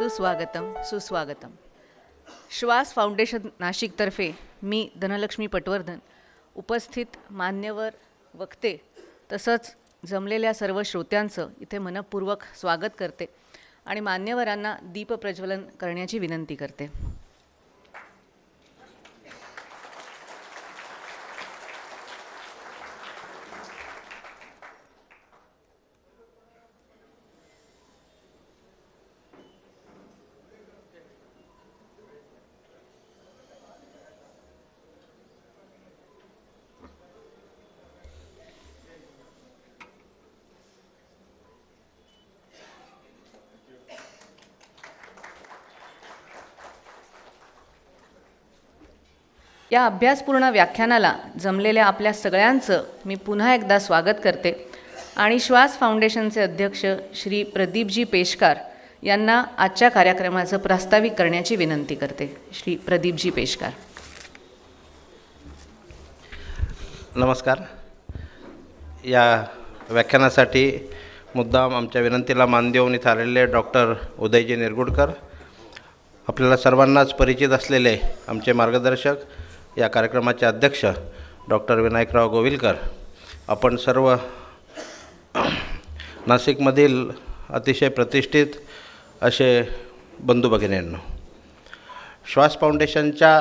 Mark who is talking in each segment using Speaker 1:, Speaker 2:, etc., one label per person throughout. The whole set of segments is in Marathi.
Speaker 1: सुस्वागतम सुस्वागतम. श्वास फाउंडेशन नाशिकतर्फे मी धनलक्ष्मी पटवर्धन उपस्थित मान्यवर वक्ते तसंच जमलेल्या सर्व श्रोत्यांचं इथे मनपूर्वक स्वागत करते आणि मान्यवरांना दीप प्रज्वलन करण्याची विनंती करते. या अभ्यासपूर्ण व्याख्यानाला जमलेल्या आपल्या सगळ्यांचं मी पुन्हा एकदा स्वागत करते आणि श्वास फाउंडेशनचे अध्यक्ष श्री प्रदीपजी पेशकार यांना आजच्या कार्यक्रमाचं प्रास्ताविक करण्याची विनंती करते. श्री प्रदीपजी पेशकार.
Speaker 2: नमस्कार. या व्याख्यानासाठी मुद्दाम आमच्या विनंतीला मान देऊन इथे आलेले डॉक्टर उदयजी निरगुडकर, आपल्याला सर्वांनाच परिचित असलेले आमचे मार्गदर्शक, या कार्यक्रमाचे अध्यक्ष डॉक्टर विनायकराव गोविलकर, आपण सर्व नाशिकमधील अतिशय प्रतिष्ठित असे बंधू भगिनींनो, श्वास फाउंडेशनच्या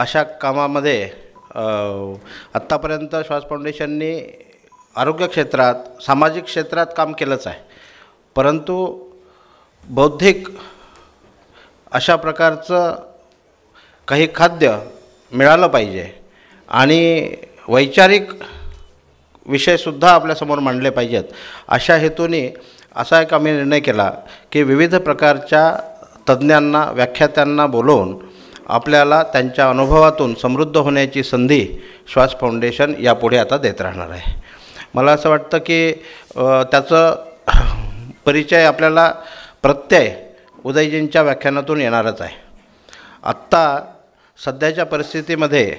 Speaker 2: अशा कामामध्ये आत्तापर्यंत श्वास फाउंडेशननी आरोग्य क्षेत्रात, सामाजिक क्षेत्रात काम केलंच आहे, परंतु बौद्धिक अशा प्रकारचं काही खाद्य मिळालं पाहिजे आणि वैचारिक विषयसुद्धा आपल्यासमोर मांडले पाहिजेत. अशा हेतूने असा एक आम्ही निर्णय केला की विविध प्रकारच्या तज्ज्ञांना, व्याख्यात्यांना बोलवून आपल्याला त्यांच्या अनुभवातून समृद्ध होण्याची संधी श्वास फाउंडेशन यापुढे आता देत राहणार आहे. मला असं वाटतं की त्याचं परिचय आपल्याला प्रत्यय उदयजींच्या व्याख्यानातून येणारच आहे. आत्ता सध्याच्या परिस्थितीमध्ये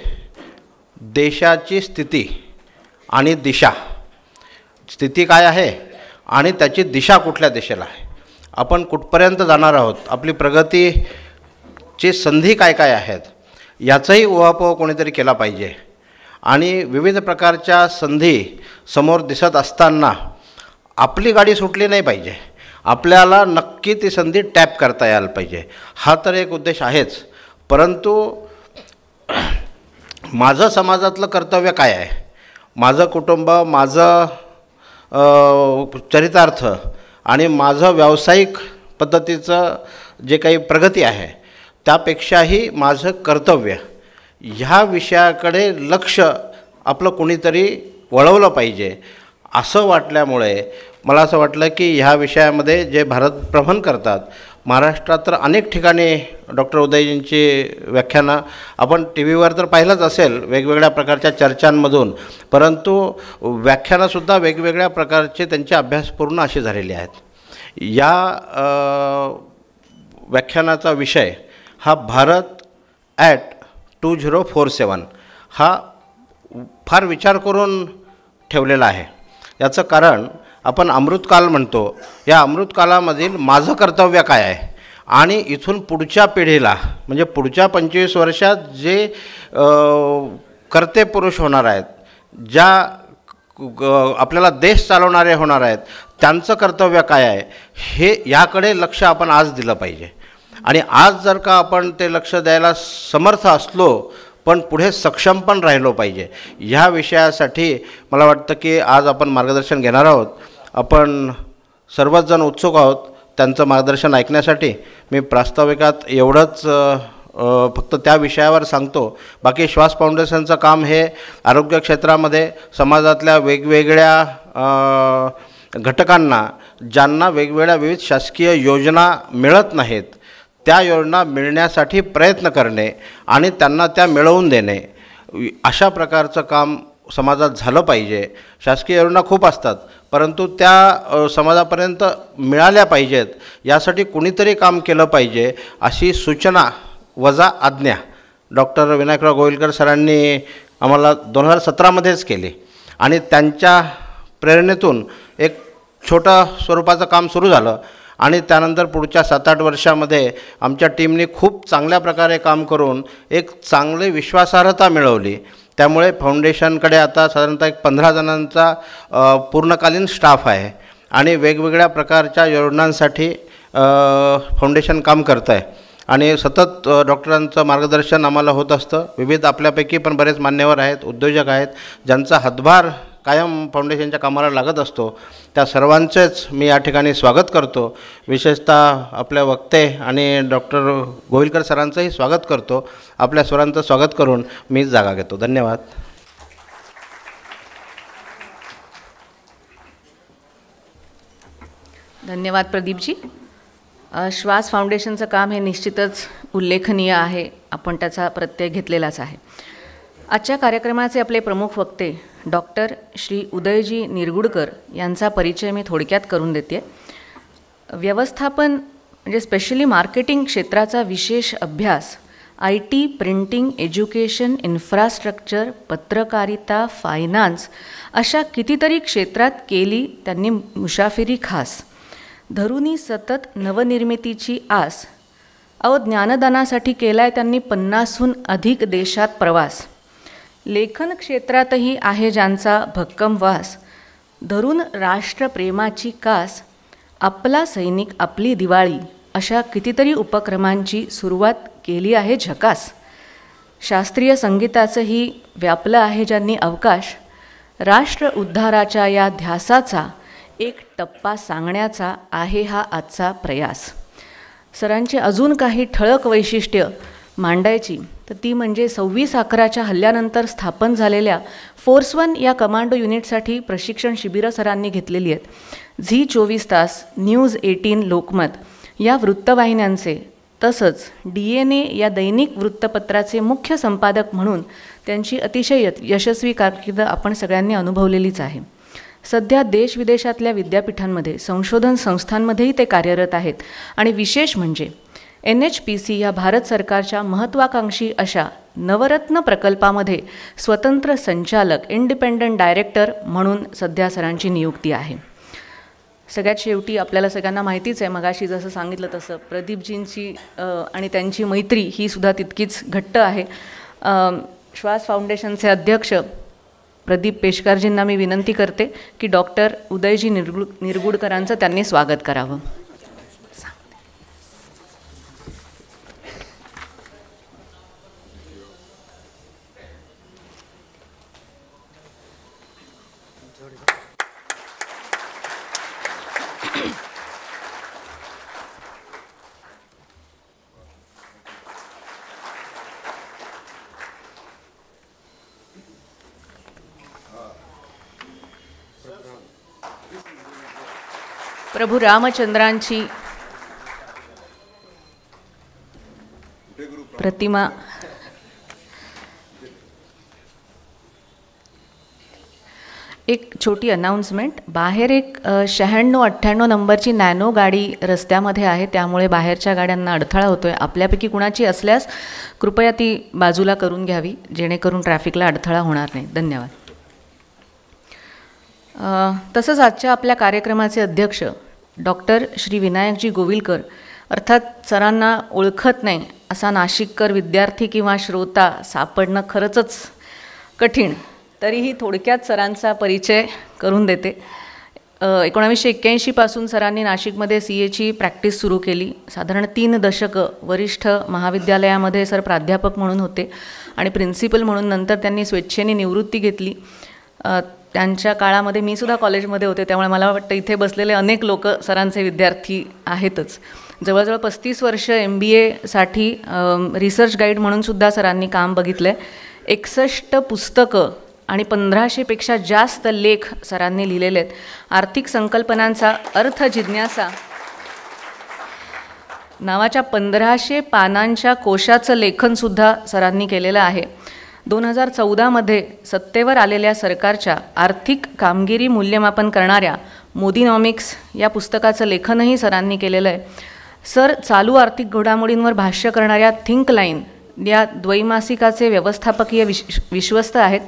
Speaker 2: देशाची स्थिती आणि दिशा, स्थिती काय आहे आणि त्याची दिशा कुठल्या दिशेला आहे, आपण कुठपर्यंत जाणार आहोत, आपली प्रगतीची संधी काय काय आहेत, याचाही उहापोह कोणीतरी केला पाहिजे. आणि विविध प्रकारच्या संधी समोर दिसत असताना आपली गाडी सुटली नाही पाहिजे, आपल्याला नक्की ती संधी टॅप करता यायला पाहिजे. हा तर एक उद्देश आहेच, परंतु माझं समाजातलं कर्तव्य काय आहे, माझं कुटुंब, माझं चरितार्थ आणि माझं व्यावसायिक पद्धतीचं जे काही प्रगती आहे त्यापेक्षाही माझं कर्तव्य, ह्या विषयाकडे लक्ष आपलं कुणीतरी वळवलं पाहिजे असं वाटल्यामुळे मला असं वाटलं की ह्या विषयामध्ये जे भारत भ्रमण करतात, महाराष्ट्रात तर अनेक ठिकाणी डॉक्टर उदयजींची व्याख्यानं आपण टी व्हीवर तर पाहिलंच असेल वेगवेगळ्या प्रकारच्या चर्चांमधून, परंतु व्याख्यानंसुद्धा वेगवेगळ्या प्रकारचे त्यांचे अभ्यासपूर्ण अशी झालेली आहेत. या व्याख्यानाचा विषय हा भारत ॲट 2047 हा फार विचार करून ठेवलेला आहे. याचं कारण आपण अमृतकाल म्हणतो, या अमृतकालामधील माझं कर्तव्य काय आहे आणि इथून पुढच्या पिढीला म्हणजे पुढच्या 25 वर्षात जे कर्ते पुरुष होणार आहेत, ज्या आपल्याला देश चालवणारे होणार आहेत, त्यांचं कर्तव्य काय आहे हे याकडे लक्ष आपण आज दिलं पाहिजे. आणि आज जर का आपण ते लक्ष द्यायला समर्थ असलो पण पुढे सक्षम पण राहिलो पाहिजे, ह्या विषयासाठी मला वाटतं की आज आपण मार्गदर्शन घेणार आहोत. आपण सर्वच जण उत्सुक आहोत त्यांचं मार्गदर्शन ऐकण्यासाठी. मी प्रास्ताविकात एवढंच फक्त त्या विषयावर सांगतो. बाकी श्वास फाउंडेशनचं काम हे आरोग्य क्षेत्रामध्ये समाजातल्या वेगवेगळ्या घटकांना, ज्यांना वेगवेगळ्या विविध शासकीय योजना मिळत नाहीत, त्या योजना मिळण्यासाठी प्रयत्न करणे आणि त्यांना त्या मिळवून देणे, अशा काम समाजात झालं पाहिजे. शासकीय योजना खूप असतात, परंतु त्या समाजापर्यंत मिळाल्या पाहिजेत, यासाठी कुणीतरी काम केलं पाहिजे, अशी सूचना वजा आज्ञा डॉक्टर विनायकराव गोविलकर सरांनी आम्हाला 2017मध्येच केली. आणि त्यांच्या प्रेरणेतून एक छोटं स्वरूपाचं काम सुरू झालं आणि त्यानंतर पुढच्या 7-8 वर्षामध्ये आमच्या टीमने खूप चांगल्या प्रकारे काम करून एक चांगली विश्वासार्हता मिळवली. त्यामुळे फाउंडेशनकडे आता साधारणतः एक 15 जणांचा पूर्णकालीन स्टाफ आहे आणि वेगवेगळ्या प्रकारच्या योजनांसाठी फाउंडेशन काम करतं आहे आणि सतत डॉक्टरांचं मार्गदर्शन आम्हाला होत असतं. विविध आपल्यापैकी पण बरेच मान्यवर आहेत, उद्योजक आहेत, ज्यांचा हातभार कायम फाउंडेशनच्या कामाला लागत असतो. त्या सर्वांचेच मी या ठिकाणी स्वागत करतो. विशेषतः आपल्या वक्ते आणि डॉक्टर गोविलकर सरांचंही स्वागत करतो. आपल्या स्वरांचं स्वागत करून मी जागा घेतो. धन्यवाद.
Speaker 1: धन्यवाद प्रदीपजी. श्वास फाउंडेशनचं काम हे निश्चितच उल्लेखनीय आहे. आपण त्याचा प्रत्यय घेतलेलाच आहे. आजच्या कार्यक्रमाचे आपले प्रमुख वक्ते डॉक्टर श्री उदयजी निरगुडकर यांचा परिचय मी थोडक्यात करून देते. व्यवस्थापन म्हणजे स्पेशली मार्केटिंग क्षेत्राचा विशेष अभ्यास IT, प्रिंटिंग, एज्युकेशन, इन्फ्रास्ट्रक्चर, पत्रकारिता, फायनान्स अशा कितीतरी क्षेत्रात केली त्यांनी मुसाफिरी खास. धरुनी सतत नवनिर्मितीची आस. ज्ञानदानासाठी केलाय त्यांनी 50हून अधिक देशात प्रवास. लेखन क्षेत्रातही आहे ज्यांचा भक्कम वास. धरून राष्ट्रप्रेमाची कास. आपला सैनिक आपली दिवाळी अशा कितीतरी उपक्रमांची सुरुवात केली आहे झकास. शास्त्रीय संगीताचंही व्यापलं आहे ज्यांनी अवकाश. राष्ट्र उद्धाराच्या या ध्यासाचा एक टप्पा सांगण्याचा आहे हा आजचा प्रयास. सरांची अजून काही ठळक वैशिष्ट्य मांडायची तर ती म्हणजे 26/11च्या हल्ल्यानंतर स्थापन झालेल्या फोर्स 1 या कमांडो युनिटसाठी प्रशिक्षण शिबिरं सरांनी घेतलेली आहेत. झी 24 तास, न्यूज 18, लोकमत या वृत्तवाहिन्यांचे तसंच DNA या दैनिक वृत्तपत्राचे मुख्य संपादक म्हणून त्यांची अतिशय यशस्वी कारकीर्द आपण सगळ्यांनी अनुभवलेलीच आहे. सध्या देशविदेशातल्या विद्यापीठांमध्ये संशोधन संस्थांमध्येही ते कार्यरत आहेत आणि विशेष म्हणजे NHPC या भारत सरकारच्या महत्त्वाकांक्षी अशा नवरत्न प्रकल्पामध्ये स्वतंत्र संचालक इंडिपेंडंट डायरेक्टर म्हणून सध्या सरांची नियुक्ती आहे. सगळ्यात शेवटी आपल्याला सगळ्यांना माहितीच आहे, मगाशी जसं सांगितलं तसं प्रदीपजींची आणि त्यांची मैत्री ही सुद्धा तितकीच घट्ट आहे. श्वास फाउंडेशनचे अध्यक्ष प्रदीप पेशकारजींना मी विनंती करते की डॉक्टर उदयजी निरगुडकरांचं त्यांनी स्वागत करावं. प्रभू रामचंद्रांची प्रतिमा एक छोटी अनाउन्समेंट. बाहेर एक 96-98 नंबरची नॅनो गाडी रस्त्यामध्ये आहे, त्यामुळे बाहेरच्या गाड्यांना अडथळा होतो आहे. आपल्यापैकी कुणाची असल्यास कृपया ती बाजूला करून घ्यावी जेणेकरून ट्रॅफिकला अडथळा होणार नाही. धन्यवाद. तसंच आजच्या आपल्या कार्यक्रमाचे अध्यक्ष डॉक्टर श्री विनायकजी गोविलकर, अर्थात सरांना ओळखत नाही असा नाशिककर विद्यार्थी किंवा श्रोता सापडणं खरंच कठीण. तरीही थोडक्यात सरांचा परिचय करून देते. 1981 पासून सरांनी नाशिकमध्ये CAची प्रॅक्टिस सुरू केली. साधारण 3 दशकं वरिष्ठ महाविद्यालयामध्ये सर प्राध्यापक म्हणून होते आणि प्रिन्सिपल म्हणून नंतर त्यांनी स्वेच्छेने निवृत्ती घेतली. त्यांच्या काळामध्ये मी सुद्धा कॉलेजमध्ये होते, त्यामुळे मला वाटतं इथे बसलेले अनेक लोक सरांचे विद्यार्थी आहेतच. जवळजवळ 35 वर्ष MBAसाठी रिसर्च गाईड म्हणूनसुद्धा सरांनी काम बघितलं आहे. 61 पुस्तकं आणि 1500पेक्षा जास्त लेख सरांनी लिहिलेले आहेत. आर्थिक संकल्पनांचा अर्थ जिज्ञासा नावाच्या 1500 पानांच्या कोशाचं लेखनसुद्धा सरांनी केलेलं आहे. 2014मध्ये सत्तेवर आलेल्या सरकारच्या आर्थिक कामगिरी मूल्यमापन करणाऱ्या मोदीनॉमिक्स या पुस्तकाचं लेखनही सरांनी केलेलं आहे. सर चालू आर्थिक घडामोडींवर भाष्य करणाऱ्या थिंक लाईन या द्वैमासिकाचे व्यवस्थापकीय विश्वस्त आहेत.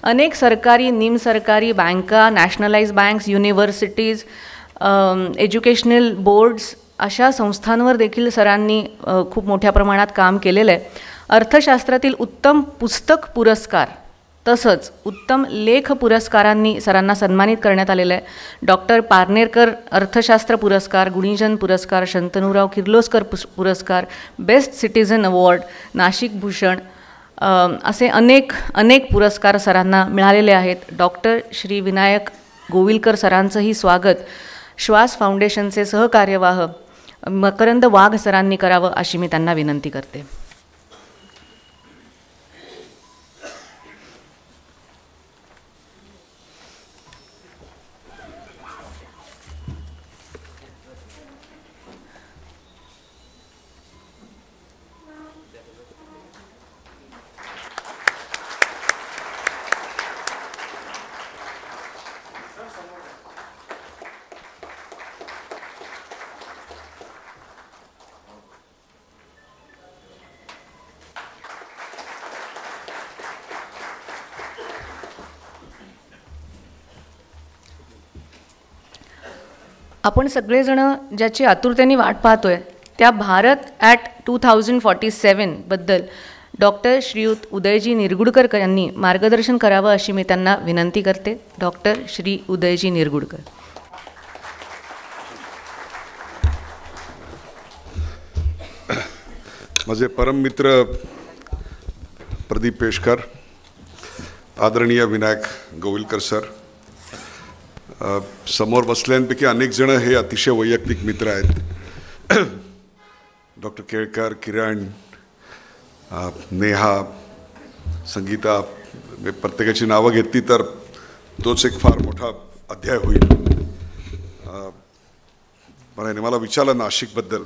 Speaker 1: अनेक सरकारी, निमसरकारी बँका, nationalise banks, universities educational boards अशा संस्थांवर देखील सरांनी खूप मोठ्या प्रमाणात काम केलेलं आहे. अर्थशास्त्रातील उत्तम पुस्तक पुरस्कार तसंच उत्तम लेख पुरस्कारांनी सरांना सन्मानित करण्यात आलेलं आहे. डॉक्टर पारनेरकर अर्थशास्त्र पुरस्कार, गुणीजन पुरस्कार, शंतनुराव किर्लोस्कर पुरस्कार, best citizen award, Nashik Bhushan असे अनेक पुरस्कार सरांना मिळालेले आहेत. डॉक्टर श्री विनायक गोविलकर सरांचंही स्वागत श्वास फाउंडेशनचे सहकार्यवाह मकरंद वाघ सरांनी करावं अशी मी त्यांना विनंती करते. आपण सगळेजणं ज्याची आतुरतेने वाट पाहतोय त्या भारत ॲट 2047 बद्दल डॉक्टर श्रीयुत उदयजी निरगुडकर यांनी मार्गदर्शन करावं अशी मी त्यांना विनंती करते. डॉक्टर श्री उदयजी निरगुडकर.
Speaker 3: माझे परम मित्र प्रदीप पेशकर, आदरणीय विनायक गोविलकर सर, समोर बसल्यांपैकी अनेक जण हे अतिशय वैयक्तिक मित्र आहेत. डॉक्टर केळकर, किरण, नेहा, संगीता, प्रत्येकाची नावं घेतली तर तोच एक फार मोठा अध्याय होईल. मला विचारलं नाशिकबद्दल,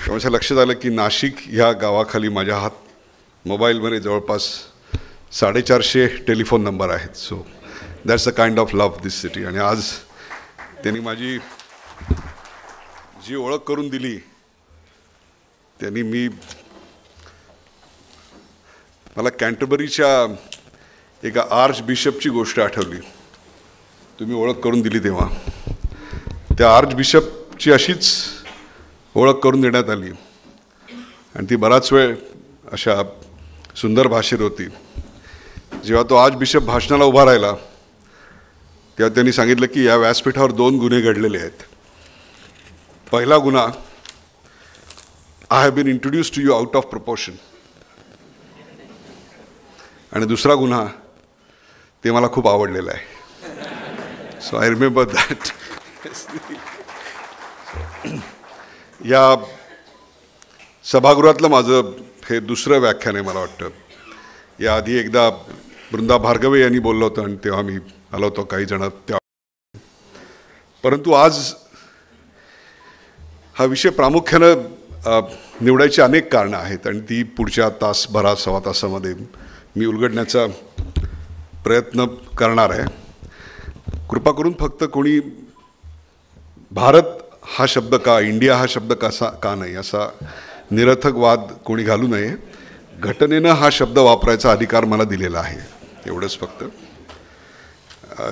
Speaker 3: माझ्या लक्षात आलं की नाशिक ह्या गावाखाली माझ्या मोबाईलमध्ये जवळपास 450 टेलिफोन नंबर आहेत. So that's a kind of love this city. आणि आज त्यांनी माझी जी ओळख करून दिली त्यांनी मला कॅन्टरबरीच्या एका आर्च बिशपची गोष्ट आठवली. तुम्ही ओळख करून दिली तेव्हा त्या आर्च बिशपची अशीच ओळख करून देण्यात आली आणि ती बराच वेळ अशा सुंदर भाषेत होती. जेव्हा तो आर्च बिशप भाषणाला उभा राहिला तेव्हा त्यांनी सांगितलं की या व्यासपीठावर 2 गुन्हे घडलेले आहेत. पहिला गुन्हा, I have been introduce to you out of proportion. आणि दुसरा गुन्हा, ते मला खूप आवडलेलं आहे. So I remember that. या सभागृहातलं माझं हे दुसरं व्याख्यान आहे मला वाटतं. याआधी एकदा वृंदा भार्गवे यांनी बोललं होतं आणि तेव्हा मी आलो होतो काही जण त्या. परंतु आज हा विषय प्रामुख्यानं निवडायची अनेक कारणं आहेत आणि ती पुढच्या तासभरा सव्वा तासामध्ये मी उलगडण्याचा प्रयत्न करणार आहे. कृपा करून फक्त कोणी भारत हा शब्द का, इंडिया हा शब्द का नाही असा निरर्थक वाद कोणी घालू नये. घटनेनं हा शब्द वापरायचा अधिकार मला दिलेला आहे, एवढंच फक्त.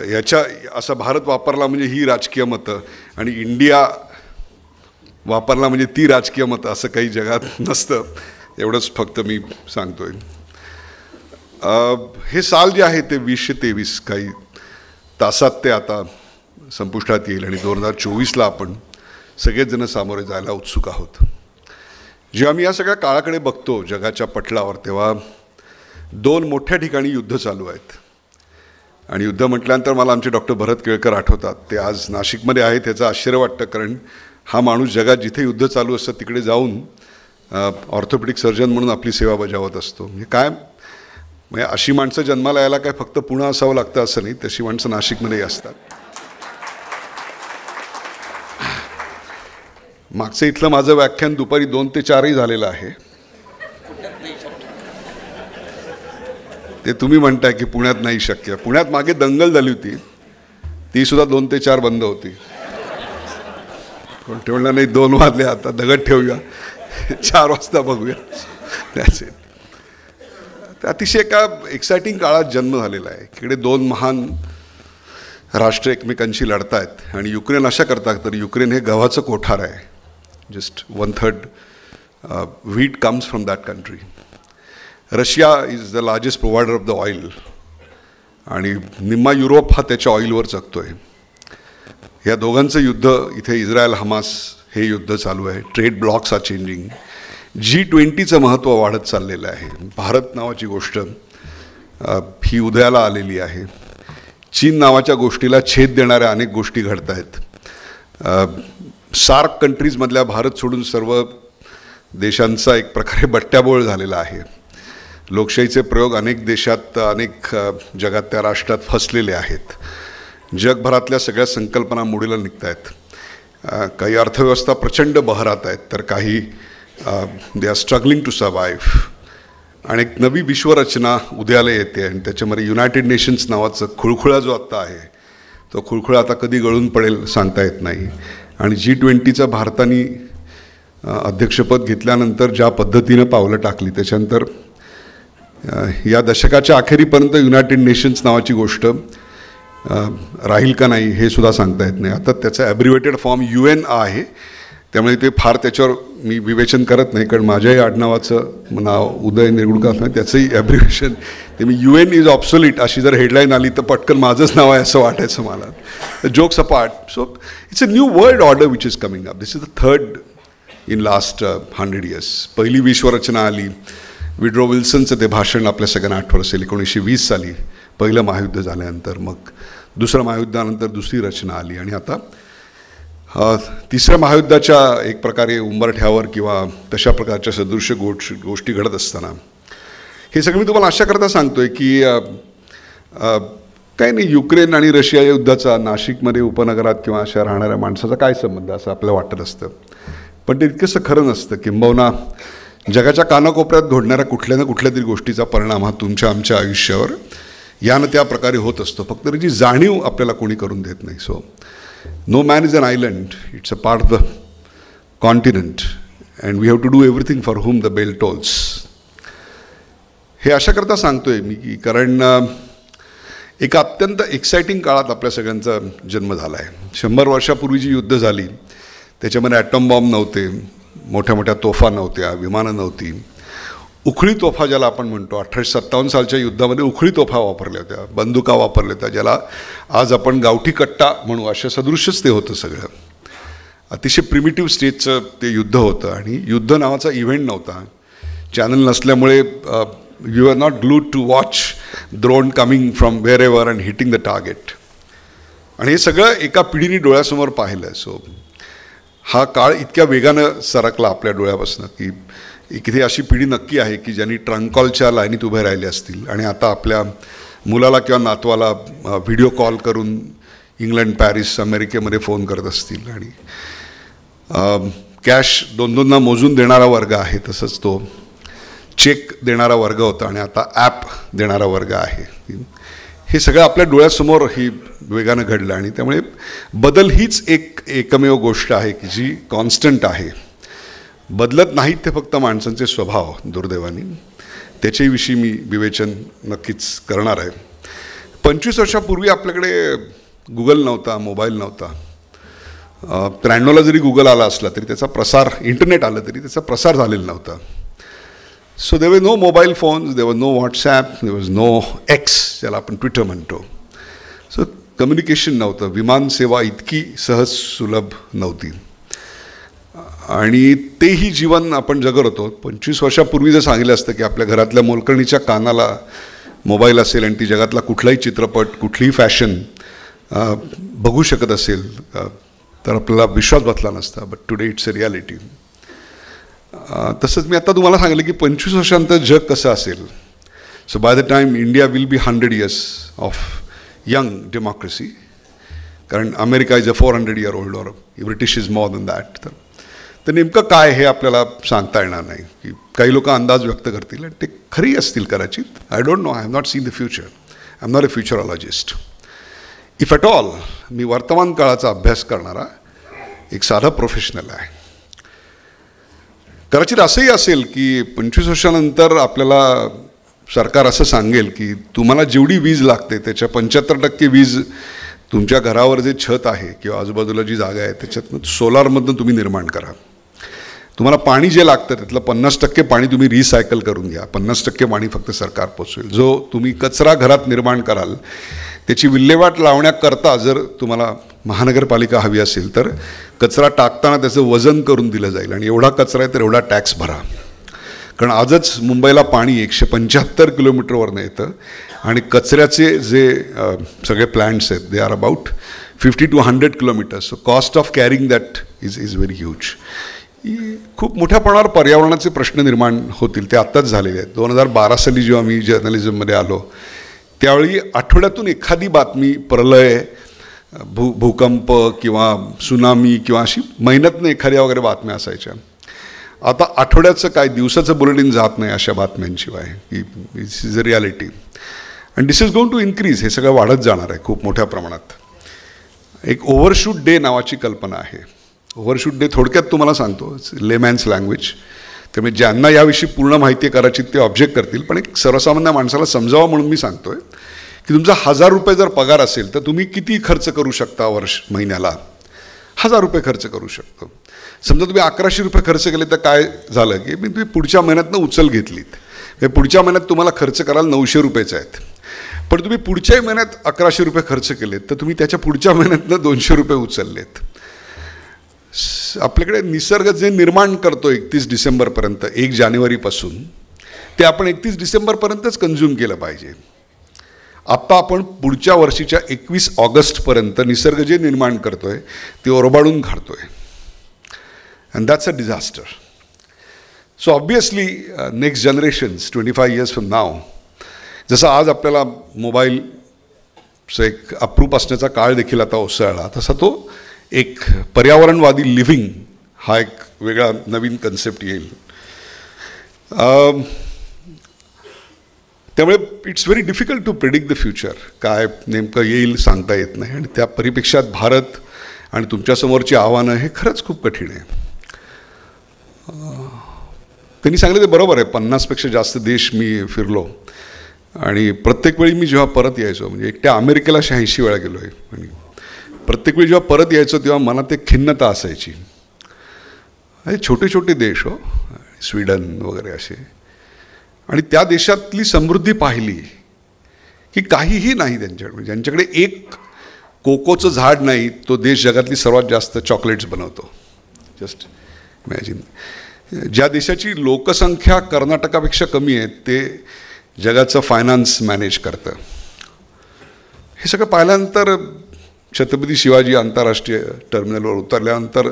Speaker 3: याच्या असा भारत वापरला म्हणजे ही राजकीय मतं आणि इंडिया वापरला म्हणजे ती राजकीय मतं असं काही जगात नसतं, एवढंच फक्त मी सांगतोय. हे साल जे आहे ते 2023 काही तासात ते आता संपुष्टात येईल आणि 2024ला आपण सगळेच जण सामोरे जायला उत्सुक आहोत. जेव्हा मी या सगळ्या काळाकडे बघतो जगाच्या पटलावर तेव्हा 2 मोठ्या ठिकाणी युद्ध चालू आहेत. आणि युद्ध म्हटल्यानंतर मला आमचे डॉक्टर भरत केळकर आठवतात. ते आज नाशिकमध्ये आहेत. याचं आश्चर्य वाटतं कारण हा माणूस जगात जिथे युद्ध चालू असतं तिकडे जाऊन ऑर्थोपेडिक सर्जन म्हणून आपली सेवा बजावत असतो. म्हणजे काय, म्हणजे अशी माणसं जन्माला यायला काय फक्त पुणे असावं लागतं असं नाही, तशी माणसं नाशिकमध्येही असतात. मागचं इथलं माझं व्याख्यान दुपारी 2 ते 4 झालेलं आहे. ते तुम्ही म्हणताय की पुण्यात नाही शक्य. पुण्यात मागे दंगल झाली होती, ती सुद्धा 2 ते 4 बंद होती. कोण ठेवलं नाही, 2 वाजले, आता दगड ठेवूया, 4 वाजता बघूया. That's it. अतिशय एका एक्सायटिंग काळात जन्म झालेला आहे. इकडे 2 महान राष्ट्र एकमेकांशी लढत आहेत आणि युक्रेन अशा करतात तर युक्रेन हे गव्हाचं कोठार आहे. Just 1/3 wheat comes from that country. Russia is the largest provider of the oil आणि निम्मा युरोप हा त्याच्या ऑइलवर जगतोय. या दोघांचं युद्ध इथे इस्रायल हमास हे युद्ध चालू आहे. Trade blocks are changing. G20चं महत्त्व वाढत चाललेलं आहे. भारत नावाची गोष्ट ही उदयाला आलेली आहे. चीन नावाच्या गोष्टीला छेद देणाऱ्या अनेक गोष्टी घडत आहेत. सार्क कंट्रीजमधल्या भारत सोडून सर्व देशांचा एक प्रकारे बट्ट्याबोळ झालेला आहे. लोकशाहीचे प्रयोग अनेक देशात अनेक जगात त्या राष्ट्रात फसलेले आहेत. जगभरातल्या सगळ्या संकल्पना मोडीला निघत आहेत. काही अर्थव्यवस्था प्रचंड बहरात आहेत तर काही they are struggling to survive. आणि एक नवी विश्वरचना उदयाला येते आणि त्याच्यामध्ये युनायटेड नेशन्स नावाचं खुळखुळा जो आत्ता आहे तो खुळखुळा आता कधी गळून पडेल सांगता येत नाही. आणि G20चं भारताने अध्यक्षपद घेतल्यानंतर ज्या पद्धतीनं पावलं टाकली त्याच्यानंतर या दशकाच्या अखेरीपर्यंत युनायटेड नेशन्स नावाची गोष्ट राहील का नाही हे सुद्धा सांगता येत नाही. आता त्याचा ॲब्रिव्हेटेड फॉर्म UN आहे त्यामुळे ते फार त्याच्यावर मी विवेचन करत नाही कारण माझ्याही आडनावाचं नाव उदय निरगुडकर असणार त्याचंही ॲब्रिव्हेशन ते मी UN इज ऑब्सोलिट अशी जर हेडलाईन आली तर पटकन माझंच नाव आहे असं वाटायचं मला. Jokes apart. So it's a new world order which is coming up. This is the third in last 100 years. पहिली विश्वरचना आली. विड्रो विल्सनचं ते भाषण आपल्या सगळ्यांना आठवत असेल 1920 साली पहिलं महायुद्ध झाल्यानंतर. मग दुसरं महायुद्धानंतर दुसरी रचना आली आणि आता तिसऱ्या महायुद्धाच्या एक प्रकारे उंबरठ्यावर किंवा तशा प्रकारच्या सदृश्य गोष्टी घडत असताना हे सगळं मी तुम्हाला अशा करता सांगतोय की काही नाही युक्रेन आणि रशिया युद्धाचा नाशिकमध्ये उपनगरात किंवा अशा राहणाऱ्या माणसाचा काय संबंध असं आपल्याला वाटत असतं. पण ते इतकंसं खरं नसतं. किंबहुना जगाच्या कानाकोपऱ्यात घडणाऱ्या कुठल्या ना कुठल्या तरी गोष्टीचा परिणाम हा तुमच्या आमच्या आयुष्यावर यानं त्या प्रकारे होत असतो. फक्त त्याची जाणीव आपल्याला कोणी करून देत नाही. So no man is an island. It's a part of the continent and we have to do everything for whom the bell tolls. हे अशा करता सांगतोय मी की कारण एका अत्यंत एक्सायटिंग काळात आपल्या सगळ्यांचा जन्म झाला आहे. 100 वर्षापूर्वी जी युद्ध झाली त्याच्यामध्ये ॲटॉम बॉम्ब नव्हते, मोठ्या मोठ्या तोफा नव्हत्या, विमानं नव्हती. उखळी तोफा ज्याला आपण म्हणतो 1857 सालच्या युद्धामध्ये उखळी तोफा वापरल्या होत्या, बंदुका वापरल्या होत्या, ज्याला आज आपण गावठी कट्टा म्हणू अशा सदृश्यच ते होतं सगळं. अतिशय प्रिमिटिव्ह स्टेजचं ते युद्ध होतं आणि युद्ध नावाचा इव्हेंट नव्हता. चॅनल नसल्यामुळे you are not glued to watch drone coming from wherever and hitting the target. आणि हे सगळं एका पिढीने डोळ्यासमोर पाहिलं. सो हा काळ इतक्या वेगानं सरकला आपल्या डोळ्यापासून की इथे अशी पिढी नक्की आहे की ज्यांनी ट्रंक कॉलच्या लाईनीत उभे राहिले असतील आणि आता आपल्या मुलाला किंवा नातवाला व्हिडिओ कॉल करून इंग्लंड, पॅरिस, अमेरिकेमध्ये फोन करत असतील. आणि कॅश 2-2 मोजून देणारा वर्ग आहे, तसंच तो चेक देणारा वर्ग होता आणि आता ॲप देणारा वर्ग आहे. हे सगळं आपल्या डोळ्यासमोर ही वेगानं घडलं आणि त्यामुळे बदल हीच एकमेव गोष्ट आहे की जी कॉन्स्टंट आहे. बदलत नाहीत ते फक्त माणसांचे स्वभाव दुर्दैवाने. त्याच्याविषयी मी विवेचन नक्कीच करणार आहे. 25 वर्षापूर्वी आपल्याकडे गुगल नव्हता, मोबाईल नव्हता. 93ला जरी गुगल आला असला तरी त्याचा प्रसार, इंटरनेट आलं तरी त्याचा प्रसार झालेला नव्हता. सो देवर नो मोबाईल फोन्स, देवर नो व्हॉट्सॲप, देवर नो एक्स ज्याला आपण ट्विटर म्हणतो. सो कम्युनिकेशन नव्हतं. विमानसेवा इतकी सहज सुलभ नव्हती आणि तेही जीवन आपण जगत होतो. 25 वर्षापूर्वी जर सांगितलं असतं की आपल्या घरातल्या मोलकरणीच्या कानाला मोबाईल असेल आणि ती जगातला कुठलाही चित्रपट, कुठलीही फॅशन बघू शकत असेल तर आपल्याला विश्वास बसला नसता. But today it's a reality. तसंच मी आता तुम्हाला सांगितलं की 25 वर्षांतर जग कसं असेल. So by the time India will be 100 years of young democracy. कारण America is a 400 year old or British is more than that. तर नेमकं काय हे आपल्याला सांगता येणार नाही. की काही लोक अंदाज व्यक्त करतील आणि ते खरी असतील कदाचित. I don't know. I have not seen the future. I am not a futurologist. If at all मी वर्तमान काळाचा अभ्यास करणारा एक साधा प्रोफेशनल आहे. कदाचित असंही असेल की 25 वर्षानंतर आपल्याला सरकार असं सांगेल की तुम्हाला जेवढी वीज लागते त्याच्या 75% वीज तुमच्या घरावर जे छत आहे किंवा आजूबाजूला जी जागा आहे त्याच्यातनं सोलारमधनं तुम्ही निर्माण करा. तुम्हाला पाणी जे लागतं त्यातलं 50% पाणी तुम्ही रिसायकल करून घ्या. 50% पाणी फक्त सरकार पोचवेल. जो तुम्ही कचरा घरात निर्माण कराल त्याची विल्हेवाट लावण्याकरता जर तुम्हाला महानगरपालिका हवी असेल तर कचरा टाकताना त्याचं वजन करून दिलं जाईल आणि एवढा कचरा आहे तर एवढा टॅक्स भरा. कारण आजच मुंबईला पाणी 175 किलोमीटरवरनं येतं आणि कचऱ्याचे जे सगळे प्लॅन्ट्स आहेत they are about 50 to 100 kilometres. So cost of carrying that is very huge. खूप मोठ्या प्रमाणावर पर्यावरणाचे प्रश्न निर्माण होतील. ते आत्ताच झालेले आहेत. 2012 साली जेव्हा मी जर्नलिझममध्ये आलो त्यावेळी आठवड्यातून एखादी बातमी प्रलय, भूकंप किंवा सुनामी किंवा अशी महिन्यातनं एखाद्या वगैरे बातम्या असायच्या. आता आठवड्याचं काय दिवसाचं बुलेटिन जात नाही अशा बातम्यांशिवाय. की this is a reality and this is going to increase. हे सगळं वाढत जाणार आहे खूप मोठ्या प्रमाणात. एक ओव्हरशूट डे नावाची कल्पना आहे. ओव्हरशूट डे थोडक्यात तुम्हाला सांगतो, लेमॅन्स लँग्वेज. त्यामुळे ज्यांना याविषयी पूर्ण माहिती करायची ते ऑब्जेक्ट करतील, पण एक सर्वसामान्य माणसाला समजावं म्हणून मी सांगतोय की तुमचा 1000 रुपये जर पगार असेल तर तुम्ही किती खर्च करू शकता महिन्याला? 1000 रुपये खर्च करू शकतो. समजा तुम्ही 1100 रुपये खर्च केले तर काय झालं की तुम्ही पुढच्या महिन्यातनं उचल घेतलीत. पुढच्या महिन्यात तुम्हाला खर्च करायला 900 रुपयेच आहेत, पण तुम्ही पुढच्याही महिन्यात 1100 रुपये खर्च केलेत तर तुम्ही त्याच्या पुढच्या महिन्यातनं 200 रुपये उचललेत. आपल्याकडे निसर्ग जे निर्माण करतो 31 डिसेंबरपर्यंत 1 जानेवारीपासून ते आपण 31 डिसेंबरपर्यंतच कन्झ्युम केलं पाहिजे. आत्ता आपण पुढच्या वर्षीच्या 21 ऑगस्टपर्यंत निसर्ग जे निर्माण करतोय ते ओरबाडून काढतोय and that's a disaster. So obviously next generations 25 years from now, जसं आज आपल्याला मोबाईलचं एक अप्रूप असण्याचा काळ देखील आता ओसळला, तसा तो एक पर्यावरणवादी लिव्हिंग हा एक वेगळा नवीन कन्सेप्ट येईल. त्यामुळे it's very difficult to predict the future. काय नेमकं येईल सांगता येत नाही आणि त्या परिपेक्षात भारत आणि तुमच्यासमोरची आव्हानं हे खरंच खूप कठीण आहे. त्यांनी सांगितलं ते बरोबर आहे. 50पेक्षा जास्त देश मी फिरलो आणि प्रत्येक वेळी मी जेव्हा परत यायचो, म्हणजे एकट्या अमेरिकेला 86 वेळा गेलो आहे, आणि प्रत्येक वेळी जेव्हा परत यायचो तेव्हा मनात एक खिन्नता असायची. छोटे छोटे देश हो, स्वीडन वगैरे असे, आणि त्या देशातली समृद्धी पाहिली की काहीही नाही त्यांच्याकडे. ज्यांच्याकडे एक कोकोचं झाड नाही तो देश जगातली सर्वात जास्त चॉकलेट्स बनवतो. Just imagine. ज्या देशाची लोकसंख्या कर्नाटकापेक्षा कमी आहे ते जगाचं फायनान्स मॅनेज करतं. हे सगळं पाहिल्यानंतर छत्रपती शिवाजी आंतरराष्ट्रीय टर्मिनलवर उतरल्यानंतर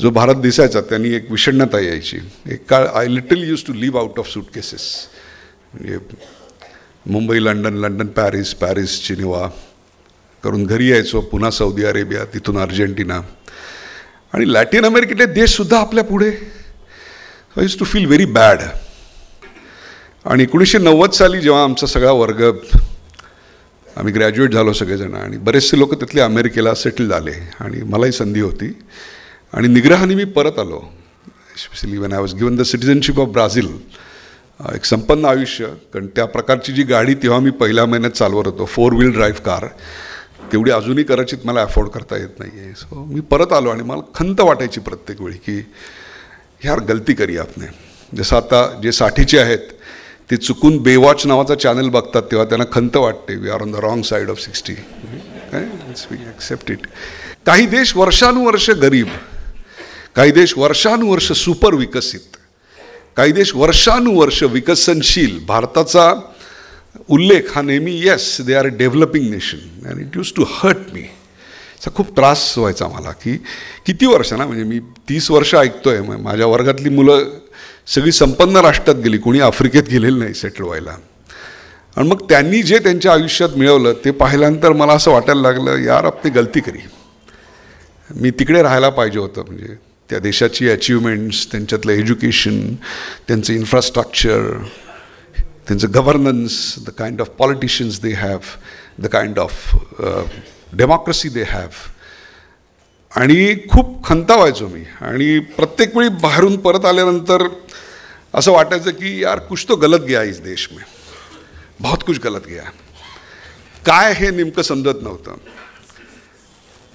Speaker 3: जो भारत दिसायचा त्यांनी एक विषण्णता यायची. एक काळ I literally use to live out of suitcases. म्हणजे Mumbai London, London Paris, Paris Geneva करून घरी यायचो, पुन्हा सौदी अरेबिया, तिथून अर्जेंटिना आणि लॅटिन अमेरिकेतले देशसुद्धा आपल्या पुढे. I use to feel very bad. आणि 1990 साली जेव्हा आमचा सगळा वर्ग, आम्ही ग्रॅज्युएट झालो सगळेजण, आणि बरेचसे लोक तिथले अमेरिकेला सेटल झाले आणि मलाही संधी होती आणि निग्रहाने मी परत आलो. Specially when I was given the citizenship of Brazil. एक संपन्न आयुष्य, कारण त्या प्रकारची जी गाडी तेव्हा मी पहिल्या महिन्यात चालवत होतो, 4 व्हील ड्राईव्ह कार, तेवढी अजूनही कदाचित मला अफोर्ड करता येत नाही आहे. सो मी परत आलो आणि मला खंत वाटायची प्रत्येक वेळी की यार गलती करी आपने. जसं आता जे 60चे आहेत ते चुकून बेवॉच नावाचा चॅनल बघतात तेव्हा त्यांना खंत वाटते, we are on the wrong side of 60. We accept it. काही देश वर्षानुवर्ष गरीब, काही देश वर्षानुवर्ष सुपर विकसित, काही देश वर्षानुवर्ष विकसनशील. भारताचा उल्लेख हा नेहमी yes they are a developing nation and it use to hurt me. असा खूप त्रास व्हायचा मला की किती वर्ष ना, म्हणजे मी 30 वर्ष ऐकतोय, माझ्या वर्गातली मुलं सगळी संपन्न राष्ट्रात गेली, कोणी आफ्रिकेत गेलेलं नाही सेटल व्हायला. आणि मग त्यांनी जे त्यांच्या आयुष्यात मिळवलं ते पाहिल्यानंतर मला असं वाटायला लागलं यार आपली गलती करी. मी तिकडे राहायला पाहिजे होतं. म्हणजे त्या देशाची अचिव्हमेंट्स, त्यांच्यातलं एज्युकेशन, त्यांचं इन्फ्रास्ट्रक्चर, त्यांचं governance, the kind of politicians they have, the kind of democracy they have. आणि खूप खंता व्हायचो मी. आणि प्रत्येक वेळी बाहेरून परत आल्यानंतर असं वाटायचं की यार कुछ तो गलत गया इस देश में, बहुत कुछ गलत गया. काय हे नेमकं समजत नव्हतं.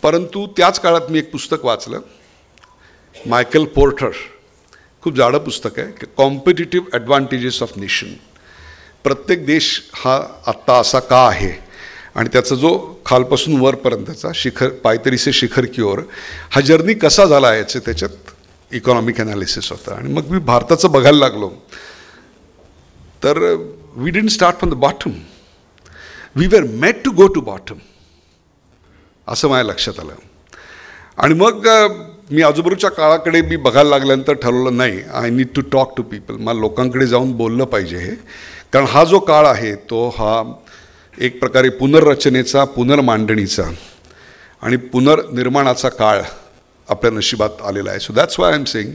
Speaker 3: परंतु त्याच काळात मी एक पुस्तक वाचलं, मायकेल पोर्टर, खूप जाडं पुस्तक आहे, कॉम्पिटिटिव्ह ॲडव्हान्टेजेस ऑफ नेशन. प्रत्येक देश हा आत्ता असा का आहे आणि त्याचा जो खालपासून वरपर्यंतचा शिखर, पायतरी से शिखर की ओर, हा जर्नी कसा झाला आहे याचे त्याच्यात इकॉनॉमिक ॲनालिसिस होता. आणि मग मी भारताचं बघायला लागलो तर we didn't start from the bottom, we were made to go to bottom, असं माझ्या लक्षात आलं. आणि मग मी आजूबाजूच्या काळाकडे मी बघायला लागल्यानंतर ठरवलं, नाही, I need to talk to people, मला लोकांकडे जाऊन बोललं पाहिजे हे. कारण हा जो काळ आहे तो हा एक प्रकारे पुनर्रचनेचा, पुनर्मांडणीचा आणि पुनर्निर्माणाचा काळ आपल्या नशिबात आलेला आहे. So that's why I am saying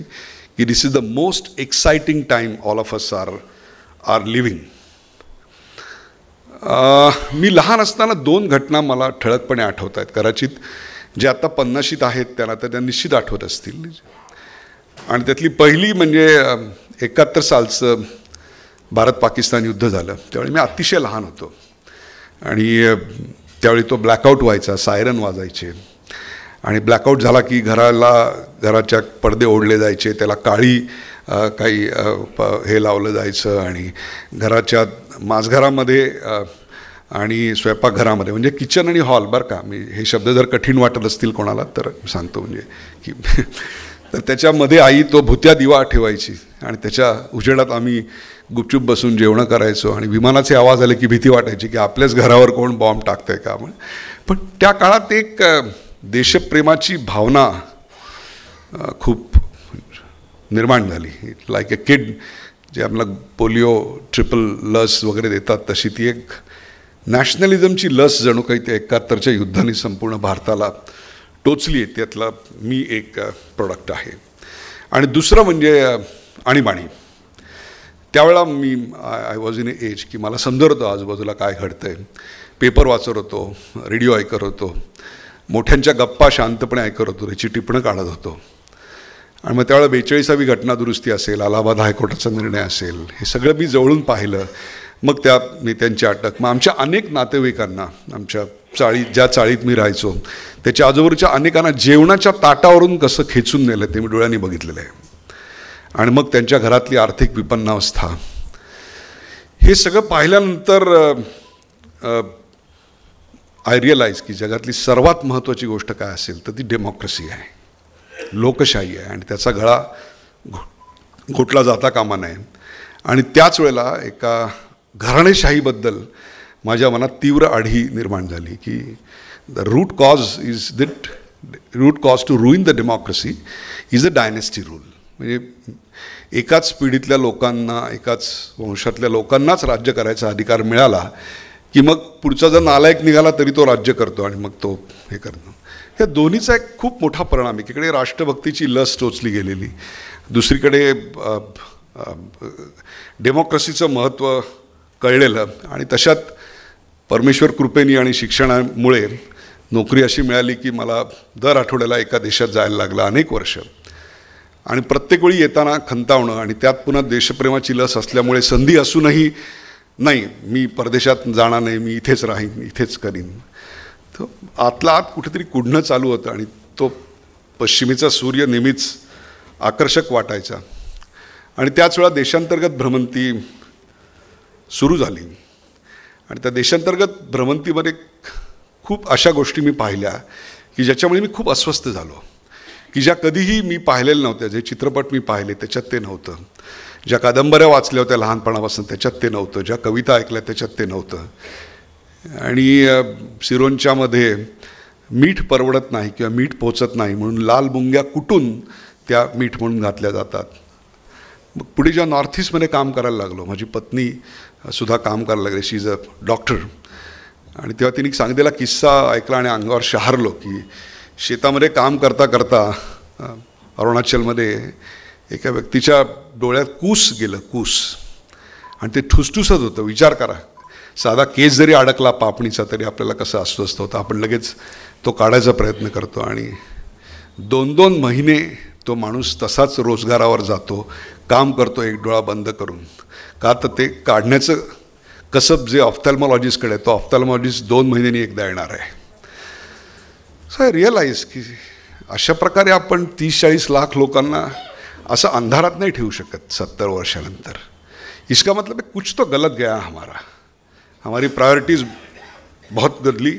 Speaker 3: की this is the most exciting time all of us are living. मी लहान असताना 2 घटना मला ठळकपणे आठवत आहेत. कदाचित जे आता 50शीत आहेत त्यांना तर त्या निश्चित आठवत असतील. आणि त्यातली पहिली म्हणजे 71 सालचं भारत पाकिस्तान युद्ध झालं. त्यावेळी मी अतिशय लहान होतो आणि त्यावेळी तो ब्लॅकआउट व्हायचा, सायरन वाजायचे आणि ब्लॅकआउट झाला की घराच्या पडदे ओढले जायचे, त्याला काळी काही हे लावलं जायचं आणि घराच्या माझघरामध्ये आणि स्वयंपाकघरामध्ये, म्हणजे किचन आणि हॉल, बरं का, मी हे शब्द जर कठीण वाटत असतील कोणाला तर सांगतो, म्हणजे की तर त्याच्यामध्ये आई तो भुत्या दिवा ठेवायची आणि त्याच्या उजेडात आम्ही गुपचूप बसून जेवणं करायचो आणि विमानाचे आवाज आले की भीती वाटायची की आपल्याच घरावर कोण बॉम्ब टाकतंय का. पण त्या काळात एक देशप्रेमाची भावना खूप निर्माण झाली. लाईक ए किड, जे आपल्याला पोलिओ ट्रिपल लस वगैरे देतात तशी ती एक नॅशनलिझमची लस जणू काही त्या 71च्या युद्धाने संपूर्ण भारताला टोचली आहे. त्यातला मी एक प्रोडक्ट आहे. आणि दुसरं म्हणजे आणीबाणी. त्यावेळेला मी आय वॉज इन एज की मला समजत होतं आजूबाजूला काय घडतं आहे. पेपर वाचत होतो, रेडिओ ऐकत होतो, मोठ्यांच्या गप्पा शांतपणे ऐकत होतो, त्याची टिपणं काढत होतो. आणि मग त्यावेळेला 42वी घटनादुरुस्ती असेल, अलाहाबाद हायकोर्टाचा निर्णय असेल, हे सगळं मी जवळून पाहिलं. मग त्या नेत्यांची अटक, मग आमच्या अनेक नातेवाईकांना, आमच्या ज्या चाळीत मी राहायचो त्याच्या आजूबाजूच्या अनेकांना जेवणाच्या ताटावरून कसं खेचून नेलं ते मी डोळ्यांनी बघितलेलं आहे. आणि मग त्यांच्या घरातली आर्थिक विपन्नावस्था, हे सगळं पाहिल्यानंतर आय रिअलाइज की जगातली सर्वात महत्त्वाची गोष्ट काय असेल तर ती डेमोक्रेसी आहे, लोकशाही आहे आणि त्याचा गळा घोटला जाता कामा नये. आणि त्याच वेळेला एका घराणेशाहीबद्दल माझ्या मनात तीव्र आढी निर्माण झाली की the root cause to ruin the democracy is a dynasty rule. म्हणजे एकाच पिढीतल्या लोकांना, एकाच वंशातल्या लोकांनाच राज्य करायचा अधिकार मिळाला की मग पुढचा जर नालायक निघाला तरी तो राज्य करतो आणि मग तो हे करतो. ह्या दोन्हीचा एक खूप मोठा परिणाम. एकीकडे राष्ट्रभक्तीची लस टोचली गेलेली, दुसरीकडे डेमोक्रेसीचं महत्त्व कळलेलं. आणि तशात परमेश्वर कृपेनी आणि शिक्षणामुळे नोकरी अशी मिळाली की मला दर आठवड्याला एका देशात जायला लागलं अनेक वर्ष. आणि प्रत्येक वेळी येताना खंतावणं आणि त्यात पुन्हा देशप्रेमाची लस असल्यामुळे संधी असूनही नाही, मी परदेशात जाणार नाही, मी इथेच राहीन, इथेच करीन. तर आतला आत कुठेतरी कुढणं चालू होतं आणि तो पश्चिमेचा सूर्य नेहमीच आकर्षक वाटायचा. आणि त्याच वेळा देशांतर्गत भ्रमंती सुरू झाली आणि त्या देशांतर्गत भ्रमंतीमध्ये खूप अशा गोष्टी मी पाहिल्या की ज्याच्यामुळे मी खूप अस्वस्थ झालो, की ज्या कधीही मी पाहिलेल्या नव्हत्या. जे चित्रपट मी पाहिले त्याच्यात ते नव्हतं, ज्या कादंबऱ्या वाचल्या होत्या लहानपणापासून त्याच्यात ते नव्हतं, ज्या कविता ऐकल्या त्याच्यात ते नव्हतं. आणि सिरोंच्यामध्ये मीठ परवडत नाही किंवा मीठ पोचत नाही म्हणून लाल मुंग्या कुटून त्या मीठ म्हणून घातल्या जातात. मग पुढे जेव्हा नॉर्थ ईस्टमध्ये काम करायला लागलो, माझी पत्नी सुद्धा काम करायला लागली, शी इज अ डॉक्टर. आणि तेव्हा तिने सांगितलेला किस्सा ऐकला आणि अंगावर शहारलो की शेतामध्ये काम करता करता अरुणाचलमध्ये एका व्यक्तीच्या डोळ्यात कूस गेलं, कूस, आणि ते ठुसठुसत होतं. विचार करा, साधा केस जरी अडकला पापणीचा तरी आपल्याला कसं अस्वस्थ होतं. आपण लगेच तो काढायचा प्रयत्न करतो आणि 2-2 महिने तो माणूस तसाच रोजगारावर जातो, काम करतो एक डोळा बंद करून. का तर ते काढण्याचं कसब जे ऑफ्थॅल्मॉलॉजिस्टकडे आहे, तो ऑफ्थॅल्मॉलॉजिस्ट 2 महिन्यांनी एकदा येणार आहे. सो आय रिअलाइज की अशा प्रकारे आपण 30-40 लाख लोकांना असं अंधारात नाही ठेवू शकत 70 वर्षानंतर. इसका मतलब है कुछ तो गलत गया हमारा. हमारी प्रायोरिटीज बहुत बदली.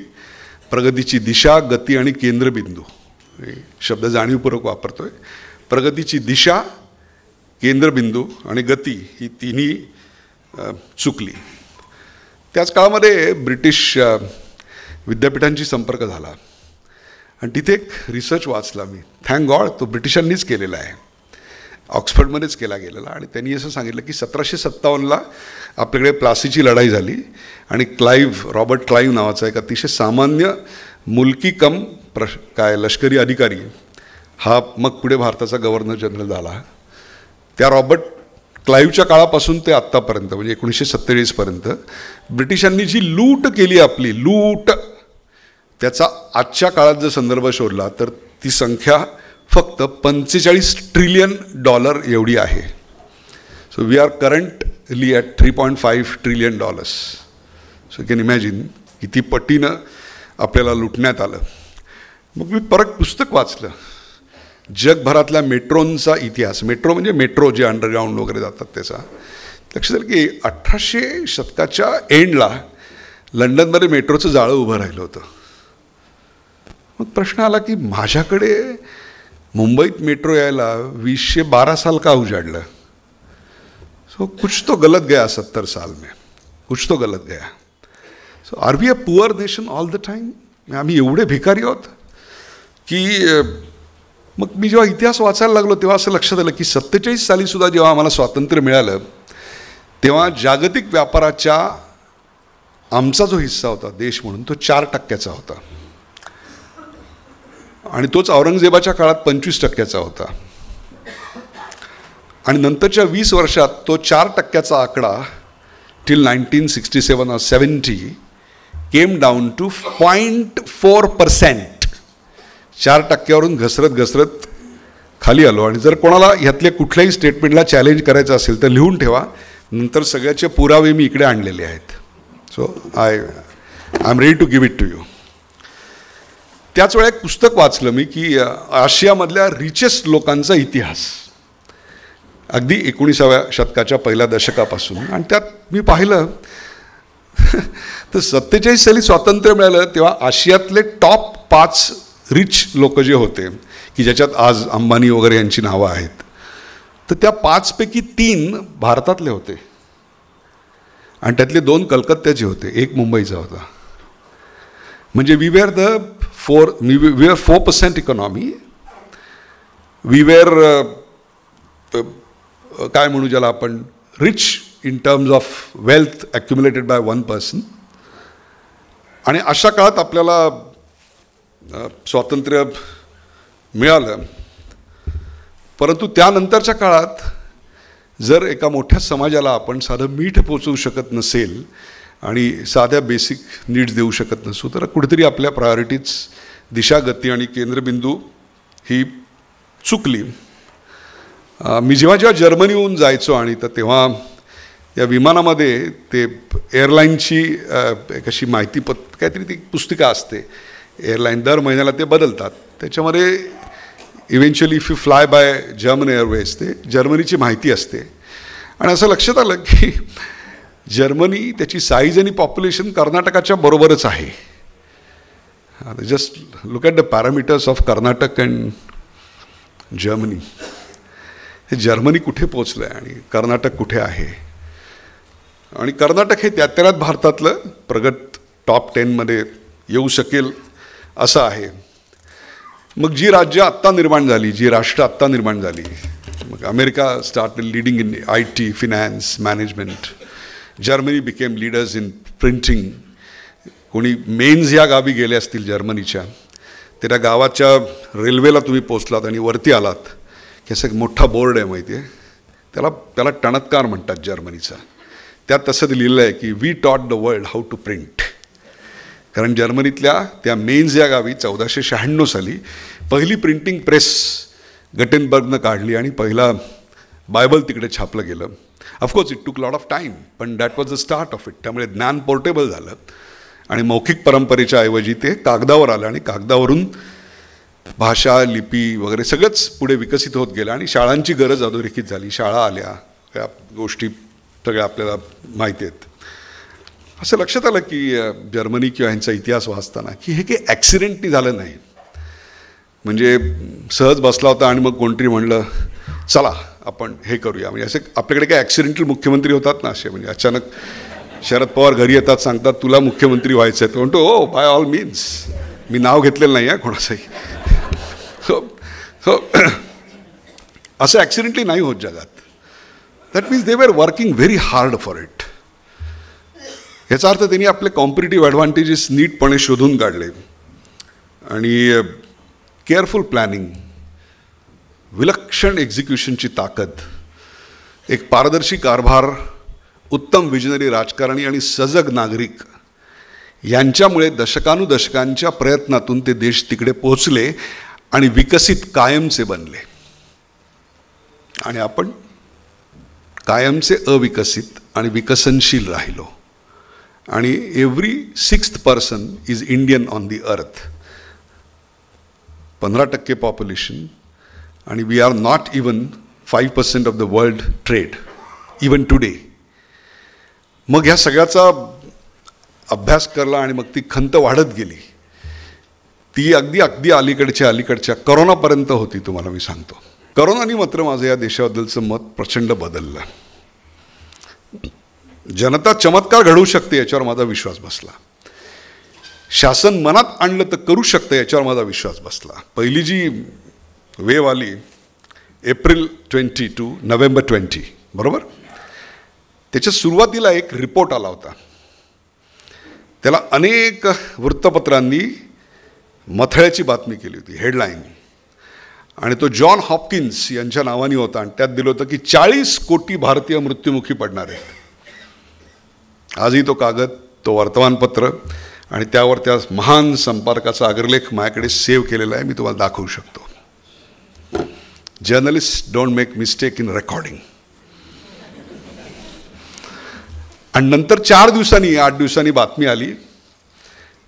Speaker 3: प्रगतीची दिशा, गती आणि केंद्रबिंदू हे शब्द जाणीवपूर्वक वापरतोय. प्रगतीची दिशा, केंद्रबिंदू आणि गती ही तिन्ही चुकली. त्याच काळामध्ये ब्रिटिश विद्यापीठांशी संपर्क झाला आणि तिथे एक रिसर्च वाचला मी. थँक गॉड तो ब्रिटिशांनीच केलेला आहे, ऑक्सफर्डमध्येच केला गेलेला. आणि त्यांनी असं सांगितलं की 1757ला आपल्याकडे प्लासीची लढाई झाली आणि रॉबर्ट क्लाईव्ह नावाचा एक अतिशय सामान्य मुलकी कम लष्करी अधिकारी हा मग पुढे भारताचा गव्हर्नर जनरल झाला. त्या रॉबर्ट क्लाईव्हच्या काळापासून ते आत्तापर्यंत म्हणजे 1947पर्यंत ब्रिटिशांनी जी लूट केली, आपली लूट, त्याचा आजच्या काळात जर संदर्भ शोधला तर ती संख्या फक्त $45 ट्रिलियन एवढी आहे. So we are currently at $3.5 trillion. So you can imagine किती पटीनं आपल्याला लुटण्यात आलं. मग मी परत पुस्तक वाचलं, जगभरातल्या मेट्रोंचा इतिहास. मेट्रो म्हणजे मेट्रो जे अंडरग्राऊंड वगैरे जातात त्याचा. लक्षात आलं की 1800 शतकाच्या एंडला लंडनमध्ये मेट्रोचं जाळं उभं राहिलं होतं. मग प्रश्न आला की माझ्याकडे मुंबईत मेट्रो यायला 2012 साल का उजाडलं. सो कुछ तो गलत गया 70 साल में, कुछ तो गलत गया. So are we a poor nation all the time. आम्ही एवढे भिकारी आहोत की मग मी जेव्हा इतिहास वाचायला लागलो तेव्हा असं लक्षात आलं की 47 सालीसुद्धा जेव्हा आम्हाला स्वातंत्र्य मिळालं तेव्हा जागतिक व्यापाराच्या आमचा जो हिस्सा होता देश म्हणून तो 4% होता आणि तोच औरंगजेबाच्या काळात 25% होता. आणि नंतरच्या 20 वर्षात तो 4% आकडा till 1967 or 70 came down to 0.4%. 4%वरून घसरत खाली आलो. आणि जर कोणाला ह्यातल्या कुठल्याही स्टेटमेंटला चॅलेंज करायचं असेल तर लिहून ठेवा, नंतर सगळ्याचे पुरावे मी इकडे आणलेले आहेत. So I am ready to give it to you. त्याच वेळा एक पुस्तक वाचलं मी की आशियामधल्या रिचेस्ट लोकांचा इतिहास, अगदी 19व्या शतकाच्या पहिल्या दशकापासून. आणि त्यात मी पाहिलं तर 47 साली स्वातंत्र्य मिळालं तेव्हा आशियातले टॉप 5 रिच लोक जे होते की ज्याच्यात आज अंबानी वगैरे यांची नावं आहेत, तर त्या 5 पैकी 3 भारतातले होते आणि त्यातले 2 कलकत्त्याचे होते, 1 मुंबईचा होता. म्हणजे we were 4% economy. We were काय म्हणू ज्याला आपण rich in terms of wealth accumulated by 1 person. आणि अशा काळात आपल्याला स्वातंत्र्य मिळालं. परंतु त्यानंतरच्या काळात जर एका मोठ्या समाजाला आपण साधं मीठ पोचवू शकत नसेल आणि साध्या बेसिक नीड्स देऊ शकत नसू तर कुठेतरी आपल्या प्रायोरिटीज, दिशा, गती आणि केंद्रबिंदू ही चुकली. मी जेव्हा जर्मनीहून जायचो आणि तर तेव्हा या विमानामध्ये ते एअरलाईनची एक अशी माहिती काहीतरी ती पुस्तिका असते. एअरलाईन दर महिन्याला ते बदलतात. त्याच्यामध्ये eventually if you fly by German airways ते जर्मनीची माहिती असते. आणि असं लक्षात आलं की जर्मनी त्याची साईज आणि पॉप्युलेशन कर्नाटकाच्या बरोबरच आहे. Just look at the parameters of Karnataka and Germany. हे जर्मनी कुठे पोचलं आहे आणि कर्नाटक कुठे आहे. आणि कर्नाटक हे त्यात भारतातलं प्रगत टॉप 10मध्ये येऊ शकेल असं आहे. मग जी राज्य आत्ता निर्माण झाली, जी राष्ट्र आत्ता निर्माण झाली, मग America started leading in IT, finance, management. Germany became leaders in printing. कोणी मेन्स या गावी गेले असतील जर्मनीच्या, त्या गावाच्या रेल्वेला तुम्ही पोचलात आणि वरती आलात की असं एक मोठा बोर्ड आहे माहिती आहे, त्याला टणत्कार म्हणतात जर्मनीचा. त्यात तसं लिहिलं आहे की we taught the world how to print. कारण जर्मनीतल्या त्या मेन्स या गावी 1496 साली पहिली प्रिंटिंग प्रेस गटेनबर्गनं काढली आणि पहिला बायबल तिकडे छापलं गेलं. Of course it took lot of time, पण that was the start of it. त्यामुळे ज्ञान पोर्टेबल झालं आणि मौखिक परंपरेच्या ऐवजी ते कागदावर आलं आणि कागदावरून भाषा लिपी वगैरे सगळंच पुढे विकसित होत गेलं आणि शाळांची गरज अधोरेखित झाली. शाळा आल्या, या गोष्टी सगळ्या आपल्याला माहिती आहेत. असं लक्षात आलं की जर्मनी किंवा ह्यांचा इतिहास वाचताना की हे काही ॲक्सिडेंटनी झालं नाही. म्हणजे सहज बसला होता आणि मग कोणतरी म्हणलं चला आपण हे करूया. म्हणजे असे आपल्याकडे काही ॲक्सिडेंटल मुख्यमंत्री होतात ना असे, म्हणजे अचानक शरद पवार घरी येतात, सांगतात तुला मुख्यमंत्री व्हायचं आहे. तो म्हणतो ओ बाय ऑल मीन्स, मी नाव घेतलेलं नाही आहे कोणाचंही. सो असं ॲक्सिडेंटली नाही होत जगात. That means they were working very hard for it. याचा अर्थ त्यांनी आपले कॉम्पिटिटिव्ह ॲडव्हान्टेजेस नीटपणे शोधून काढले आणि केअरफुल प्लॅनिंग, विलक्षण एक्झिक्युशनची ताकद, एक पारदर्शी कारभार, उत्तम विजनरी राजकारणी आणि सजग नागरिक यांच्यामुळे दशकानुदशकांच्या प्रयत्नातून ते देश तिकडे पोहोचले आणि विकसित कायमचे बनले. आणि आपण कायमचे अविकसित आणि विकसनशील राहिलो. आणि every 6th person is Indian on the earth. 15% population आणि we are not even 5% of the world trade even today. मग ह्या सगळ्याचा अभ्यास करला आणि मग ती खंत वाढत गेली. ती अगदी अलीकडच्या करोनापर्यंत होती. तुम्हाला मी सांगतो, करोनाने मात्र माझं या देशाबद्दलचं मत प्रचंड बदललं. जनता चमत्कार घडवू शकते याच्यावर माझा विश्वास बसला. शासन मनात आणलं तर करू शकतं याच्यावर माझा विश्वास बसला. पहिली जी वेव आली एप्रिल 20 to नोव्हेंबर 20, बरोबर, त्याच्या सुरुवातीला एक रिपोर्ट आला होता. त्याला अनेक वृत्तपत्रांनी मथळ्याची बातमी केली होती, हेडलाईन, आणि तो जॉन हॉपकिन्स यांच्या नावाने होता. आणि त्यात दिलं होतं की 40 कोटी भारतीय मृत्युमुखी पडणार आहेत. आजही तो कागद, तो वर्तमानपत्र आणि त्यावर त्या महान संपर्काचा अग्रलेख माझ्याकडे सेव्ह केलेला आहे. मी तुम्हाला दाखवू शकतो. Journalist don't make mistake in recording. आणि नंतर 8 दिवसांनी बातमी आली.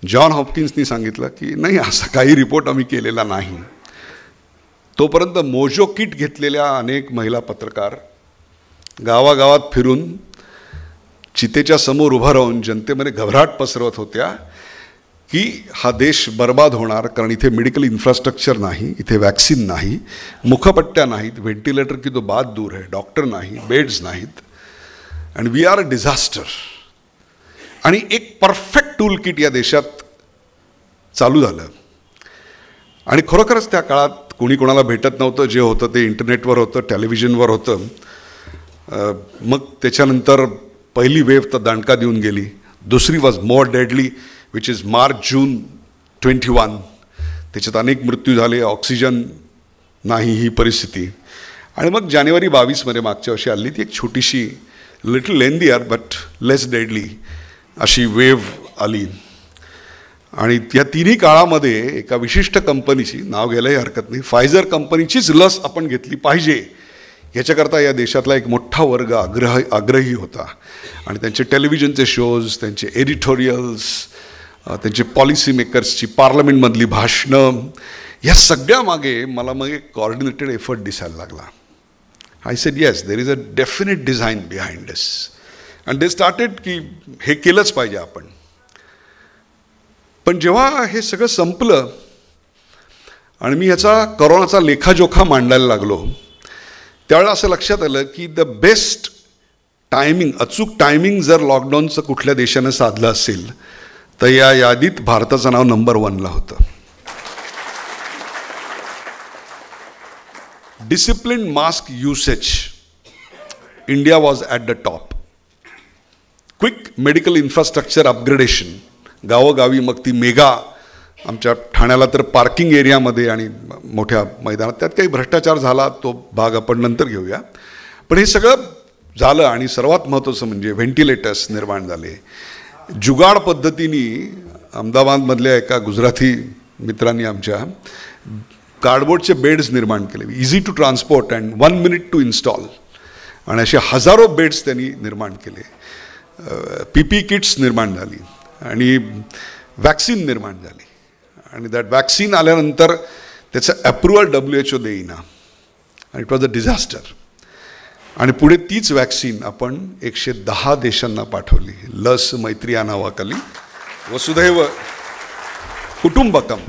Speaker 3: जॉन हॉपकिन्सनी सांगितलं की नाही, असा काही रिपोर्ट आम्ही केलेला नाही. तोपर्यंत मोजो किट घेतलेल्या अनेक महिला पत्रकार गावागावात फिरून चितेच्या समोर उभा राहून जनतेमध्ये घबराट पसरवत होत्या की हा देश बर्बाद होणार, कारण इथे मेडिकल इन्फ्रास्ट्रक्चर नाही, इथे वॅक्सिन नाही, मुखपट्ट्या नाहीत, व्हेंटिलेटर की तो बात दूर आहे, डॉक्टर नाही, बेड्स नाहीत, आणि वी आर अ डिझास्टर. आणि एक परफेक्ट टूल किट या देशात चालू झालं. आणि खरोखरच त्या काळात कोणी कोणाला भेटत नव्हतं. जे होतं ते इंटरनेटवर होतं, टेलिव्हिजनवर होतं. मग त्याच्यानंतर पहिली वेव्ह तर दणका देऊन गेली. दुसरी was more deadly, which is March June 21. त्याच्यात अनेक मृत्यू झाले, ऑक्सिजन नाही, ही परिस्थिती. आणि मग जानेवारी 22 मागच्या वर्षी आली ती एक छोटीशी, लिटल लेंदियर बट लेस डेडली अशी वेव्ह आली. आणि या तिन्ही काळामध्ये एका विशिष्ट कंपनीची, नाव घ्यायलाही हरकत नाही, फायझर कंपनीचीच लस आपण घेतली पाहिजे याच्याकरता या देशातला एक मोठा वर्ग आग्रही होता. आणि त्यांचे टेलिव्हिजनचे शोज, त्यांचे एडिटोरियल्स, त्यांचे पॉलिसी मेकर्सची पार्लमेंटमधली भाषणं, या सगळ्यामागे मला मग एक कॉर्डिनेटेड एफर्ट दिसायला लागला. I said yes, there is a definite design behind this. And they started की हे केलंच पाहिजे आपण. पण जेव्हा हे सगळं संपलं आणि मी ह्याचा करोनाचा लेखाजोखा मांडायला लागलो, त्यावेळेला असं लक्षात आलं की द बेस्ट टायमिंग, अचूक टायमिंग जर लॉकडाऊनचं कुठल्या देशानं साधलं असेल तर या यादीत भारताचं नाव नंबर 1ला होतं. Discipline mask usage, India was at the top. Quick medical infrastructure upgradation, गावोगावी, मग ती मेगा, आमच्या ठाण्याला तर पार्किंग एरियामध्ये आणि मोठ्या मैदानात, त्यात काही भ्रष्टाचार झाला, तो भाग आपण नंतर घेऊया. पण हे सगळं झालं. आणि सर्वात महत्त्वाचं म्हणजे व्हेंटिलेटर्स निर्माण झाले. जुगाड पद्धतीने अहमदाबादमधल्या एका गुजराती मित्रांनी आमच्या कार्डबोर्डचे बेड्स निर्माण केले, easy to transport and 1 minute to install. आणि असे हजारो बेड्स त्यांनी निर्माण केले. PPE किट्स निर्माण झाली. आणि वॅक्सिन निर्माण झाली आणि दॅट वॅक्सिन आल्यानंतर त्याचं अप्रुव्हल WHO देईना आणि इट वॉज अ डिझास्टर. आणि पुढे तीच वॅक्सिन आपण 110 देशांना पाठवली. लस मैत्री या नावाखाली वसुधैव कुटुंबकम.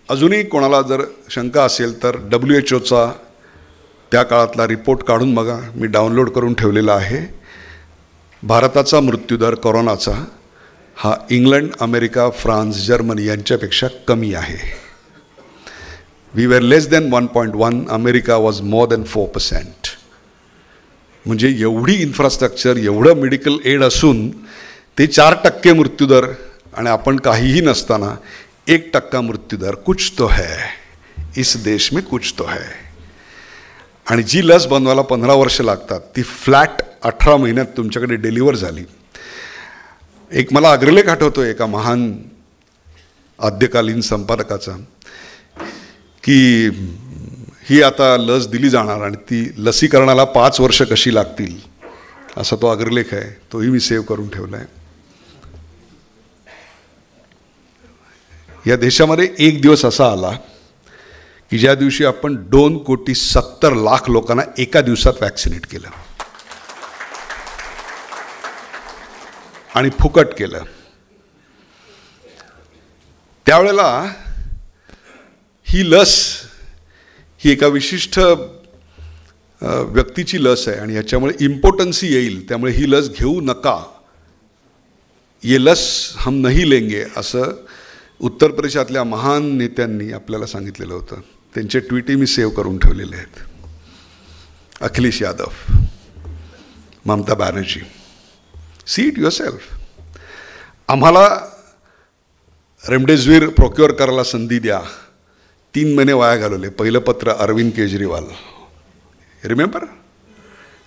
Speaker 3: अजूनही कोणाला जर शंका असेल तर WHOचा त्या काळातला रिपोर्ट काढून बघा, मी डाउनलोड करून ठेवलेला आहे. भारताचा मृत्यूदर कोरोनाचा हा इंग्लंड, अमेरिका, फ्रान्स, जर्मनी यांच्यापेक्षा कमी आहे. We were less than 1.1, America was more than 4%. म्हणजे एवढी इन्फ्रास्ट्रक्चर, एवढं मेडिकल एड असून ते 4% मृत्यूदर आणि आपण काहीही नसताना 1% मृत्यूदर. कुछ तो है इस देश में, कुछ तो है. आणि जी लस बनवायला 15 वर्ष लागतात ती फ्लॅट 18 महिन्यात तुमच्याकडे डिलिव्हर झाली. एक मला अग्रलेख आठवतो एका महान आद्यकालीन संपादकाचा की ही आता लस दिली जाणार आणि ती लसीकरणाला 5 वर्ष कशी लागतील असा तो अग्रलेख आहे. तोही मी सेव्ह करून ठेवला आहे. या देशामध्ये एक दिवस असा आला की ज्या दिवशी आपण 2,70,00,000 लोकांना एका दिवसात वॅक्सिनेट केलं आणि फुकट केलं. त्यावेळेला ही लस ही एका विशिष्ट व्यक्तीची लस आहे आणि ह्याच्यामुळे इम्पॉर्टन्सी येईल, त्यामुळे ही लस घेऊ नका, ये लस हम नहीं लेंगे असं उत्तर प्रदेशातल्या महान नेत्यांनी आपल्याला सांगितलेलं होतं. त्यांचे ट्विटही मी सेव्ह करून ठेवलेले आहेत. Akhilesh Yadav, Mamata Banerjee, see it yourself. आम्हाला रेमडेसिवीर प्रोक्युअर करायला संधी द्या, 3 महिने वाया घालवले. पहिलं पत्र Arvind Kejriwal. Remember,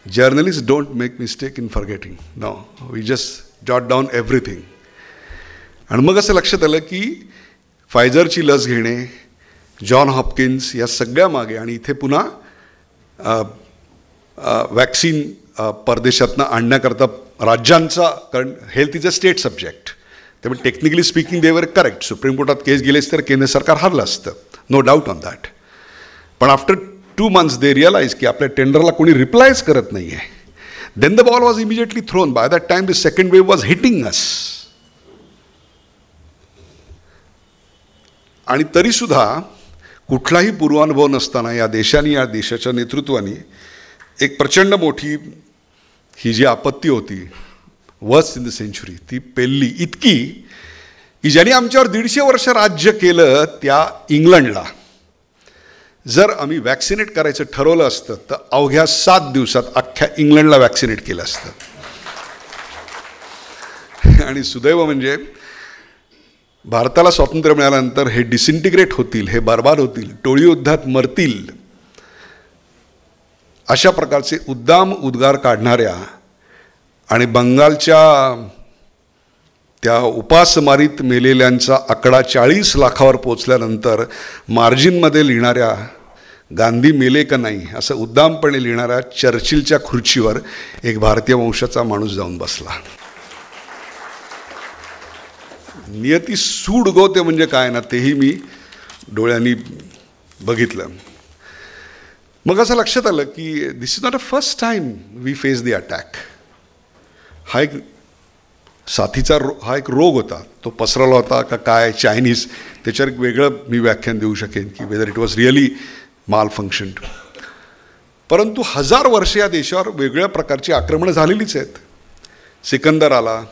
Speaker 3: journalist don't make mistake in forgetting. No, we just jot down everything. आणि मग असं लक्षात आलं की फायझरची लस घेणे, जॉन हॉपकिन्स या सगळ्या मागे आणि इथे पुन्हा वॅक्सिन परदेशातनं आणण्याकरता राज्यांचा, कारण health is a state subject, त्यामुळे technically speaking they were correct. Supreme कोर्टात केस गेलेस तर केंद्र सरकार हरलं असतं, नो डाऊट ऑन दॅट. पण आफ्टर 2 months दे रिअलाइज की आपल्या टेंडरला कोणी रिप्लायच करत नाही आहे. Then the ball was immediately thrown. By that time the second wave was hitting us. आणि तरीसुद्धा कुठलाही पूर्वानुभव नसताना या देशाने, या देशाच्या नेतृत्वाने एक प्रचंड मोठी ही जी आपत्ती होती, वर्स्ट इन द सेंचुरी, ती पेलली. इतकी की ज्यांनी आमच्यावर 150 वर्ष राज्य केलं त्या इंग्लंडला जर आम्ही वॅक्सिनेट करायचं ठरवलं असतं तर अवघ्या 7 दिवसात अख्ख्या इंग्लंडला वॅक्सिनेट केलं असतं. आणि सुदैव म्हणजे भारताला स्वातंत्र्य मिळाल्यानंतर हे डिसइंटिग्रेट होतील, हे बर्बाद होतील, टोळी युद्धात मरतील, अशा प्रकारचे उद्दाम उद्गार काढणाऱ्या आणि बंगालच्या त्या उपासमारीत मेलेल्यांचा आकडा 40 लाखावर पोचल्यानंतर मार्जिनमध्ये लिहिणाऱ्या गांधी मेले का नाही असं उद्दामपणे लिहिणाऱ्या चर्चिलच्या खुर्चीवर एक भारतीय वंशाचा माणूस जाऊन बसला. नियती सूड गोते म्हणजे काय ना, तेही मी डोळ्यांनी बघितलं. मग असं लक्षात आलं की this is not a first time we face the attack. हा एक साथीचा हा एक रोग होता, तो पसरला होता का काय चायनीज, त्याच्यावर एक वेगळं मी व्याख्यान देऊ शकेन की वेदर इट वॉज रिअली माल फंक्शन्ड. परंतु 1000 वर्ष या देशावर वेगळ्या प्रकारची आक्रमणं झालेलीच आहेत. सिकंदर आला,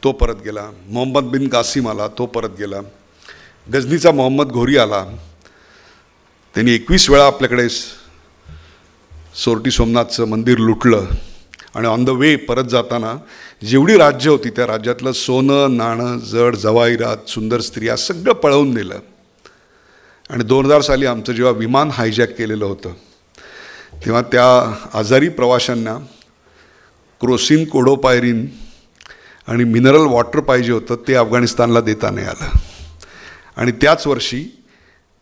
Speaker 3: तो परत गेला. मोहम्मद बिन कासिम आला, तो परत गेला. गजनीचा मोहम्मद घोरी आला, त्यांनी 21 वेळा आपल्याकडे सोरटी सोमनाथचं मंदिर लुटलं आणि ऑन द वे परत जाताना जेवढी राज्य होती त्या राज्यातलं सोनं, नाणं, जड जवाहिरात, सुंदर स्त्रिया सगळं पळवून नेलं. आणि 2000 साली आमचं जेव्हा विमान हायजॅक केलेलं होतं तेव्हा त्या आजारी प्रवाशांना क्रोसिन, कोडोपायरिन आणि मिनरल वॉटर पाहिजे होतं, ते अफगाणिस्तानला देता नाही आलं. आणि त्याच वर्षी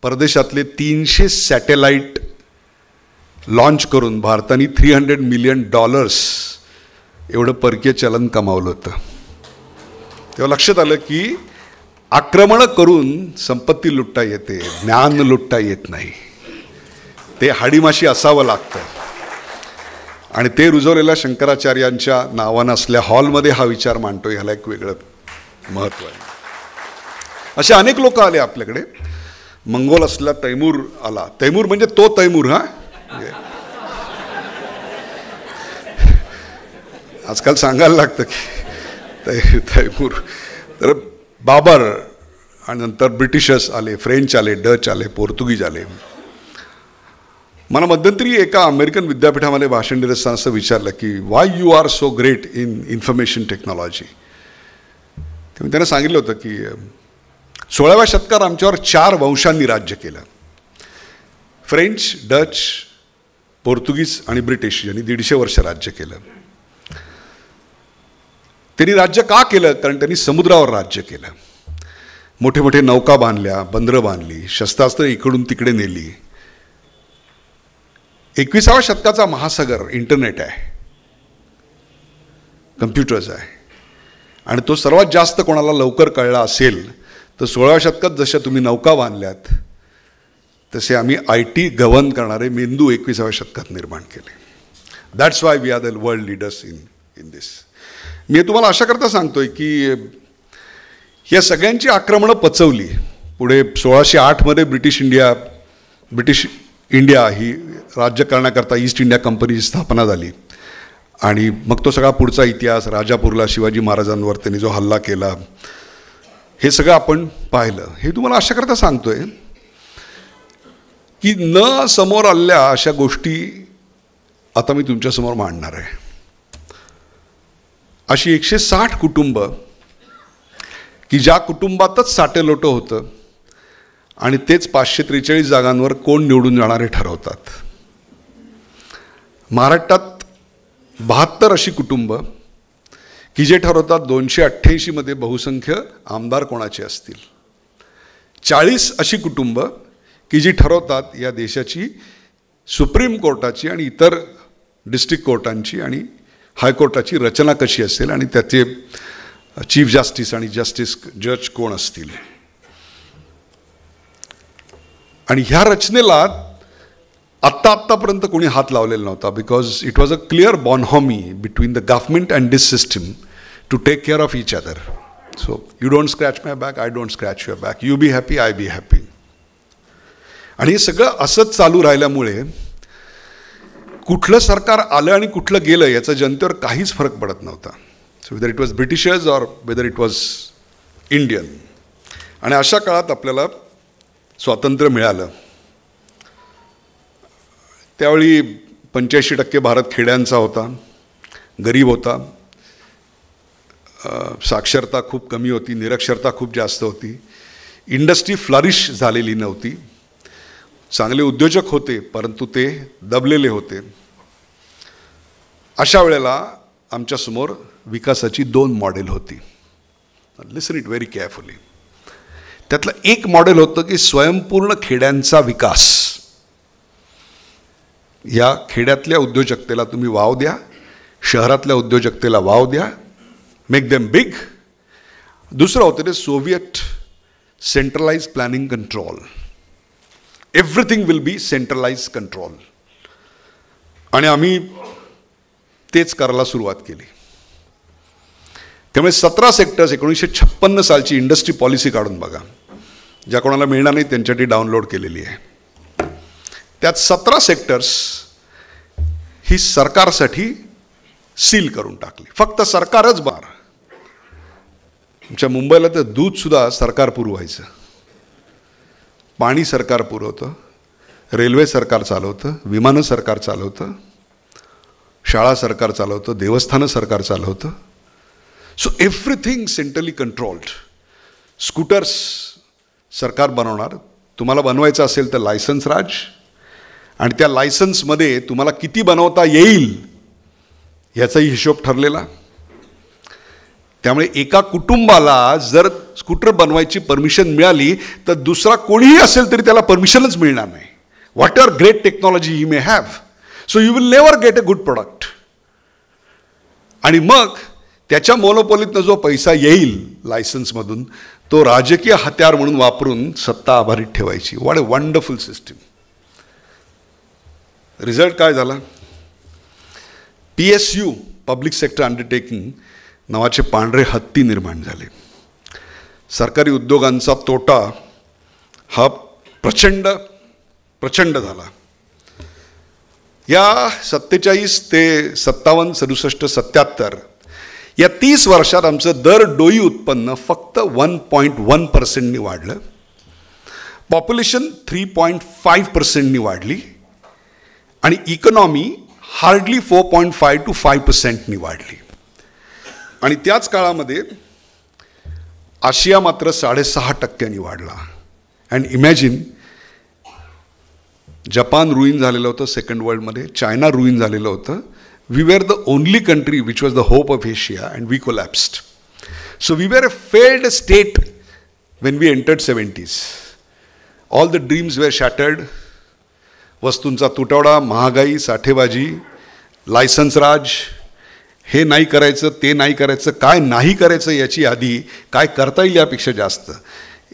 Speaker 3: परदेशातले 300 सॅटेलाईट लॉन्च करून भारताने $300 मिलियन एवढं परकीय चलन कमावलं होतं. तेव्हा लक्षात आलं की आक्रमण करून संपत्ती लुटता येते, ज्ञान लुटता येत नाही. ते हाडीमाशी असावं लागतं. आणि ते रुजवलेल्या शंकराचार्यांच्या नावानं असल्या हॉलमध्ये हा विचार मांडतो, ह्याला एक वेगळं महत्त्व आहे. असे अनेक लोक आले आपल्याकडे. मंगोल असला तैमूर आला. तैमूर म्हणजे तो तैमूर. आजकाल सांगायला लागतं की तैमूर. तर बाबर, आणि नंतर ब्रिटिशर्स आले, फ्रेंच आले, डच आले, पोर्तुगीज आले. मला मध्यंतरी एका अमेरिकन विद्यापीठामध्ये भाषण देत असताना असं विचारलं की Y you are so great in information technology. तेव्हा त्यानं सांगितलं होतं की 16व्या शतकात आमच्यावर 4 वंशांनी राज्य केलं. फ्रेंच, डच, पोर्तुगीज आणि ब्रिटिश यांनी 150 वर्ष राज्य केलं. त्यांनी राज्य का केलं? कारण त्यांनी समुद्रावर राज्य केलं. मोठे मोठे नौका बांधल्या, बंदरं बांधली, शस्त्रास्त्र इकडून तिकडे नेली. 21व्या शतकाचा महासागर इंटरनेट आहे, कम्प्युटर्स आहे. आणि तो सर्वात जास्त कोणाला लवकर कळला असेल तर 16व्या शतकात जशा तुम्ही नौका बांधल्यात तसे आम्ही IT गव्हर्न करणारे मेंदू 21व्या शतकात निर्माण केले. That's why we are the world leaders in this. मी तुम्हाला अशा करता सांगतोय की या सगळ्यांची आक्रमणं पचवली. पुढे 1608मध्ये ब्रिटिश इंडिया ही राज्य करण्याकरता ईस्ट इंडिया कंपनीची स्थापना झाली. आणि मग तो सगळा पुढचा इतिहास, राजापूरला शिवाजी महाराजांवर त्यांनी जो हल्ला केला, हे सगळं आपण पाहिलं. हे तुम्हाला अशा करता सांगतोय की न समोर आलेल्या अशा गोष्टी आता मी तुमच्यासमोर मांडणार आहे. अशी 160 कुटुंब की ज्या कुटुंबातच साटेलोटं होतं आणि तेच 543 जागांवर कोण निवडून जाणारे ठरवतात. महाराष्ट्रात 72 अशी कुटुंब की जे ठरवतात 288 मध्ये बहुसंख्य आमदार कोणाचे असतील. 40 अशी कुटुंब की जी ठरवतात या देशाची सुप्रीम कोर्टाची आणि इतर डिस्ट्रिक्ट कोर्टांची आणि हायकोर्टाची रचना कशी असेल आणि त्याचे चीफ जस्टिस आणि जज कोण असतील. आणि ह्या रचनेला आत्तापर्यंत कोणी हात लावलेला नव्हता. Because it was a clear bonhomie between the government and this system to take care of each other. So you don't scratch my back, I don't scratch your back, you be happy, I be happy. आणि हे सगळं असंच चालू राहिल्यामुळे कुठलं सरकार आलं आणि कुठलं गेलं याचा जनतेवर काहीच फरक पडत नव्हता. So whether it was Britishers or whether it was Indian. आणि अशा काळात आपल्याला स्वातंत्र्य मिळालं. त्यावेळी 85% भारत खेड्यांचा होता, गरीब होता, साक्षरता खूप कमी होती, निरक्षरता खूप जास्त होती, इंडस्ट्री फ्लरिश झालेली नव्हती, चांगले उद्योजक होते परंतु ते दबलेले होते. अशा वेळेला आमच्यासमोर विकासाची 2 मॉडेल होती. लिसन इट व्हेरी केअरफुली. त्यातलं एक मॉडेल होतं की स्वयंपूर्ण खेड्यांचा विकास. या खेड्यातल्या उद्योजकतेला तुम्ही वाव द्या, शहरातल्या उद्योजकतेला वाव द्या, मेक देम बिग. दुसरं होतं ते Soviet centralize planning control. Everything will be centralize control. आणि आम्ही तेच करायला सुरुवात केली. त्यामुळे 17 सेक्टर्स 1956 सालची इंडस्ट्री पॉलिसी काढून बघा, ज्या कोणाला मिळणार नाही त्यांच्यासाठी डाउनलोड केलेली आहे. त्यात 17 सेक्टर्स ही सरकारसाठी सील करून टाकली. फक्त सरकारच बार. आमच्या मुंबईला तर दूधसुद्धा सरकार पुरवायचं, पाणी सरकार पुरवतं, रेल्वे सरकार चालवतं, विमानं सरकार चालवतं, शाळा सरकार चालवतं, देवस्थानं सरकार चालवतं. So everything centrally controlled. Scooters सरकार बनवणार. तुम्हाला बनवायचं असेल तर लायसन्स राज, आणि त्या लायसन्समध्ये तुम्हाला किती बनवता येईल याचाही हिशोब ठरलेला. त्यामुळे एका कुटुंबाला जर स्कूटर बनवायची परमिशन मिळाली तर दुसरा कोणीही असेल तरी त्याला परमिशनच मिळणार नाही. What ever great technology he may have, so you will never get a good product. आणि मग त्याच्या मोनोपॉलीतनं जो पैसा येईल लायसन्समधून तो राजकीय हत्यार म्हणून वापरून सत्ता आभारीत ठेवायची. What a wonderful system. Result काय झाला? PSU पब्लिक सेक्टर अंडरटेकिंग नावाचे पांढरे हत्ती निर्माण झाले. सरकारी उद्योगांचा तोटा हा प्रचंड प्रचंड झाला. या 47 ते 57, 67, 77 या 30 वर्षात आमचं दर डोई उत्पन्न फक्त 1.1%नी वाढलं. पॉप्युलेशन 3.5%नी वाढली आणि इकॉनॉमी हार्डली 4.5 to 5%नी वाढली. आणि त्याच काळामध्ये आशिया मात्र 6.5%नी वाढला. अँड इमॅजिन, जपान रुईन झालेलं होतं सेकंड वर्ल्डमध्ये, चायना रुईन झालेलं होतं. We were the only country which was the hope of Asia and we collapsed. So we were a failed state when we entered 70s. All the dreams were shattered. वस्तूंचा तुटवडा, महागाई, साठेबाजी, लायसन्स राज, हे नाही करायचं, ते नाही करायचं, काय नाही करायचं याची यादी, काय करता येईल यापेक्षा जास्त,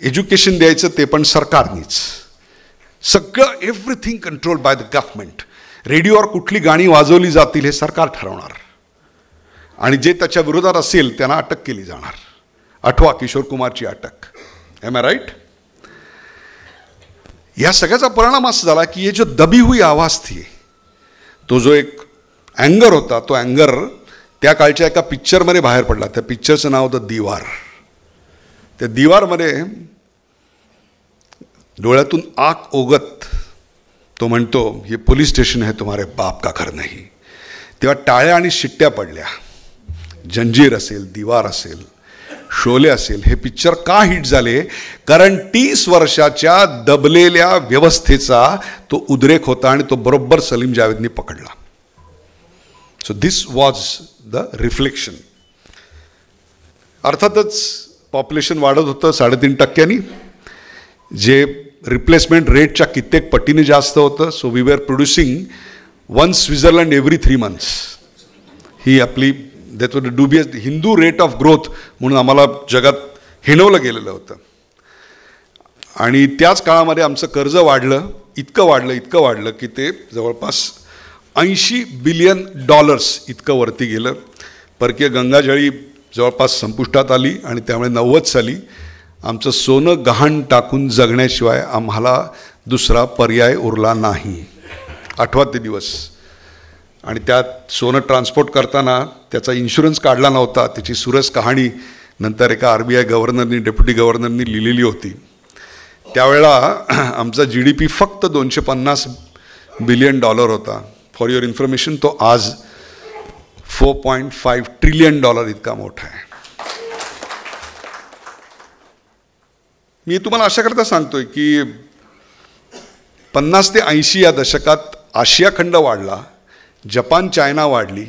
Speaker 3: एज्युकेशन द्यायचं ते पण सरकारनीच, सगळं everything control by the government. रेडिओवर कुठली गाणी वाजवली जातील हे सरकार ठरवणार आणि जे त्याच्या विरोधात असेल त्यांना अटक केली जाणार. आठवा किशोर कुमारची अटक. Am I right? या सगळ्याचा परिणाम असा झाला की ये जो दबी हुई आवाज थी, तो जो एक अँगर होता, तो अँगर त्या काळच्या एका पिक्चरमध्ये बाहेर पडला. त्या पिक्चरचं नाव होतं दीवार. त्या दीवारमध्ये डोळ्यातून आग ओगत तो म्हणतो, ये पोलीस स्टेशन है, तुम्हारे बाप का घर नाही. तेव्हा टाळ्या आणि शिट्ट्या पडल्या. जंजीर असेल, दीवार असेल, शोले असेल, हे पिक्चर का हिट झाले? कारण 30 वर्षाच्या दबलेल्या व्यवस्थेचा तो उद्रेक होता आणि तो बरोबर सलीम जावेदनी पकडला. So this was the reflection. अर्थातच पॉप्युलेशन वाढत होतं 3.5%, जे रिप्लेसमेंट रेटच्या कित्येक पटीने जास्त होतं. So we were producing 1 Switzerland every 3 months. ही आपली that was the dubious Hindu rate of growth म्हणून आम्हाला जगात हिणवलं गेलेलं होतं. आणि त्याच काळामध्ये आमचं कर्ज वाढलं, इतकं वाढलं की ते जवळपास $80 billion इतकं वरती गेलं. परकीय गंगाजळी जवळपास संपुष्टात आली आणि त्यामुळे 90 साली आमचं सोनं गहाण टाकून जगण्याशिवाय आम्हाला दुसरा पर्याय उरला नाही. 8वा ते दिवस. आणि त्यात सोनं ट्रान्सपोर्ट करताना त्याचा इन्शुरन्स काढला नव्हता. त्याची सुरस कहाणी नंतर एका RBI गव्हर्नरनी, डेप्युटी गव्हर्नरनी लिहिलेली होती. त्यावेळेला आमचा GDP फक्त $250 billion होता. फॉर युअर इन्फॉर्मेशन, तो आज $4.5 trillion इतका मोठा आहे. मी तुम्हाला अशा करता सांगतोय की 50 ते 80 या दशकात आशिया खंड वाढला, जपान, चायना वाढली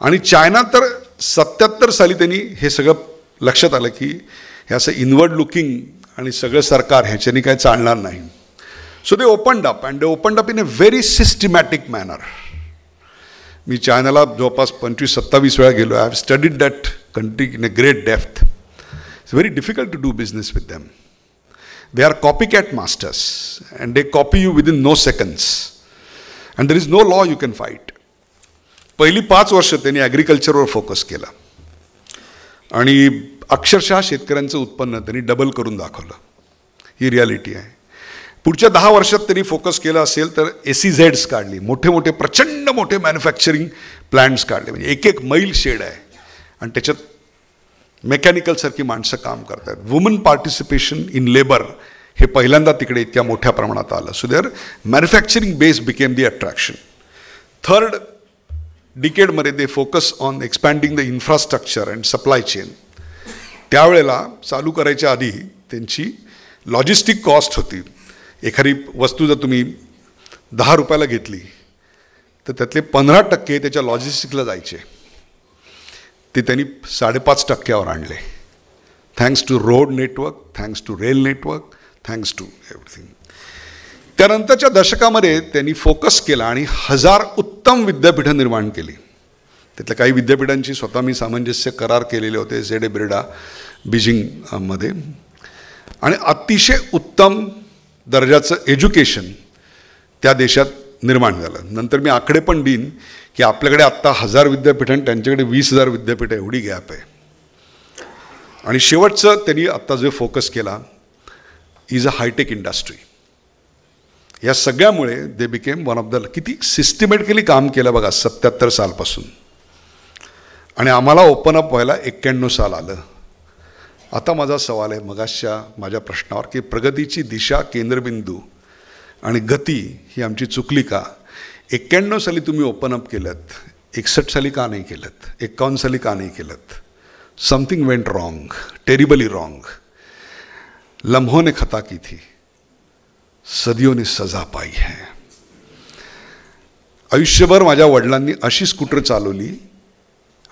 Speaker 3: आणि चायना तर 77 साली त्यांनी हे सगळं लक्षात आलं की हे असं इनवर्ड लुकिंग आणि सगळं सरकार ह्याच्यानी काय चालणार नाही. So they opened up and they opened up in a very systematic manner. मी चायनाला जवळपास 25-27 वेळा गेलो. I have studied that country in a great depth. It's very difficult to do business with them. They are copycat masters and they copy you within no seconds and there is no law you can fight. पहिली 5 वर्ष त्यांनी ॲग्रिकल्चरवर फोकस केला आणि अक्षरशः शेतकऱ्यांचं उत्पन्न त्यांनी डबल करून दाखवलं. ही रियालिटी आहे. पुढच्या 10 वर्षात त्यांनी फोकस केला असेल तर SEZs काढली, मोठे प्रचंड मोठे मॅन्युफॅक्चरिंग प्लांट्स काढले. म्हणजे एक मैल शेड आहे आणि त्याच्यात मेकॅनिकलसारखी माणसं काम करतात. वुमन पार्टिसिपेशन इन लेबर हे पहिल्यांदा तिकडे इतक्या मोठ्या प्रमाणात आलं. So there manufacturing base became the attraction. 3rd डिकेडमध्ये they focus on expanding the infrastructure and supply chain. त्यावेळेला चालू करायच्या आधी त्यांची लॉजिस्टिक कॉस्ट होती. एखादी वस्तू जर तुम्ही 10 रुपयाला घेतली तर त्यातले 15% त्याच्या लॉजिस्टिकला जायचे. ते त्यांनी 5.5% आणले. Thanks to road network, thanks to rail network, thanks to everything. त्यानंतरच्या दशकामध्ये त्यांनी फोकस केला आणि 1000 उत्तम विद्यापीठं निर्माण केली. त्यातल्या काही विद्यापीठांची स्वतः मी सामंजस्य करार केलेले होते, ZA बिर्डा बीजिंगमध्ये, आणि अतिशय उत्तम दर्जाचं एज्युकेशन त्या देशात निर्माण झालं. नंतर मी आकडे पण देईन की आपल्याकडे आत्ता 1000 विद्यापीठ आणि त्यांच्याकडे 20,000 विद्यापीठ एवढी गॅप आहे. आणि शेवटचं त्यांनी आत्ता जो फोकस केला इज अ हायटेक इंडस्ट्री. या सगळ्यामुळे they became one of the, किती सिस्टमॅटिकली काम केलं बघा 77 सालपासून, आणि आम्हाला ओपन अप व्हायला 91 साल आलं. आता माझा सवाल आहे मगाशच्या माझ्या प्रश्नावर की प्रगतीची दिशा, केंद्रबिंदू आणि गती ही आमची चुकली का? 91 साली तुम्ही ओपन अप केलं, 61 साली का नाही केलं, 51 साली का नाही केलं? Something went wrong, terribly wrong. लम्हों ने खता की थी, सदियों ने सजा पाई है. आयुष्यभर माझ्या वडिलांनी अशी स्कूटर चालवली,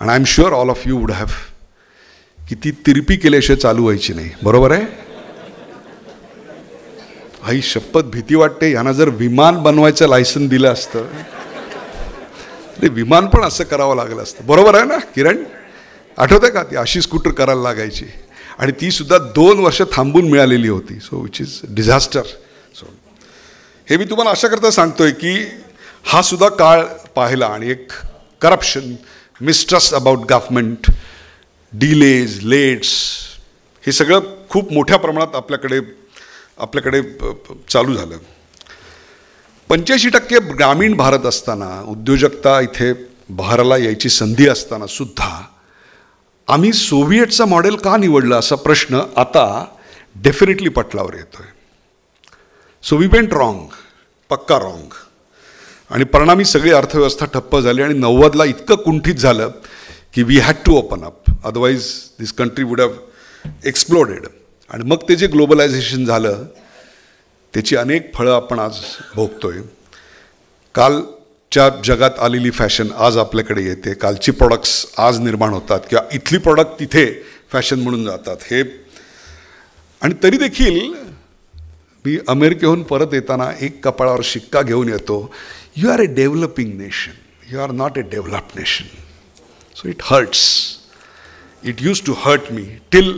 Speaker 3: आणि I am sure all of you would have, की ती तिरपी केल्याशिवाय चालू व्हायची नाही. बरोबर आहे? आई शपथ भीती वाटते, यांना जर विमान बनवायचं लायसन दिलं असतं, विमान पण असं करावं लागलं असतं. बरोबर आहे ना किरण? आठवतं का? ती अशी स्कूटर करायला लागायची, आणि ती सुद्धा 2 वर्ष थांबून मिळालेली होती. So which is disaster. So हे मी तुम्हाला अशा करता सांगतोय की हा सुद्धा काळ पाहिला, आणि एक corruption, mistrust about government, delays, let's, हे सगळं खूप मोठ्या प्रमाणात आपल्याकडे चालू झालं. 85% ग्रामीण भारत असताना, उद्योजकता इथे बहाराला यायची संधी असताना सुद्धा आम्ही सोव्हिएटचं मॉडेल का निवडलं असा प्रश्न आता डेफिनेटली पटलावर येतोय. सो वी वेंट रॉंग, पक्का रॉंग, आणि परिणामी सगळी अर्थव्यवस्था ठप्प झाली, आणि 90ला इतकं कुंठित झालं की we had to open up, otherwise this country would have exploded. आणि मग ते जे ग्लोबलायझेशन झालं त्याची अनेक फळं आपण आज भोगतोय. कालच्या जगात आलेली फॅशन आज आपल्याकडे येते, कालची प्रॉडक्ट्स आज निर्माण होतात, किंवा इथली प्रॉडक्ट तिथे फॅशन म्हणून जातात. हे, आणि तरी देखील मी अमेरिकेहून परत येताना एक कपाळावर शिक्का घेऊन येतो, you are a developing nation, you are not a developed nation. So it hurts. It use to hurt me till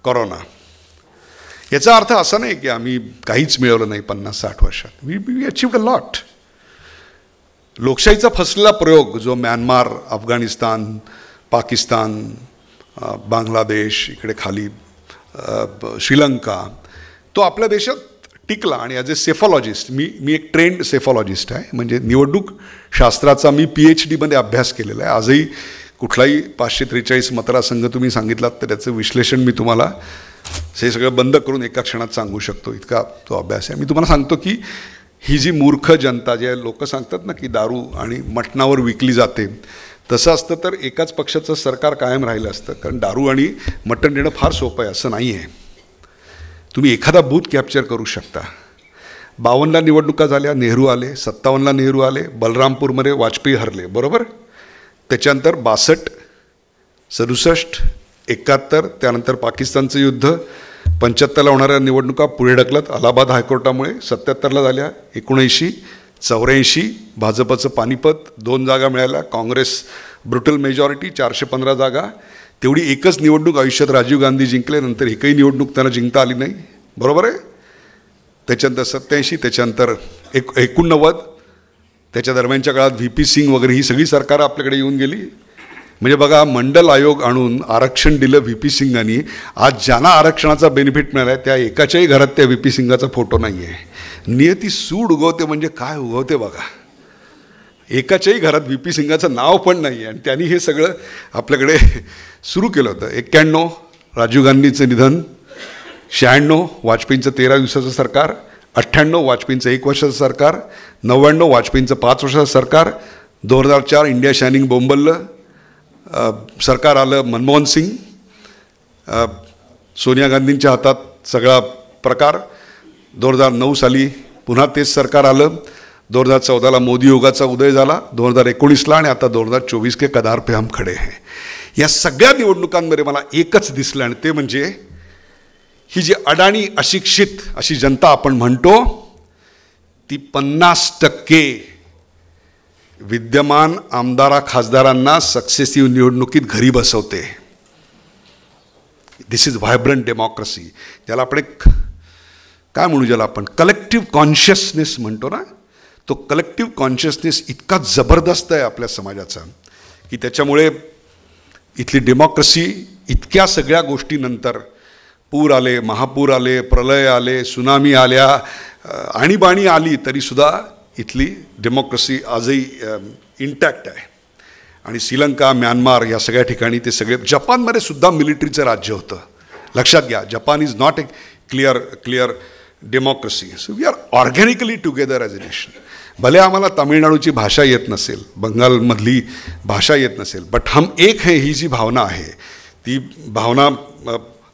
Speaker 3: corona. याचा अर्थ असा नाही की आम्ही काहीच मिळवलं नाही 50-60 वर्षात. We achieved a lot. लोकशाहीचा फसलेला प्रयोग जो म्यानमार, अफगाणिस्तान, पाकिस्तान, बांगलादेश, इकडे खाली श्रीलंका, तो आपल्या देशात टिकला. आणि ॲज ए सेफॉलॉजिस्ट, मी एक ट्रेंड सेफॉलॉजिस्ट आहे, म्हणजे निवडणूक शास्त्राचा मी PhD अभ्यास केलेला आहे. आजही कुठलाही 543 मतदारसंघ तुम्ही सांगितलात तर त्याचं विश्लेषण मी तुम्हाला हे सगळं बंद करून एका क्षणात सांगू शकतो, इतका तो अभ्यास आहे. मी तुम्हाला सांगतो की ही जी मूर्ख जनता, जे लोक सांगतात ना की दारू आणि मटणावर विकली जाते, तसं असतं तर एकाच पक्षाचं सरकार कायम राहिलं असतं. कारण दारू आणि मटण देणं फार सोपं आहे असं नाही आहे. तुम्ही एखादा बूथ कॅप्चर करू शकता. 52ला निवडणुका झाल्या, नेहरू आले. 57ला नेहरू आले. बलरामपूरमध्ये वाजपेयी हरले, बरोबर. त्याच्यानंतर 62, 67, 71, त्यानंतर पाकिस्तानचं युद्ध, 75ला होणाऱ्या निवडणुका पुढे ढकलत अलाहाबाद हायकोर्टामुळे 77ला झाल्या, 79, 84 भाजपचं पानिपत, 2 जागा मिळाल्या, काँग्रेस ब्रुटल मेजॉरिटी 415 जागा. तेवढी एकच निवडणूक आयुष्यात राजीव गांधी जिंकले, नंतर एकही निवडणूक त्यांना जिंकता आली नाही, बरोबर आहे. त्याच्यानंतर 87, त्याच्यानंतर 89, त्याच्या दरम्यानच्या काळात VP सिंग वगैरे ही सगळी सरकारं आपल्याकडे येऊन गेली. म्हणजे बघा, मंडल आयोग आणून आरक्षण दिलं VP सिंगांनी. आज ज्यांना आरक्षणाचा बेनिफिट मिळाला आहे त्या एकाच्याही घरात त्या VP सिंगाचा फोटो नाही आहे. नियती सूड उगवते म्हणजे काय उगवते बघा. एकाच्याही घरात VP सिंगाचं नाव पण नाही आहे, आणि त्यांनी हे सगळं आपल्याकडे सुरू केलं होतं. 91 राजीव गांधीचं निधन, 96 वाजपेयींचं 13 दिवसाचं सरकार, 98 वाजपेयींचं 1 वर्षाचं सरकार, 99 वाजपेयींचं 5 वर्षाचं सरकार, 2004 इंडिया शायनिंग बोंबललं सरकार आलं, मनमोहन सिंग, सोनिया गांधींच्या हातात सगळा प्रकार. 2009 साली पुन्हा तेच सरकार आलं. 2014ला मोदी योगाचा उदय झाला, 2019ला, आणि आता 2024 के कदार पे हम खडे हैं. या सगळ्या निवडणुकांमध्ये मला एकच दिसलं, आणि ते म्हणजे ही जी अडाणी अशिक्षित अशी जनता आपण म्हणतो ती 50% विद्यमान आमदार खासदारांना सक्सेसिव्ह निवडणुकीत घरी बसवते. दिस इज व्हायब्रंट डेमोक्रेसी. ज्याला आपण एक काय म्हणू, ज्याला आपण कलेक्टिव्ह कॉन्शियसनेस म्हणतो ना, तो कलेक्टिव्ह कॉन्शियसनेस इतका जबरदस्त आहे आपल्या समाजाचा की त्याच्यामुळे इथली डेमोक्रेसी इतक्या सगळ्या गोष्टीनंतर, पूर आले, महापूर आले, प्रलय आले, सुनामी आल्या, आणीबाणी आली, तरीसुद्धा इथली डेमोक्रेसी आजही इंटॅक्ट आहे. आणि श्रीलंका, म्यानमार या सगळ्या ठिकाणी ते सगळे, जपानमध्ये सुद्धा मिलिटरीचं राज्य होतं. लक्षात घ्या, Japan is not a clear democracy. So we are organically together as a nation. भले आम्हाला तामिळनाडूची भाषा येत नसेल, बंगालमधली भाषा येत नसेल, बट हम एक है ही जी भावना आहे, ती भावना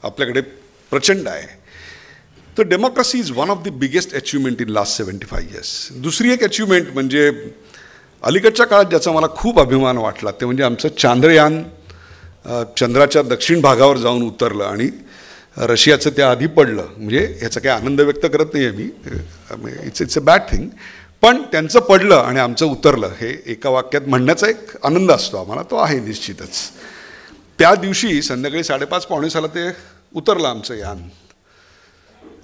Speaker 3: आपल्याकडे प्रचंड आहे. तर democracy is one of the biggest achievement in last 75 years. दुसरी एक अचिव्हमेंट म्हणजे अलीकडच्या काळात ज्याचा मला खूप अभिमान वाटला ते म्हणजे आमचं चांद्रयान चंद्राच्या दक्षिण भागावर जाऊन उतरलं आणि रशियाचं त्याआधी पडलं. म्हणजे ह्याचा काही आनंद व्यक्त करत नाही आहे मी, इट्स अ बॅड थिंग, पण त्यांचं पडलं आणि आमचं उतरलं हे एका वाक्यात म्हणण्याचा एक आनंद असतो आम्हाला, तो आहे निश्चितच. त्या दिवशी संध्याकाळी 5:30-6:45 ते उतरलं आमचं यान.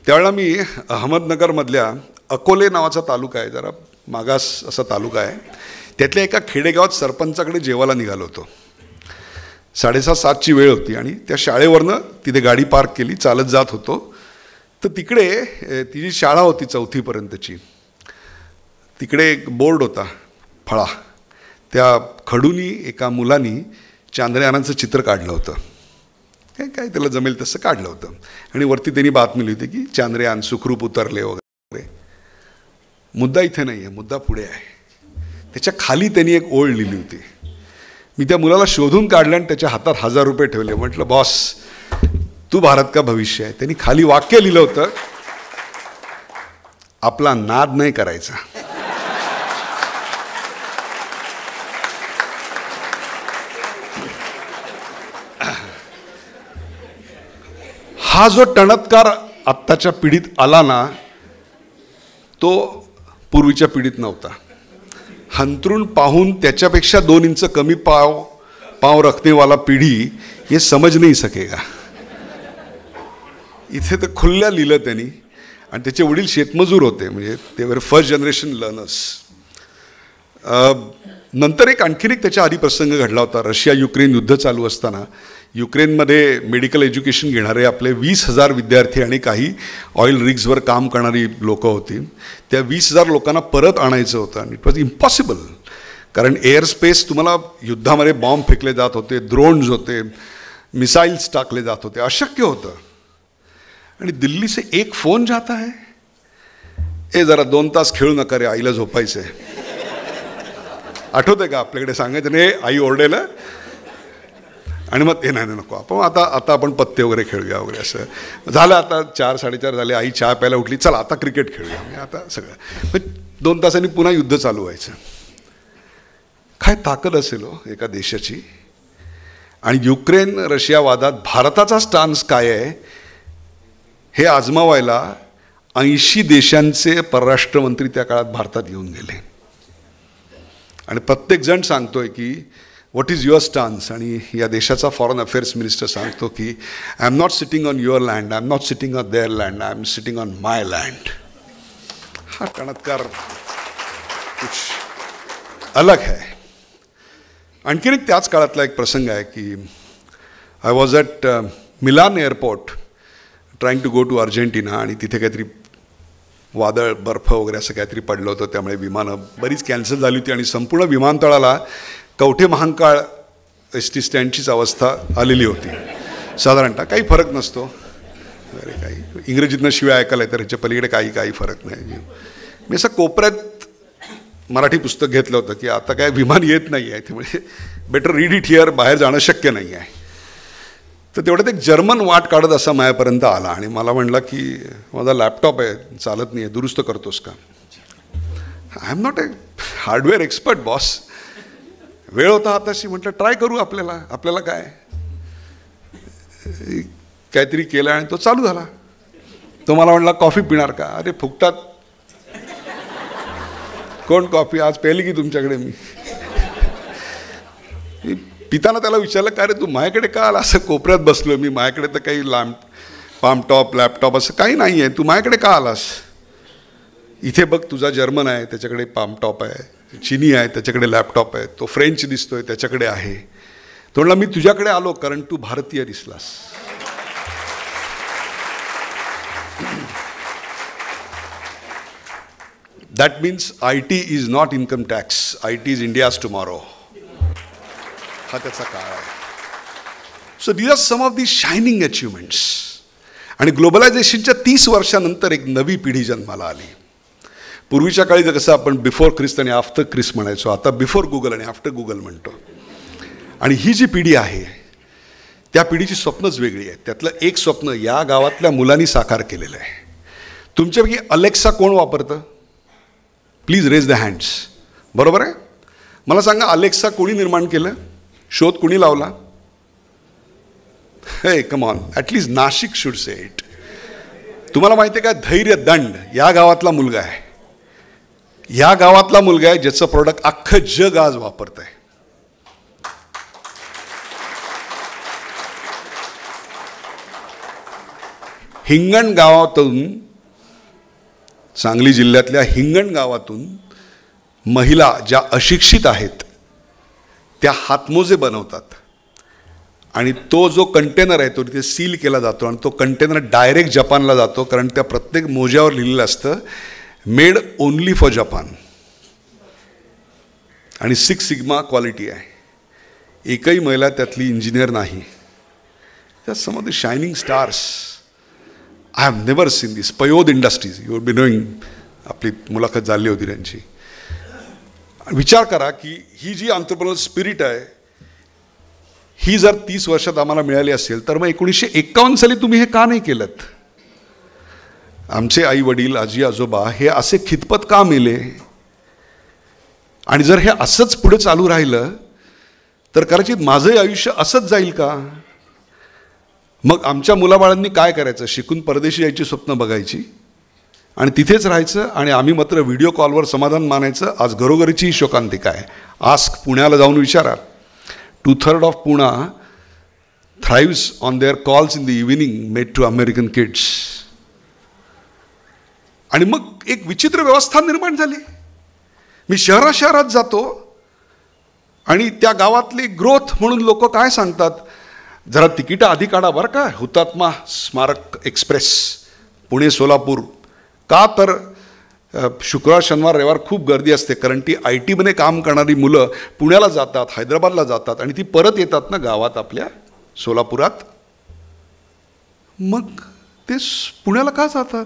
Speaker 3: त्यावेळेला मी अहमदनगरमधल्या अकोले नावाचा तालुका आहे, जरा मागास असा तालुका आहे, त्यातल्या एका खेडेगावात सरपंचाकडे जेवायला निघालो होतो. 6:30-7ची वेळ होती आणि त्या शाळेवरनं तिथे गाडी पार्क केली, चालत जात होतो. तर तिकडे ती जी शाळा होती 4थीपर्यंतची, तिकडे एक बोर्ड होता फळा, त्या खडूनी एका मुलानी चांद्रयानाचं चित्र काढलं होतं. काय त्याला जमेल तसं काढलं होतं आणि वरती त्यांनी बातमी लिहिली होती की चांद्रयान सुखरूप उतरले वगैरे. मुद्दा इथे नाही आहे, मुद्दा पुढे आहे. त्याच्या खाली त्यांनी एक ओळ लिहिली होती. मी त्या मुलाला शोधून काढलं आणि त्याच्या हातात 1000 रुपये ठेवले. म्हटलं, बॉस तू भारत का भविष्य आहे. त्यांनी खाली वाक्य लिहिलं होतं, आपला नाद नाही करायचा. हा जो टणत्कार आत्ताच्या पिढीत आला ना, तो पूर्वीच्या पिढीत नव्हता. हंतरून पाहून त्याच्यापेक्षा 2 इंच कमी पाव रखनेवाला पिढी ये समझ नहीं सकेगा. इथे तर खुल्ल्या लिहिलं त्यांनी. आणि त्याचे वडील शेतमजूर होते, म्हणजे ते वर फर्स्ट जनरेशन लर्नर्स. नंतर आणखीन एक त्याच्या आधी प्रसंग घडला होता. रशिया युक्रेन युद्ध चालू असताना युक्रेनमध्ये मेडिकल एज्युकेशन घेणारे आपले 20,000 विद्यार्थी आणि काही ऑइल रिग्सवर काम करणारी लोकं होती. त्या 20,000 लोकांना परत आणायचं होतं आणि इट वॉज इम्पॉसिबल, कारण एअर स्पेस तुम्हाला युद्धामध्ये बॉम्ब फेकले जात होते, ड्रोन्स होते, मिसाईल्स टाकले जात होते, अशक्य होतं. आणि दिल्ली से एक फोन जाता है, ए जरा 2 तास खेळू नका रे, आईला झोपायचं आहे. आठवतंय का आपल्याकडे सांगायचं नाही, आई ओरडेल आणि मग ते नाही नको, आपण आता आपण पत्ते वगैरे खेळूया वगैरे असं झालं. आता 4-4:30 झाले, आई चहा प्यायला उठली, चला आता क्रिकेट खेळूया. म्हणजे आता सगळं 2 तासांनी पुन्हा युद्ध चालू व्हायचं. काय ताकद असेल हो एका देशाची. आणि युक्रेन रशिया वादात भारताचा स्टान्स काय आहे हे आजमावायला 80 देशांचे परराष्ट्रमंत्री त्या काळात भारतात येऊन गेले. आणि प्रत्येकजण सांगतोय की व्हॉट इज युअर स्टान्स. आणि या देशाचा फॉरेन अफेअर्स मिनिस्टर सांगतो की I am not sitting on your land, I am not sitting on their land, I am sitting on my land. हा टणत्कार कुछ अलग है. आणखीन एक त्याच काळातला एक प्रसंग आहे की I was at Milan airport trying to go to Argentina. आणि तिथे काहीतरी वादळ, बर्फ वगैरे असं काहीतरी पडलं होतं, त्यामुळे विमानं बरीच कॅन्सल झाली होती आणि संपूर्ण विमानतळाला कवठे महांकाळ ST स्टँडचीच अवस्था आलेली होती. साधारणतः काही फरक नसतो वगैरे, काही इंग्रजीतनं शिवाय ऐकायला तर ह्याच्या पलीकडे काही फरक नाही. मी असं कोपऱ्यात मराठी पुस्तक घेतलं होतं की आता काय विमान येत नाही आहे, त्यामुळे बेटर रीड इट हिअर, बाहेर जाणं शक्य नाही आहे. तर तेवढ्यात एक जर्मन वाट काढत असा माझ्यापर्यंत आला आणि मला म्हणला की माझा लॅपटॉप आहे, चालत नाही आहे, दुरुस्त करतोस का. I am not a hardware expert boss. वेळ होता हाताशी, म्हटलं ट्राय करू, आपल्याला काय. काहीतरी केलं आणि तो चालू झाला. तो मला म्हणला कॉफी पिणार का. अरे फुकटात कोण कॉफी, आज प्यायली की तुमच्याकडे मी. पिताना त्याला विचारलं, काय रे तू माझ्याकडे का आला? असं कोपऱ्यात बसलो मी, माझ्याकडे तर काही पामटॉप लॅपटॉप असं काही नाही आहे, तू माझ्याकडे का आलास? इथे बघ तुझा जर्मन आहे त्याच्याकडे पामटॉप आहे, चिनी आहे त्याच्याकडे लॅपटॉप आहे, तो फ्रेंच दिसतोय त्याच्याकडे आहे. तो म्हणला मी तुझ्याकडे आलो कारण तू भारतीय दिसलास. That means IT is not income tax, IT is India's tomorrow. हा त्याचा काळ आहे. So these are some of the shining achievements. आणि ग्लोबलायझेशनच्या 30 वर्षानंतर एक नवी पिढी जन्माला आली. पूर्वीच्या काळी जर कसं आपण बिफोर ख्रिस्त आणि आफ्टर ख्रिस्त म्हणायचो, आता बिफोर गुगल आणि आफ्टर गुगल म्हणतो. आणि ही जी पिढी आहे त्या पिढीची स्वप्नच वेगळी आहेत. त्यातलं एक स्वप्न या गावातल्या मुलांनी साकार केलेलं आहे. तुमच्यापैकी अलेक्सा कोण वापरतं? Please raise the hands. बरोबर आहे? मला सांगा, अलेक्सा कोणी निर्माण केलं? शोध कोणी लावला? हे come on, at least Nashik should say it. तुम्हाला माहिती आहे का, धैर्य दंड या गावातला मुलगा आहे. या गावातला मुलगा आहे ज्याचं प्रोडक्ट अख्खं जग आज वापरत आहे. हिंगण गावातून, सांगली जिल्ह्यातल्या हिंगण गावातून महिला ज्या अशिक्षित आहेत त्या हातमोजे बनवतात. आणि तो जो कंटेनर आहे तो तिथे सील केला जातो आणि तो कंटेनर डायरेक्ट जपानला जातो, कारण त्या प्रत्येक मोज्यावर लिहिलेलं असतं मेड ओनली फॉर जपान. आणि 6 सिग्मा क्वालिटी आहे. एकही महिला त्यातली इंजिनियर नाही. त्या some of the shining stars I have never seen this. Payod industries, you be knowing, आपली मुलाखत झाली होती त्यांची. विचार करा की ही जी एंटरप्रेन्योर स्पिरिट आहे ही जर 30 वर्षात आम्हाला मिळाली असेल तर मग 1951 साली तुम्ही हे का नाही केलं? आमचे आई वडील, आजी आजोबा हे असे खितपत का मेले? आणि जर हे असंच पुढे चालू राहिलं तर कदाचित माझंही आयुष्य असंच जाईल का? मग आमच्या मुलाबाळांनी काय करायचं? शिकून परदेशी यायची स्वप्न बघायची आणि तिथेच राहायचं आणि आम्ही मात्र व्हिडिओ कॉलवर समाधान मानायचं. आज घरोघरीची शोकांतिका आहे. आस्क पुण्याला जाऊन विचारा. 2/3 of Poona thrives on their calls in the evening made to American kids. आणि मग एक विचित्र व्यवस्था निर्माण झाली. मी शहरात जातो आणि त्या गावातली ग्रोथ म्हणून लोक काय सांगतात, जरा तिकीटं आधी काढा बरं का, हुतात्मा स्मारक एक्सप्रेस पुणे सोलापूर. का तर शुक्रवार शनिवार रविवार खूप गर्दी असते, कारण ती IT मध्ये काम करणारी मुलं पुण्याला जातात, हैदराबादला जातात आणि ती परत येतात ना गावात आपल्या सोलापुरात. मग ते पुण्याला का जातात?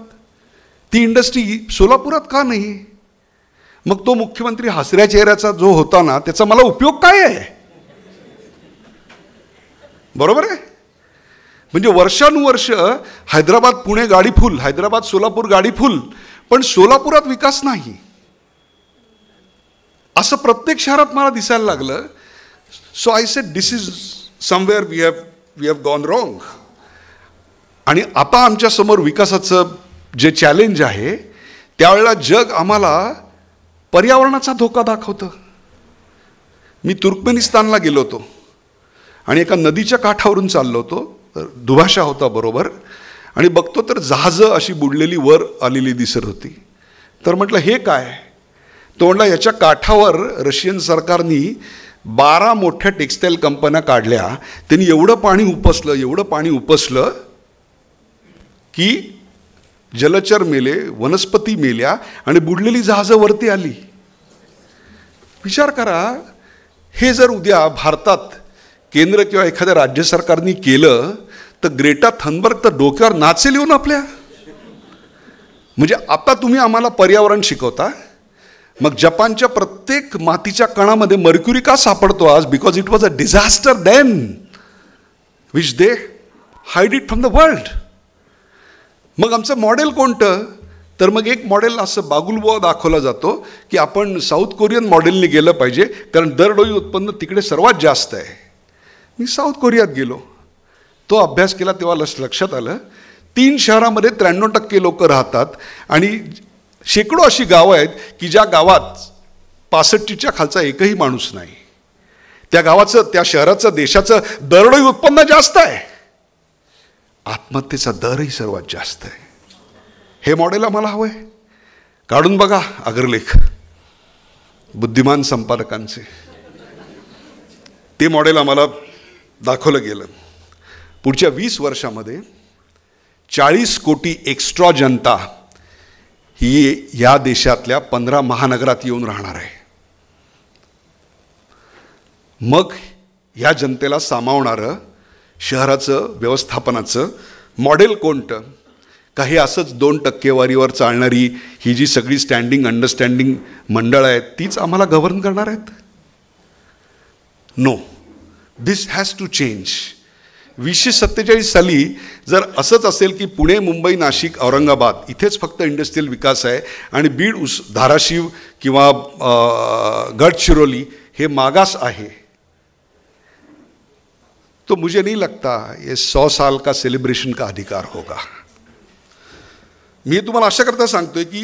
Speaker 3: ती इंडस्ट्री सोलापुरात का नाही? मग तो मुख्यमंत्री हसऱ्या चेहऱ्याचा जो होता ना, त्याचा मला उपयोग काय आहे? बरोबर आहे? म्हणजे वर्षानुवर्ष हैदराबाद पुणे गाडी फुल, हैदराबाद सोलापूर गाडी फुल, पण सोलापुरात विकास नाही. असं प्रत्येक शहरात मला दिसायला लागलं. So I said this is somewhere we have gone wrong. आणि आता आमच्यासमोर विकासाचं जे चॅलेंज आहे त्यावेळेला जग आम्हाला पर्यावरणाचा धोका दाखवतं. मी तुर्कमेनिस्तानला गेलो होतो आणि एका नदीच्या काठावरून चाललो होतो. दुभाषा होता बरोबर. आणि बघतो तर जहाजं अशी बुडलेली वर आलेली दिसत होती. तर म्हटलं हे काय? तो म्हटला याच्या काठावर रशियन सरकारनी 12 मोठ्या टेक्सटाईल कंपन्या काढल्या. त्यांनी एवढं पाणी उपसलं की जलचर मेले, वनस्पती मेल्या आणि बुडलेली जहाजं वरती आली. विचार करा, हे जर उद्या भारतात केंद्र किंवा एखाद्या राज्य सरकारने केलं तर ग्रेटा थनबर्ग तर डोक्यावर नाचेल येऊन आपल्या. म्हणजे आता तुम्ही आम्हाला पर्यावरण शिकवता. मग जपानच्या प्रत्येक मातीच्या कणामध्ये मर्क्युरी का सापडतो आज? Because it was a disaster then which they hide it from the world. मग आमचं मॉडेल कोणतं? तर मग एक मॉडेल असं बागुलबुवा दाखवला जातो की आपण साऊथ कोरियन मॉडेलने गेलं पाहिजे, कारण दरडोई उत्पन्न तिकडे सर्वात जास्त आहे. मी साऊथ कोरियात गेलो, तो अभ्यास केला, तेव्हा लक्षात आलं 3 शहरामध्ये 93% लोक राहतात आणि शेकडो अशी गावं आहेत की ज्या गावात 65च्या खालचा एकही माणूस नाही. त्या गावाचं, त्या शहराचं, देशाचं दरडोई उत्पन्न जास्त आहे, आत्महत्येचा दरही सर्वात जास्त आहे. हे मॉडेल आम्हाला हवं आहे. काढून बघा अग्रलेख बुद्धिमान संपादकांचे, ते मॉडेल आम्हाला दाखवलं गेलं. पुढच्या 20 वर्षामध्ये 40 कोटी एक्स्ट्रा जनता ही या देशातल्या 15 महानगरात येऊन राहणार आहे. मग ह्या जनतेला सामावणारं शहराचं व्यवस्थापनाचं मॉडेल कोणतं? काही असंच 2% चालणारी ही जी सगळी स्टँडिंग अंडरस्टँडिंग मंडळ आहेत तीच आम्हाला गव्हर्न करणार आहेत? No, this has to change. 2047 साली जर असंच असेल की पुणे, मुंबई, नाशिक, औरंगाबाद इथेच फक्त इंडस्ट्रियल विकास आहे आणि बीड, धाराशिव किंवा गडचिरोली हे मागास आहे, तो मुझे नहीं लगता ये 100 साल का सेलिब्रेशन का अधिकार होगा. मी तुम्हाला अशा करता सांगतोय की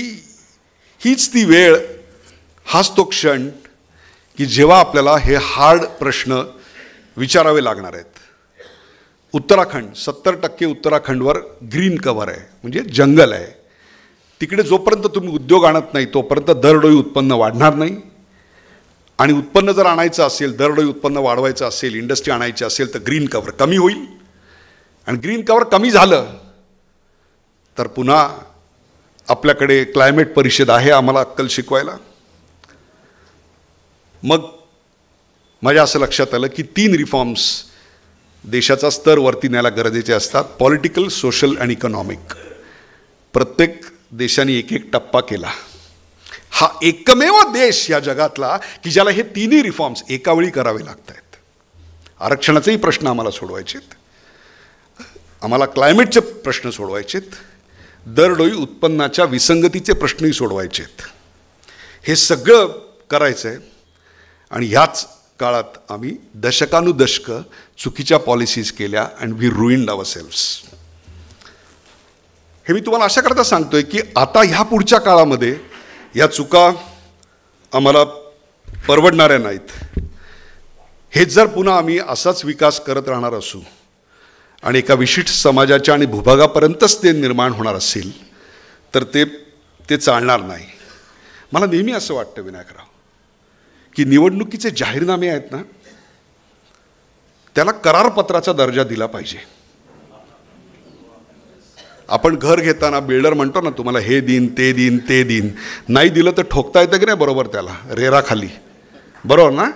Speaker 3: हीच ती वेळ, हाच तो क्षण की जेव्हा आपल्याला हे हार्ड प्रश्न विचारावे लागणार आहेत. उत्तराखंड, 70% उत्तराखंडवर ग्रीन कव्हर आहे, म्हणजे जंगल आहे. तिकडे जोपर्यंत तुम्ही उद्योग आणत नाही तोपर्यंत दरडोई उत्पन्न वाढणार नाही. आणि उत्पन्न जर आणायचं असेल, दरडोई उत्पन्न वाढवायचं असेल, इंडस्ट्री आणायची असेल तर ग्रीन कव्हर कमी होईल. आणि ग्रीन कव्हर कमी झालं तर पुन्हा आपल्याकडे क्लायमेट परिषद आहे आम्हाला अक्कल शिकवायला. मग माझ्या असं लक्षात आलं की 3 रिफॉर्म्स देशाचा स्तर वरती न्यायला गरजेचे असतात. पॉलिटिकल, सोशल आणि इकॉनॉमिक. प्रत्येक देशाने एक एक टप्पा केला. हा एकमेव देश या जगातला की ज्याला हे 3ही रिफॉर्म्स एका वेळी करावे लागत आहेत. आरक्षणाचेही प्रश्न आम्हाला सोडवायचे आहेत, आम्हाला क्लायमेटचे प्रश्न सोडवायचे आहेत, दरडोई उत्पन्नाच्या विसंगतीचे प्रश्नही सोडवायचे आहेत. हे सगळं करायचं आहे. आणि ह्याच काळात आम्ही दशकानुदशकं चुकीच्या पॉलिसीज केल्या अँड वी रुइंड आवरसेल्व्स. हे मी तुम्हाला अशा करता सांगतोय की आता ह्या पुढच्या काळामध्ये या चुका आम्हाला परवडणाऱ्या नाहीत. हेच जर पुन्हा आम्ही असाच विकास करत राहणार असू आणि एका विशिष्ट समाजाच्या आणि भूभागापर्यंतच ते निर्माण होणार असेल तर ते चालणार नाही. मला नेहमी असं वाटतं विनायकराव की निवडणुकीचे जाहीरनामे आहेत ना, त्याला करारपत्राचा दर्जा दिला पाहिजे. आपण घर घेताना बिल्डर म्हणतो ना, तुम्हाला हे दिन ते दिन ते दिन, नाही दिलं तर ठोकता येतं की नाही बरोबर त्याला रेराखाली, बरोबर ना?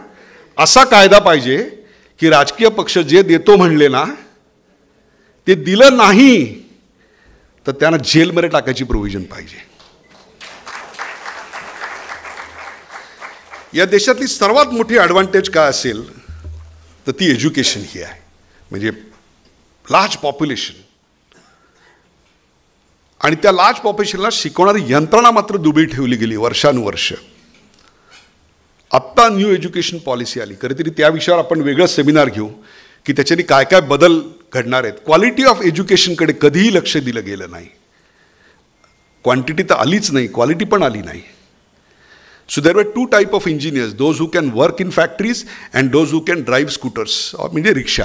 Speaker 3: असा कायदा पाहिजे की राजकीय पक्ष जे देतो म्हणले ना ते दिलं नाही तर त्यांना जेलमध्ये टाकायची प्रोव्हिजन पाहिजे. या देशातली सर्वात मोठी ॲडव्हान्टेज काय असेल तर ती एज्युकेशन ही आहे. म्हणजे लार्ज पॉप्युलेशन आणि त्या लार्ज पॉप्युलेशनला शिकवणारी यंत्रणा मात्र दुबळी ठेवली गेली वर्षानुवर्ष. आत्ता न्यू एज्युकेशन पॉलिसी आली, कधीतरी त्या विषयावर आपण वेगळं सेमिनार घेऊ की त्याच्यानी काय काय बदल घडणार आहेत. क्वालिटी ऑफ एज्युकेशनकडे कधीही लक्ष दिलं गेलं नाही. क्वांटिटी तर आलीच नाही, क्वालिटी पण आली नाही. So there were 2 types of engineers, those who can work in factories and those who can drive scooters, म्हणजे रिक्षा.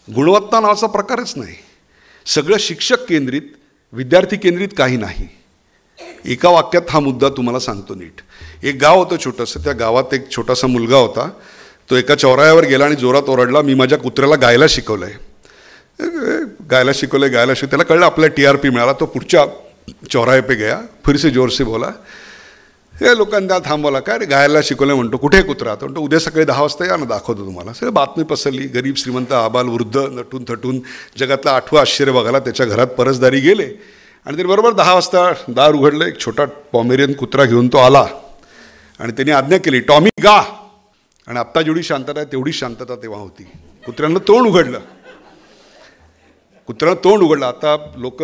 Speaker 3: गुणवत्ता नावाचा प्रकारच नाही. सगळं शिक्षक केंद्रित, विद्यार्थी केंद्रित काही नाही. एका वाक्यात हा मुद्दा तुम्हाला सांगतो नीट. एक गाव होतं छोटंसं, त्या गावात एक छोटासा मुलगा होता. तो एका चौराह्यावर गेला आणि जोरात ओरडला, मी माझ्या कुत्र्याला गायला शिकवलं आहे. गायला शिकवलं. त्याला कळलं आपला TRP मिळाला. तो पुढच्या चौराहे पे गया, फिर से जोर से बोला. हे लोकांना थांबवला, काय रे गायला शिकवलं म्हणतो, कुठे कुत्रा? तो म्हणतो उद्या सकाळी 10 वाजता या ना, दाखवतो तुम्हाला. सगळं बातमी पसरली. गरीब श्रीमंत आबाल वृद्ध नटून थटून जगातलं 8वं आश्चर्य बघायला त्याच्या घरात परसदारी गेले. आणि तरी बरोबर 10 वाजता दार उघडलं. एक छोटा पॉमेरियन कुत्रा घेऊन तो आला आणि त्यांनी आज्ञा केली, टॉमी गा. आणि आत्ता जेवढी शांतता आहे तेवढी शांतता तेव्हा होती. कुत्र्यानं तोंड उघडलं. आता लोक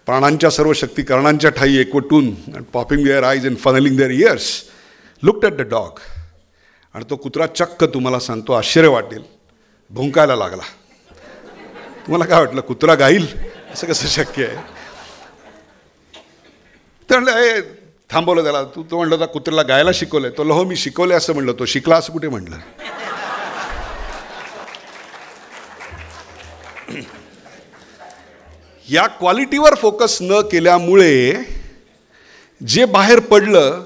Speaker 3: प्राणांच्या सर्व शक्ती कर्णांच्या ठाई एकवटून popping their eyes and funneling their ears looked at the dog. आणि तो कुत्रा चक्क, तुम्हाला सांगतो आश्चर्य वाटेल, भुंकायला लागला. तुम्हाला काय वाटलं, कुत्रा गाईल? असं कसं शक्य आहे? तर थांबवलं त्याला. तो म्हणलं होता कुत्र्याला गायला शिकवलंय. तो हो मी शिकवलंय असं म्हणलं. तो शिकला असं कुठे म्हणलं. या क्वालिटीवर फोकस न केल्यामुळे जे बाहेर पडलं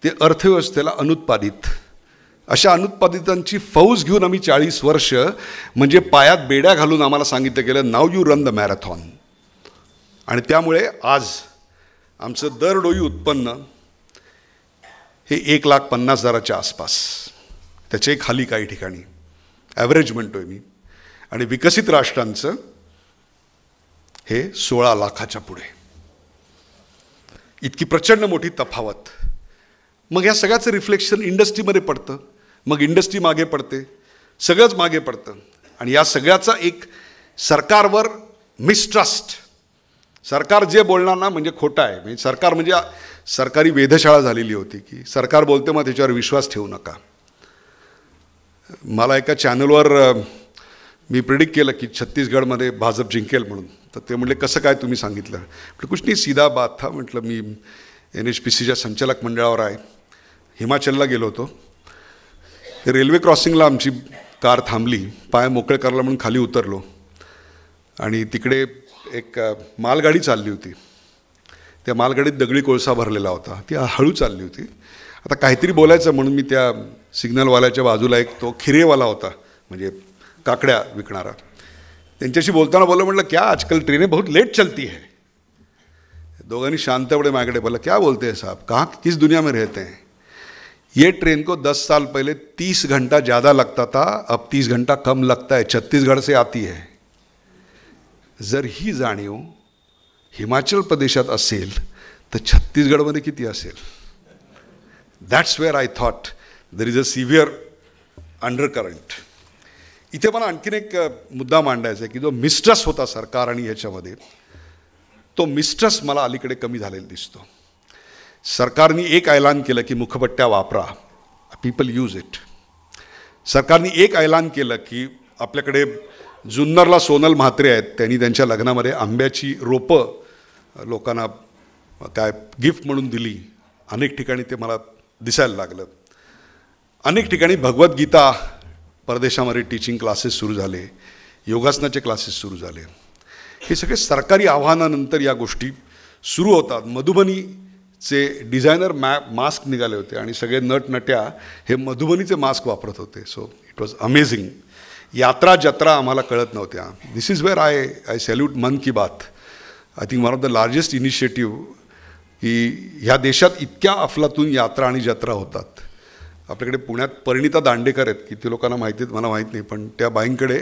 Speaker 3: ते अर्थव्यवस्थेला अनुत्पादित, अशा अनुत्पादितांची फौज घेऊन आम्ही 40 वर्ष म्हणजे पायात बेड्या घालून आम्हाला सांगितलं गेलं नाव यू रन द मॅरेथॉन. आणि त्यामुळे आज आमचं दरडोई उत्पन्न हे 1,50,000च्या आसपास, त्याचे खाली काही ठिकाणी ॲव्हरेज म्हणतोय मी. आणि विकसित राष्ट्रांचं हे 16 लाखाच्या पुढे. इतकी प्रचंड मोठी तफावत. मग या सगळ्याचं रिफ्लेक्शन इंडस्ट्रीमध्ये पडतं. मग इंडस्ट्री मागे पडते, सगळंच मागे पडतं. आणि या सगळ्याचा एक सरकारवर मिसट्रस्ट. सरकार जे बोलणार ना म्हणजे खोटं आहे. म्हणजे सरकार म्हणजे सरकारी वेधशाळा झालेली होती की सरकार बोलते मग त्याच्यावर विश्वास ठेवू नका. मला एका चॅनलवर मी प्रिडिक्ट केलं की छत्तीसगडमध्ये भाजप जिंकेल म्हणून. तर ते म्हटले कसं काय तुम्ही सांगितलं. म्हटलं कुछ नाही सीधा बात था. म्हटलं मी NHPCच्या संचालक मंडळावर आहे. हिमाचलला गेलो होतो. ते रेल्वे क्रॉसिंगला आमची कार थांबली. पाय मोकळे करायला म्हणून खाली उतरलो आणि तिकडे एक मालगाडी चालली होती. त्या मालगाडीत दगडी कोळसा भरलेला होता. ती हळू चालली होती. आता काहीतरी बोलायचं म्हणून मी त्या सिग्नलवाल्याच्या बाजूला एक तो खिरेवाला होता, म्हणजे काकड्या विकणारा. त्यांच्याशी बोलताना बोललं, म्हटलं क्या आजकल ट्रेनें बहुत लेट चलती है. दोघांनी शांतपणे माझ्याकडे बोला क्या बोलते हैं साहब, कहाँ किस दुनिया में रहते हैं. ये ट्रेन को 10 साल पहले 30 घंटा ज़्यादा लगता था, अब 30 घंटा कम लगता है. छत्तीसगढ़ से आती है. जर ही जाणीव हिमाचल प्रदेशात असेल तर छत्तीसगडमध्ये किती असेल. That's where I thought there is a severe under current. इथे मला आणखीन एक मुद्दा मांडायचा आहे की जो मिस्ट्रस्ट होता सरकार आणि याच्यामध्ये, तो मिस्ट्रस्ट मला अलीकडे कमी झालेला दिसतो. सरकारने एक ऐलान केलं की मुखपट्ट्या वापरा, पीपल यूज इट. सरकारने एक ऐलान केलं की आपल्याकडे जुन्नरला सोनल म्हात्रे आहेत, त्यांनी त्यांच्या लग्नामध्ये आंब्याची रोपं लोकांना काय गिफ्ट म्हणून दिली. अनेक ठिकाणी ते मला दिसायला लागलं. अनेक ठिकाणी भगवद्गीता परदेशामध्ये टीचिंग क्लासेस सुरू झाले, योगासनाचे क्लासेस सुरू झाले. हे सगळे सरकारी आव्हानानंतर या गोष्टी सुरू होतात. मधुबनीचे डिझायनर मास्क निघाले होते आणि सगळे नटनट्या हे मधुबनीचे मास्क वापरत होते. So it was amazing. यात्रा जत्रा आम्हाला कळत नव्हत्या. दिस इज वेअर आय सॅल्यूट मन की बात. I think one of the largest initiative की ह्या देशात इतक्या अफलातून यात्रा आणि जत्रा होतात. आपल्याकडे पुण्यात परिणिता दांडेकर आहेत, किती लोकांना माहिती आहेत मला माहीत नाही, पण त्या बाईंकडे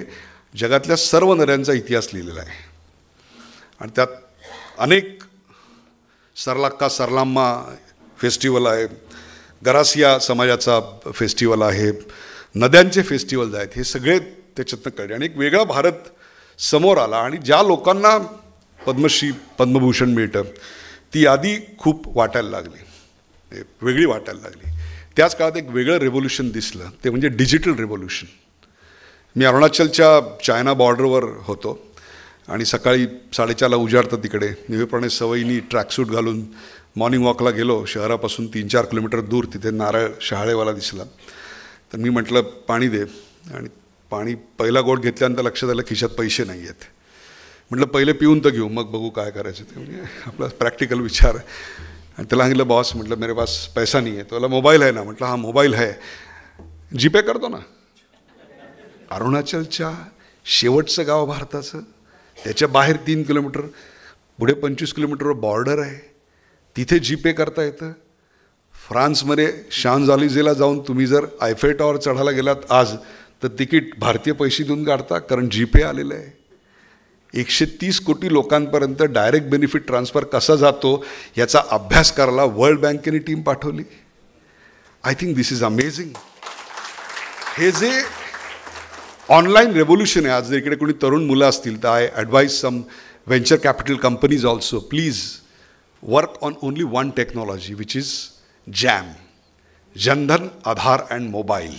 Speaker 3: जगातल्या सर्व नद्यांचा इतिहास लिहिलेला आहे. आणि त्यात अनेक सरलाक्का सरलाम्मा फेस्टिवल आहे, गरासिया समाजाचा फेस्टिवल आहे, नद्यांचे फेस्टिवल्स आहेत. हे सगळे त्याच्यातनं कळले आणि एक वेगळा भारत समोर आला. आणि ज्या लोकांना पद्मश्री पद्मभूषण मिळतं ती यादी खूप वाटायला लागली, वेगळी वाटायला लागली. त्याच काळात एक वेगळं रेव्होल्युशन दिसलं, ते म्हणजे डिजिटल रेव्होल्युशन. मी अरुणाचलच्या चायना बॉर्डरवर होतो आणि सकाळी 4:30ला उजाडतं तिकडे. नेहमीप्रमाणे सवयीनी ट्रॅकसूट घालून मॉर्निंग वॉकला गेलो. शहरापासून 3-4 किलोमीटर दूर तिथे नारळ शहाळेवाला दिसला. तर मी म्हटलं पाणी दे. आणि पाणी पहिला गोट घेतल्यानंतर लक्षात आलं खिशात पैसे नाही आहेत. म्हटलं पहिले पिऊन तर घेऊ, मग बघू काय करायचं ते. म्हणजे आपला प्रॅक्टिकल विचार. आणि त्याला सांगितलं बॉस, म्हटलं मेरे पास पैसा नाही आहे. त्याला मोबाईल आहे ना. म्हटलं हा मोबाईल आहे, जीपे करतो ना. अरुणाचलच्या शेवटचं गाव भारताचं, त्याच्या बाहेर 3 किलोमीटर, पुढे 25 किलोमीटरवर बॉर्डर आहे, तिथे जीपे करता येतं. फ्रान्समध्ये शांझ-एलिजेला जाऊन तुम्ही जर आयफेल टॉवर चढायला गेलात आज तर तिकीट भारतीय पैसे देऊन काढता, कारण जीपे आलेलं आहे. 130 कोटी लोकांपर्यंत डायरेक्ट बेनिफिट ट्रान्सफर कसा जातो याचा अभ्यास करायला वर्ल्ड बँकेने टीम पाठवली. I think this is amazing. हे जे ऑनलाईन रेव्होल्युशन आहे, आज जर इकडे कोणी तरुण मुलं असतील तर I advise some venture capital companies also, please work on only one technology which is JAM, Jan Dhan, Aadhaar and mobile.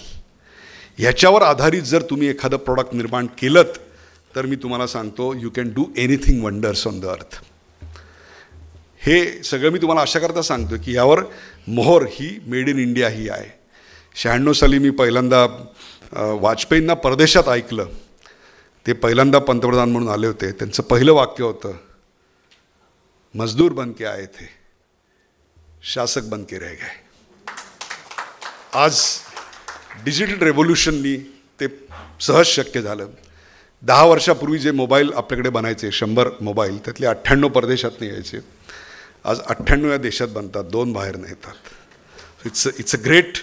Speaker 3: ह्याच्यावर आधारित जर तुम्ही एखादं प्रॉडक्ट निर्माण केलं तर मी तुम्हाला सांगतो you can do anything wonders on the earth. हे सगळं मी तुम्हाला अशा करता सांगतो की यावर मोहर ही मेड इन इंडिया ही आहे. 96 साली मी पहिल्यांदा वाजपेयींना परदेशात ऐकलं. ते पहिल्यांदा पंतप्रधान म्हणून आले होते. त्यांचं पहिलं वाक्य होतं, मजदूर बन के आए थे, शासक बन के रह गए. आज डिजिटल रेव्होल्यूशननी ते सहज शक्य झालं. 10 वर्षापूर्वी जे मोबाईल आपल्याकडे बनायचे 100 मोबाईल, त्यातले 98 परदेशात नाही यायचे. आज 98 या देशात बनतात, 2 बाहेर नाही येतात. It's a great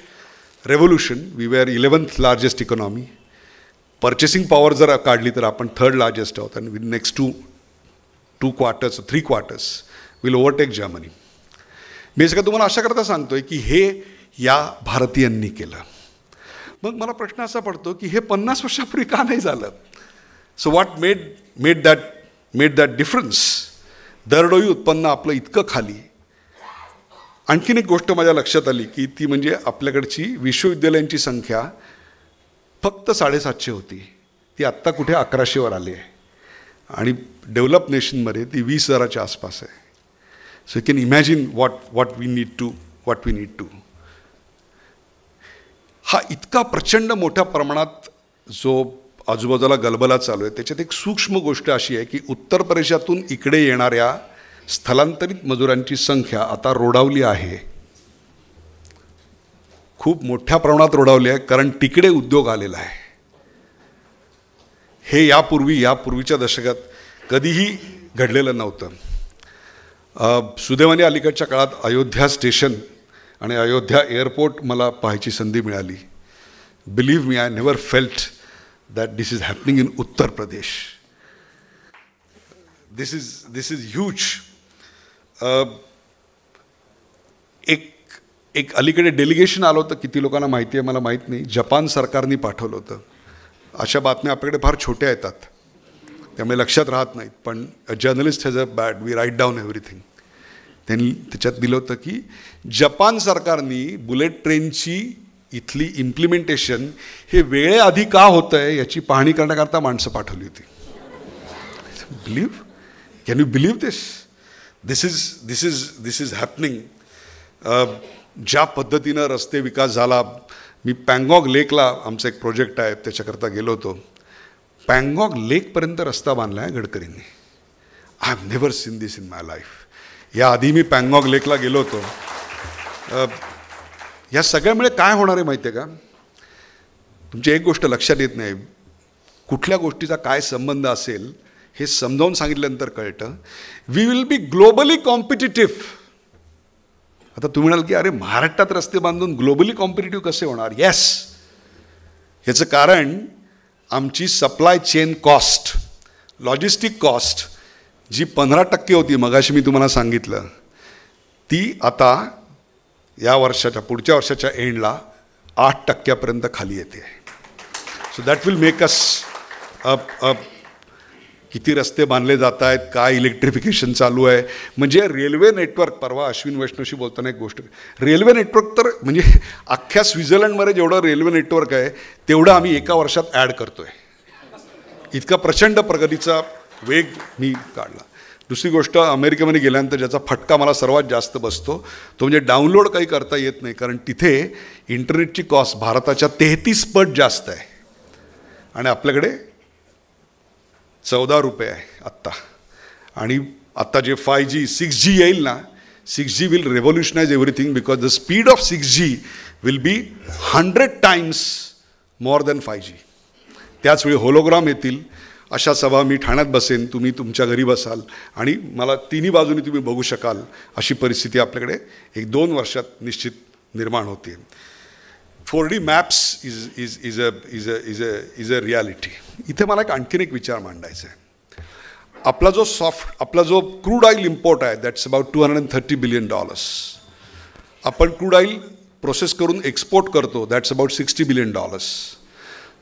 Speaker 3: revolution. We were 11th largest economy. Purchasing power जर काढली तर आपण 3rd लार्जेस्ट आहोत. आणि we in next 2 quarters 3 quarters will overtake Germany. मी सगळं तुम्हाला अशा करता सांगतोय की हे या भारतीयांनी केलं. मग मला प्रश्न असा पडतो की हे 50 वर्षापूर्वी का नाही झालं? So what made that difference? दरडोई उत्पन्न आपलं इतकं खाली. आणखीन एक गोष्ट माझ्या लक्षात आली की ती म्हणजे आपल्याकडची विश्वविद्यालयांची संख्या फक्त 750 होती. ती आत्ता कुठे 1100वर आली आहे. आणि डेव्हलप नेशनमध्ये ती 20,000च्या आसपास आहे. So you can imagine what we need to. हा इतका प्रचंड मोठ्या प्रमाणात जो आजूबाजूला गलबला चालू आहे, त्याच्यात एक सूक्ष्म गोष्ट अशी आहे की उत्तर प्रदेशातून इकडे येणाऱ्या स्थलांतरित मजुरांची संख्या आता रोडावली आहे. खूप मोठ्या प्रमाणात रोडावली आहे, कारण तिकडे उद्योग आलेला आहे. हे यापूर्वीच्या दशकात कधीही घडलेलं नव्हतं. सुदैवाने अलीकडच्या काळात अयोध्या स्टेशन आणि अयोध्या एअरपोर्ट मला पाहायची संधी मिळाली. Believe me, I never felt that this is happening in Uttar Pradesh. This is huge. एक अलीकडे डेलिगेशन आलं होतं, किती लोकांना माहिती आहे मला माहीत नाही, जपान सरकारने पाठवलं होतं. अशा बातम्या आपल्याकडे फार छोट्या येतात, त्यामुळे लक्षात राहत नाहीत. पण a journalist has a bad, we write down everything. त्यांनी त्याच्यात दिलं होतं की जपान सरकारने बुलेट ट्रेनची इथली इम्प्लिमेंटेशन हे वेळेआधी का होतं आहे याची पाहणी करण्याकरता माणसं पाठवली होती. Can you believe this? This is happening. ज्या पद्धतीनं रस्ते विकास झाला. मी पँगॉग लेकला, आमचा एक प्रोजेक्ट आहे त्याच्याकरता गेलो होतो. पँगॉग लेकपर्यंत रस्ता बांधला आहे गडकरींनी. I have never seen this in my life. याआधी मी पँगॉग लेकला गेलो होतो. या सगळ्यामुळे काय होणार आहे माहिती आहे का? तुमची एक गोष्ट लक्षात येत नाही, कुठल्या गोष्टीचा काय संबंध असेल हे समजावून सांगितल्यानंतर कळतं. We will be globally competitive. आता तुम्ही म्हणाल की अरे महाराष्ट्रात रस्ते बांधून ग्लोबली कॉम्पिटिटिव्ह कसे होणार? येस, याचं कारण आमची supply chain cost, logistic cost जी 15% होती मगाशी मी तुम्हाला सांगितलं, ती आता या वर्षाच्या पुढच्या वर्षाच्या एंडला 8% खाली येते. So that will make us किती रस्ते बांधले जात आहेत, काय इलेक्ट्रिफिकेशन चालू आहे. म्हणजे रेल्वे नेटवर्क, परवा अश्विन वैष्णवशी बोलताना एक गोष्ट, रेल्वे नेटवर्क तर म्हणजे अख्ख्या स्वित्झर्लंडमध्ये जेवढं रेल्वे नेटवर्क आहे तेवढं आम्ही एका वर्षात ॲड करतो आहे. इतका प्रचंड प्रगतीचा वेग मी काढला. दुसरी गोष्ट, अमेरिकेमध्ये गेल्यानंतर ज्याचा फटका मला सर्वात जास्त बसतो तो म्हणजे डाउनलोड काही करता येत नाही, कारण तिथे इंटरनेटची कॉस्ट भारताच्या 33 पट जास्त आहे आणि आपल्याकडे 14 रुपये आहे आत्ता. आणि आत्ता जे 5G 6G येईल ना, 6G will revolutionize everything, because the speed of 6G will be 100 times more than 5G. त्याचवेळी होलोग्राम येतील. अशा सभा मी ठाण्यात बसेन, तुम्ही तुमच्या घरी बसाल आणि मला तिन्ही बाजूनी तुम्ही बघू शकाल. अशी परिस्थिती आपल्याकडे 1-2 वर्षात निश्चित निर्माण होते. 4D maps is a reality. इथे मला आणखीन एक विचार मांडायचा आहे. आपला जो क्रूड ऑइल इम्पोर्ट आहे दॅट्स अबाउट $230 बिलियन. आपण क्रूड ऑइल प्रोसेस करून एक्सपोर्ट करतो that's about $60 billion.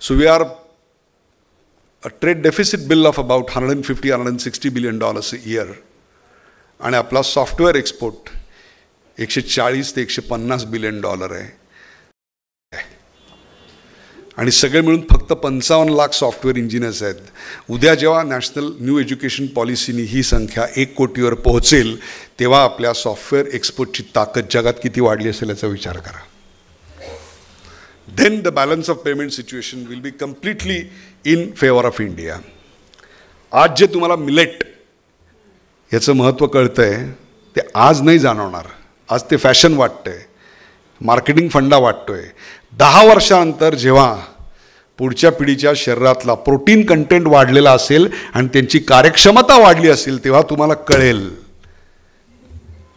Speaker 3: So we are a trade deficit bill of about $150-160 billion a year. आणि आपला सॉफ्टवेअर एक्सपोर्ट $140 ते $150 बिलियन आहे. आणि सगळे मिळून फक्त 55 लाख सॉफ्टवेअर इंजिनियर्स आहेत. उद्या जेव्हा नॅशनल न्यू एज्युकेशन पॉलिसीनी ही संख्या 1 कोटीवर पोहोचेल तेव्हा आपल्या सॉफ्टवेअर एक्सपोर्टची ताकद जगात किती वाढली असेल याचा विचार करा. Then the balance of payment situation will be completely in favour of India. आज जे तुम्हाला मिलेट याचं महत्त्व कळतं आहे ते आज नाही जाणवणार. आज ते फॅशन वाटतंय, मार्केटिंग फंडा वाटतोय. 10 वर्षानंतर जेव्हा पुढच्या पिढीच्या शरीरातला प्रोटीन कंटेंट वाढलेला असेल आणि त्यांची कार्यक्षमता वाढली असेल तेव्हा तुम्हाला कळेल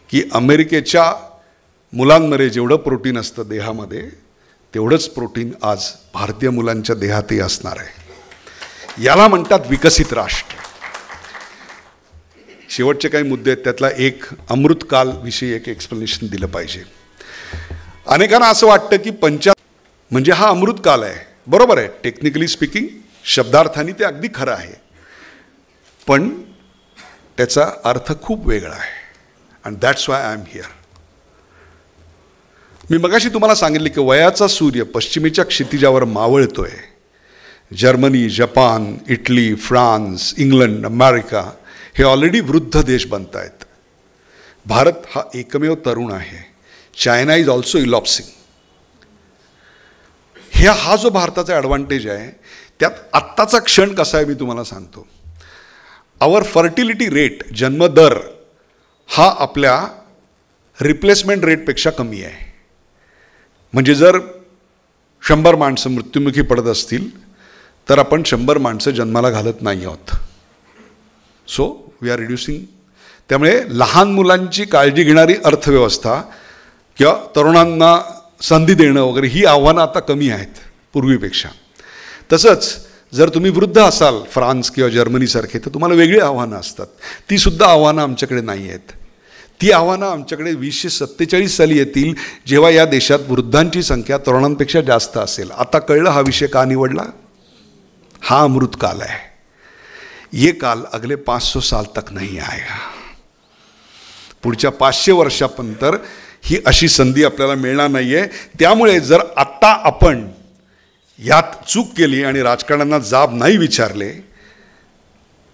Speaker 3: की अमेरिकेच्या मुलांमध्ये जेवढं प्रोटीन असतं देहामध्ये तेवढंच प्रोटीन आज भारतीय मुलांच्या देहातही असणार आहे. याला म्हणतात विकसित राष्ट्र. शेवटचे काही मुद्दे आहेत त्यातला एक अमृतकाल विषयी एक एक्सप्लेनेशन दिलं पाहिजे. अनेकांना असं वाटतं की म्हणजे हा अमृतकाल आहे. बरोबर आहे, टेक्निकली स्पीकिंग शब्दार्थाने ते अगदी खरं आहे, पण त्याचा अर्थ खूप वेगळा आहे. And that's why I am here. मी मगाशी तुम्हाला सांगितले की वयाचा सूर्य पश्चिमेच्या क्षितिजावर मावळतोय. Germany, Japan, Italy, France, England, America हे ऑलरेडी वृद्ध देश बनत आहेत. भारत हा एकमेव तरुण आहे. China is also elapsing. हा जो भारताचा ॲडव्हान्टेज आहे त्यात आत्ताचा क्षण कसा आहे मी तुम्हाला सांगतो. आवर फर्टिलिटी रेट, जन्मदर हा आपल्या रिप्लेसमेंट रेटपेक्षा कमी आहे. म्हणजे जर 100 माणसं मृत्युमुखी पडत असतील तर आपण 100 माणसं जन्माला घालत नाही आहोत. So we are reducing. त्यामुळे लहान मुलांची काळजी घेणारी अर्थव्यवस्था किंवा तरुणांना संधी देणं वगैरे ही आव्हानं आता कमी आहेत पूर्वीपेक्षा. तसंच जर तुम्ही वृद्ध असाल फ्रान्स किंवा जर्मनीसारखे तर तुम्हाला वेगळी आव्हानं असतात. तीसुद्धा आव्हानं आमच्याकडे नाही आहेत. ती आव्हानं आमच्याकडे 2047 साली येतील जेव्हा या देशात वृद्धांची संख्या तरुणांपेक्षा जास्त असेल. आता कळलं हा विषय का निवडला. हा अमृतकाल है. ये काल अगले 500 साल तक नहीं आएगा. पुढच्या 500 वर्षापर्यंत ही अशी संधी आपल्याला मिळणार नाही आहे. त्यामुळे जर आत्ता आपण यात चूक केली आणि राजकारण्यांना जाब नाही विचारले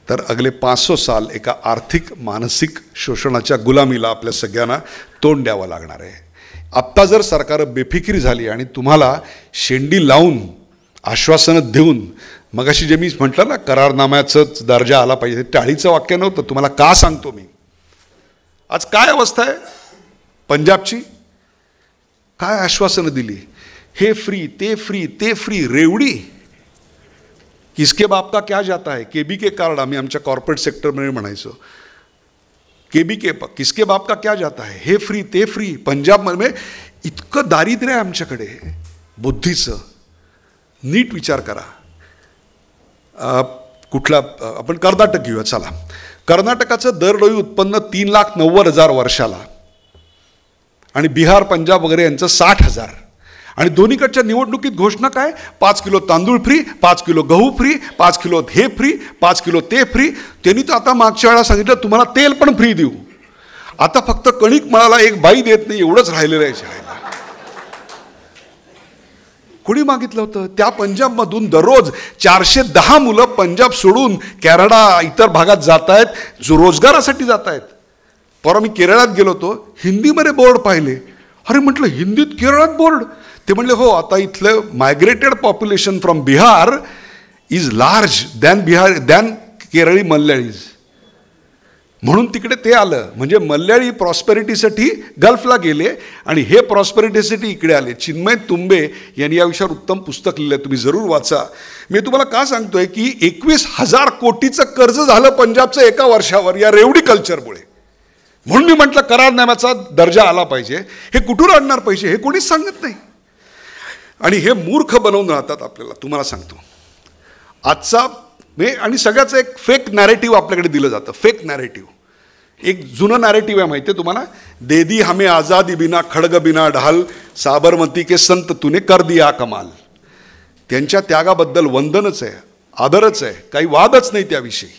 Speaker 3: तर अगले 500 साल एका आर्थिक मानसिक शोषणाच्या गुलामीला आपल्या सगळ्यांना तोंड द्यावं लागणार आहे. आत्ता जर सरकार बेफिकिरी झाली आणि तुम्हाला शेंडी लावून आश्वासनं देऊन मगाशी जे मी म्हटलं ना करारनाम्याचाच दर्जा आला पाहिजे, टाळीचं वाक्य नव्हतं. तुम्हाला का सांगतो मी. आज काय अवस्था आहे पंजाबची. काय आश्वासनं दिली. हे फ्री ते फ्री ते फ्री. रेवडी. किसके बाप का क्या जाता है. केबीके कार्ड आम्ही आमच्या कॉर्पोरेट सेक्टरमध्ये म्हणायचो. केबीके किसके बाप का क्या जाता है. हे फ्री ते फ्री. पंजाबमध्ये इतकं दारिद्र्य आहे आमच्याकडे बुद्धीचं. नीट विचार करा. कुठला आपण कर्नाटक घेऊया चला. कर्नाटकाचं दरडोई उत्पन्न 3,90,000 वर्षाला आणि बिहार पंजाब वगैरे यांचं 60,000. आणि दोन्हीकडच्या निवडणुकीत घोषणा काय. 5 किलो तांदूळ फ्री, 5 किलो गहू फ्री, 5 किलो हे फ्री, 5 किलो ते फ्री. त्यांनी तर आता मागच्या वेळा सांगितलं तुम्हाला तेल पण फ्री देऊ. आता फक्त कणिक मळाला एक बाई देत नाही एवढंच राहिलेलं आहे. कोणी मागितलं होतं. त्या पंजाबमधून दररोज 410 मुलं पंजाब सोडून कॅनडा इतर भागात जात आहेत, जो रोजगारासाठी जात आहेत. परवा मी केरळात गेलो होतो, हिंदीमध्ये बोर्ड पाहिले. अरे म्हटलं हिंदीत केरळात बोर्ड. ते म्हणले हो आता इथलं migrated population from Bihar is large than Kerali Malayalis. म्हणून तिकडे ते आलं. म्हणजे मल्याळी प्रॉस्पेरिटीसाठी गल्फला गेले आणि हे प्रॉस्पेरिटीसाठी इकडे आले. चिन्मय तुंबे यांनी या विषयावर उत्तम पुस्तक लिहिलं आहे, तुम्ही जरूर वाचा. मी तुम्हाला का सांगतोय की 21,000 कोटीचं कर्ज झालं पंजाबचं एका वर्षावर या रेवडी कल्चरमुळे. म्हणून मी म्हटलं करारनाम्याचा दर्जा आला पाहिजे. हे कुठून आणणार पैसे हे कोणीच सांगत नाही. आणि हे मूर्ख बनवून राहतात आपल्याला. तुम्हाला सांगतो आजचा आणि सगळ्याचं एक फेक नॅरेटिव्ह आपल्याकडे दिलं जातं. Fake narrative. एक जुनं नॅरेटिव्ह आहे माहिती आहे तुम्हाला. दे दी हमें आझादी बिना खडग बिना ढाल, साबरमती के संत तूने कर दिया कमाल. त्यांच्या त्यागाबद्दल वंदनच आहे, आदरच आहे, काही वादच नाही त्याविषयी.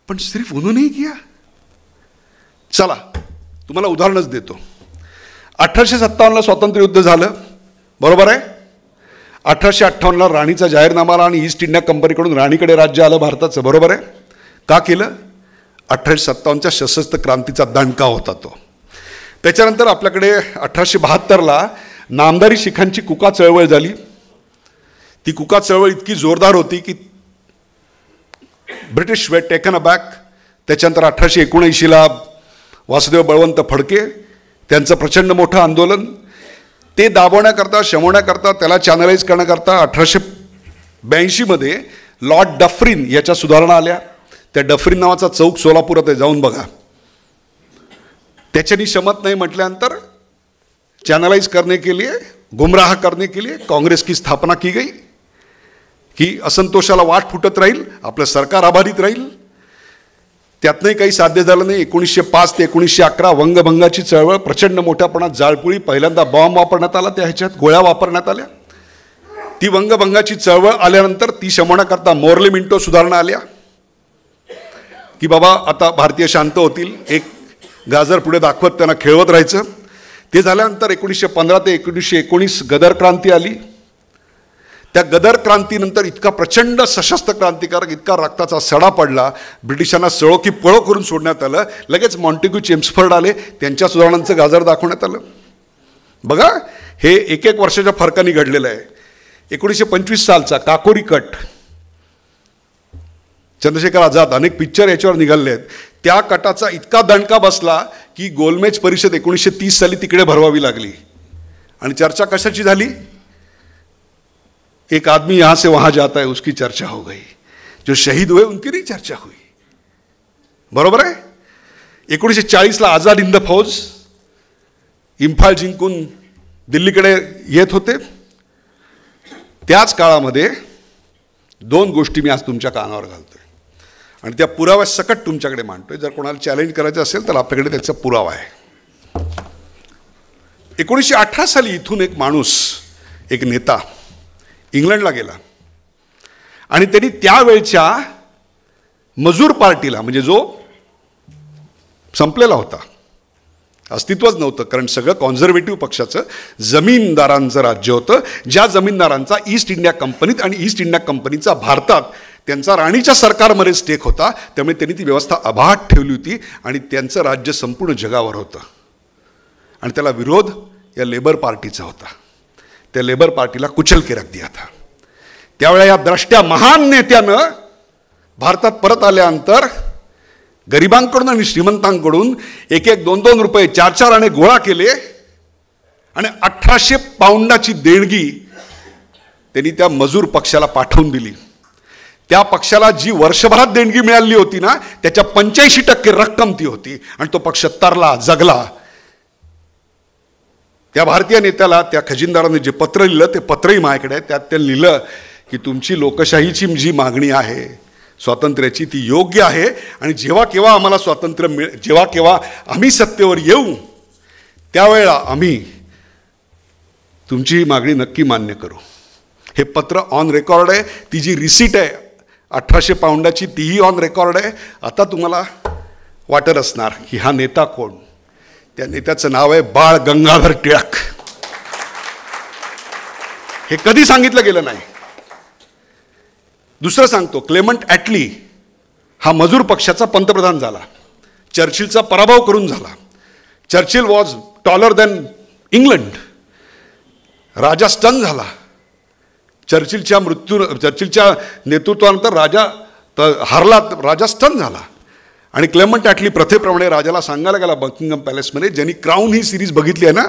Speaker 3: पण सिर्फ उन्होंने किया. चला तुम्हाला उदाहरणच देतो. 1857ला स्वातंत्र्य युद्ध झालं, बरोबर आहे. 1858ला राणीचा जाहीरनामा आला आणि ईस्ट इंडिया कंपनीकडून राणीकडे राज्य आलं भारताचं, बरोबर आहे? का केलं? 1857च्या सशस्त्र क्रांतीचा दणका होता तो. त्याच्यानंतर आपल्याकडे 1872ला नामदारी शिखांची कुका चळवळ झाली. ती कुका चळवळ इतकी जोरदार होती की British way taken a back. त्याच्यानंतर 1879ला वासुदेव बळवंत फडके त्यांचं प्रचंड मोठं आंदोलन, ते दाबवण्याकरता, शमवण्याकरता, त्याला चॅनलाइज करण्याकरता 1882मध्ये लॉर्ड डफरीन याच्या सुधारणा आल्या. त्या डफरीन नावाचा चौक सोलापुरात आहे, जाऊन बघा. त्याच्यानी शमत नाही म्हटल्यानंतर चैनलाइज करने के लिए, गुमराह करने के लिए कांग्रेस की स्थापना की गई की असंतोषाला वाट फुटत राहील, आपलं सरकार आभारित राहील. त्यातनंही काही साध्य झालं नाही. 1905 ते 1911 वंगभंगाची चळवळ, प्रचंड मोठ्या प्रमाणात जाळपोळी, पहिल्यांदा बॉम्ब वापरण्यात आला, त्या ह्याच्यात गोळ्या वापरण्यात आल्या. ती वंगभंगाची चळवळ आल्यानंतर ती शमवण्याकरता मोर्ले मिंटो सुधारणा आल्या की बाबा आता भारतीय शांत होतील, एक गाजर पुढे दाखवत त्यांना खेळवत राहायचं. ते झाल्यानंतर 1915 ते 1919 गदर क्रांती आली. त्या गदर क्रांतीनंतर इतका प्रचंड सशस्त्र क्रांतिकारक, इतका रक्ताचा सडा पडला, ब्रिटिशांना सळो की पळो करून सोडण्यात आलं. लगेच मॉन्टेग्यू चेम्सफर्ड आले, त्यांच्या सुधारणांचं गाजर दाखवण्यात आलं. बघा, हे एक वर्षाच्या फरकाने घडलेलं आहे. 1925 सालचा काकोरी कट, चंद्रशेखर आझाद, अनेक पिक्चर याच्यावर निघाले आहेत. त्या कटाचा इतका दणका बसला की गोलमेज परिषद 1930 साली तिकडे भरवावी लागली. आणि चर्चा कशाची झाली? एक आदमी यहां से वहां जाता है, उसकी चर्चा हो गई. जो शहीद हुए उनकी नहीं चर्चा हुई. बरोबर आहे? 1940ला आझाद हिंद फौज इम्फाल जिंकून दिल्लीकडे येत होते. त्याच काळामध्ये दोन गोष्टी मी आज तुमच्या कानावर घालतोय आणि त्या पुराव्यासकट तुमच्याकडे मांडतोय. जर कोणाला चॅलेंज करायचं असेल तर आपल्याकडे त्याचा पुरावा आहे. 1918 साली इथून एक माणूस, एक नेता इंग्लंडला गेला आणि त्यांनी त्यावेळच्या मजूर पार्टीला, म्हणजे जो संपलेला होता, अस्तित्वच नव्हतं, कारण सगळं कॉन्झर्वेटिव्ह पक्षाचं जमीनदारांचं राज्य होतं, ज्या जमीनदारांचा ईस्ट इंडिया कंपनीत आणि ईस्ट इंडिया कंपनीचा भारतात त्यांचा राणीच्या सरकारमध्ये स्टेक होता, त्यामुळे त्यांनी ती व्यवस्था अबाध ठेवली होती आणि त्यांचं राज्य संपूर्ण जगावर होतं. आणि त्याला विरोध या लेबर पार्टीचा होता. त्या लेबर पार्टीला कुचल के रख दिया था. त्यावेळेला या द्रष्ट्या महान नेत्यानं भारतात परत आल्यानंतर गरिबांकडून आणि श्रीमंतांकडून 1-1, 2-2 रुपये, 4-4 आणे गोळा केले आणि 1800 पाऊंडाची देणगी त्यांनी त्या मजूर पक्षाला पाठवून दिली. त्या पक्षाला जी वर्षभरात देणगी मिळाली होती ना, त्याच्या 85% रक्कम ती होती आणि तो पक्ष तरला, जगला. त्या भारतीय नेत्याला त्या खजिनदाराने जे पत्र लिहिलं, ते पत्रही माझ्याकडे आहे. त्यात ते लिहिलं की तुमची लोकशाहीची जी मागणी आहे स्वातंत्र्याची, ती योग्य आहे आणि जेव्हा केव्हा आम्हाला स्वातंत्र्य जेव्हा केव्हा आम्ही सत्तेवर येऊ त्यावेळेला आम्ही तुमची ही मागणी नक्की मान्य करू. हे पत्र ऑन रेकॉर्ड आहे. ती जी रिसीट आहे 1800 पाऊंडाची, तीही ऑन रेकॉर्ड आहे. आता तुम्हाला वाटत असणार की हा नेता कोण? त्या नेत्याचं नाव आहे बाळ गंगाधर टिळक. हे कधी सांगितलं गेलं नाही. दुसरं सांगतो, क्लेमंट ॲटली हा मजूर पक्षाचा पंतप्रधान झाला, चर्चिलचा पराभव करून झाला. Churchill was taller than England. राजा स्टन झाला. चर्चिलच्या नेतृत्वानंतर राजा हारला, राजा स्टन झाला. आणि क्लेमंट ॲटली प्रथेप्रमाणे राजाला सांगायला गेला बकिंगहॅम पॅलेसमध्ये. ज्यांनी क्राऊन ही सिरीज बघितली आहे ना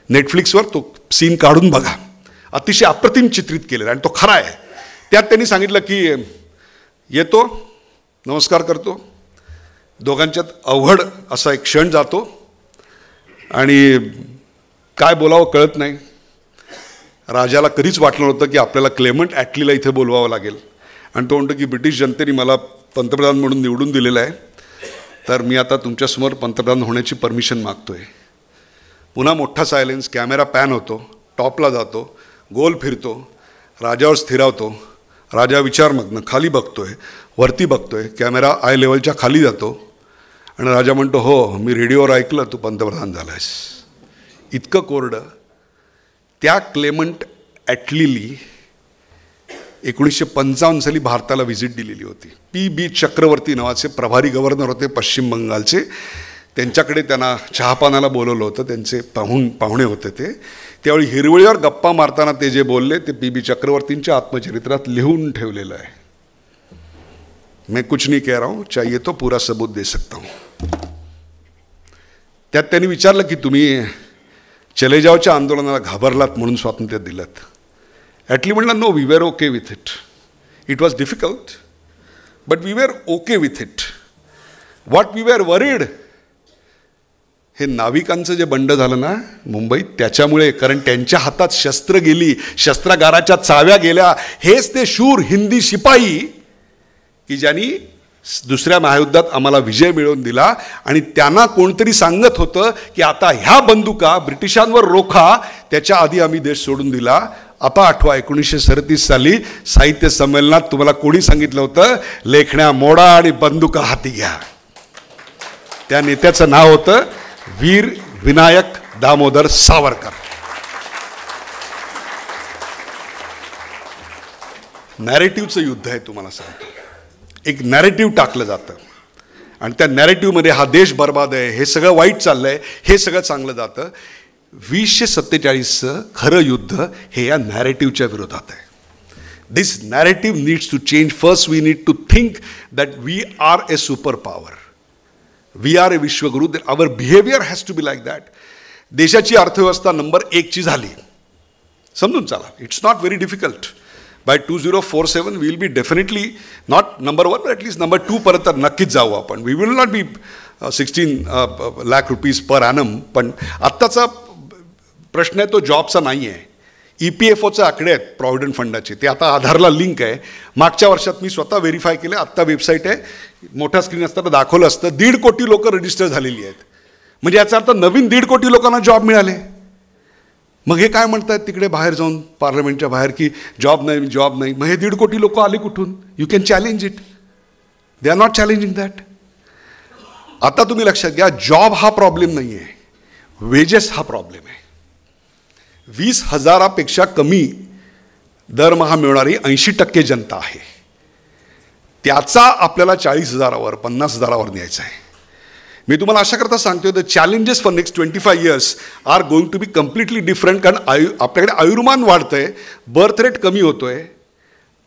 Speaker 3: नेटफ्लिक्सवर, तो सीन काढून बघा. अतिशय अप्रतिम चित्रित केलेला आणि तो खरा आहे. त्यात त्यांनी सांगितलं की येतो, नमस्कार करतो, दोघांच्यात अवघड असा एक क्षण जातो आणि काय बोलावं कळत नाही. राजाला कधीच वाटलं नव्हतं की आपल्याला क्लेमंट ॲटलीला इथे बोलवावं लागेल. आणि तो म्हणतो की ब्रिटिश जनतेने मला पंतप्रधान म्हणून निवडून दिलेलं आहे, तर मी आता तुमच्यासमोर पंतप्रधान होण्याची परमिशन मागतोय. पुन्हा मोठा सायलेन्स, कॅमेरा पॅन होतो, टॉपला जातो, गोल फिरतो, राजावर स्थिरावतो. राजा विचारमग्न, खाली बघतोय, वरती बघतोय, कॅमेरा आय लेवलच्या खाली जातो आणि राजा म्हणतो, हो मी रेडिओवर ऐकलं तू पंतप्रधान झालायस. इतकं कोरडं. त्या क्लेमंट ॲटलीली 1955 साली भारताला व्हिजिट दिलेली होती. P.B. चक्रवर्ती नावाचे प्रभारी गव्हर्नर होते पश्चिम बंगालचे. त्यांच्याकडे त्यांना चहापानाला बोलवलं होतं. त्यांचे पाहुणे होते ते. त्यावेळी हिरवळीवर गप्पा मारताना ते जे बोलले ते P.B. चक्रवर्तींच्या आत्मचरित्रात लिहून ठेवलेलं आहे. मैं कुछ नहीं कह रहा हूँ, चाहिए तो पूरा सबूत दे सकता हूँ. त्यात त्यांनी विचारलं की तुम्ही चले जाओच्या आंदोलनाला घाबरलात म्हणून स्वातंत्र्य दिलं. ॲटली म्हणलं no, we were okay with it. It was difficult but we were okay with it. What we were worried, हे नाविकांचं जे बंड झालं ना मुंबईत त्याच्यामुळे, कारण त्यांच्या हातात शस्त्र गेली, शस्त्रागाराच्या चाव्या गेल्या. हेच ते शूर हिंदी शिपाई की ज्यांनी दुसऱ्या महायुद्धात आम्हाला विजय मिळवून दिला. आणि त्यांना कोणतरी सांगत होतं की आता ह्या बंदुका ब्रिटिशांवर रोखा, त्याच्या आधी आम्ही देश सोडून दिला. आता आठवा 1937 साली साहित्य संमेलनात तुम्हाला कोणी सांगितलं होतं लेखण्या मोडा आणि बंदुका हाती घ्या. त्या नेत्याचं नाव होतं वीर विनायक दामोदर सावरकर. नॅरेटिव्हचं युद्ध आहे तुम्हाला सांगतो. एक नॅरेटिव्ह टाकलं जातं आणि त्या नॅरेटिव्हमध्ये हा देश बर्बाद आहे, हे सगळं वाईट चाललं आहे, हे सगळं चांगलं जातं. 2047चं खरं युद्ध हे या नॅरेटिव्हच्या विरोधात आहे. This narrative needs to change. First we need to think that we are a superpower, we are a Vishwaguru. Our behaviour has to be like that. देशाची अर्थव्यवस्था नंबर 1ची झाली, समजून चाला. It's not very difficult. By 2047 we will be definitely not number 1 but at least number 2 पर्यंत नक्कीच जाऊ आपण. We will not be 16 lakh rupees per annum. पण आत्ताचा प्रश्न आहे तो जॉबचा नाही आहे. EPFOचे आकडे आहेत प्रॉव्हिडंट फंडाचे, ते आता आधारला लिंक आहे. मागच्या वर्षात मी स्वतः व्हेरीफाय केलं. आत्ता वेबसाईट आहे, मोठ्या स्क्रीन असताना दाखवलं असतं 1.5 कोटी लोक रजिस्टर झालेली आहेत. म्हणजे याचा अर्थ नवीन 1.5 कोटी लोकांना जॉब मिळाले. मग हे काय म्हणतात तिकडे बाहेर जाऊन पार्लमेंटच्या बाहेर की जॉब नाही जॉब नाही. मग हे 1.5 कोटी लोक आले कुठून? You can challenge it. They are not challenging that. आता तुम्ही लक्षात घ्या, जॉब हा प्रॉब्लेम नाही आहे, वेजेस हा प्रॉब्लेम आहे. 20,000पेक्षा कमी दरमहा मिळणारी 80% जनता आहे. त्याचा आपल्याला 40,000वर 50,000वर न्यायचा आहे. मी तुम्हाला अशा करता सांगतोय the challenges for next 25 years are going to be completely different. कारण आपल्याकडे आयुर्मान वाढतंय, बर्थ रेट कमी होतोय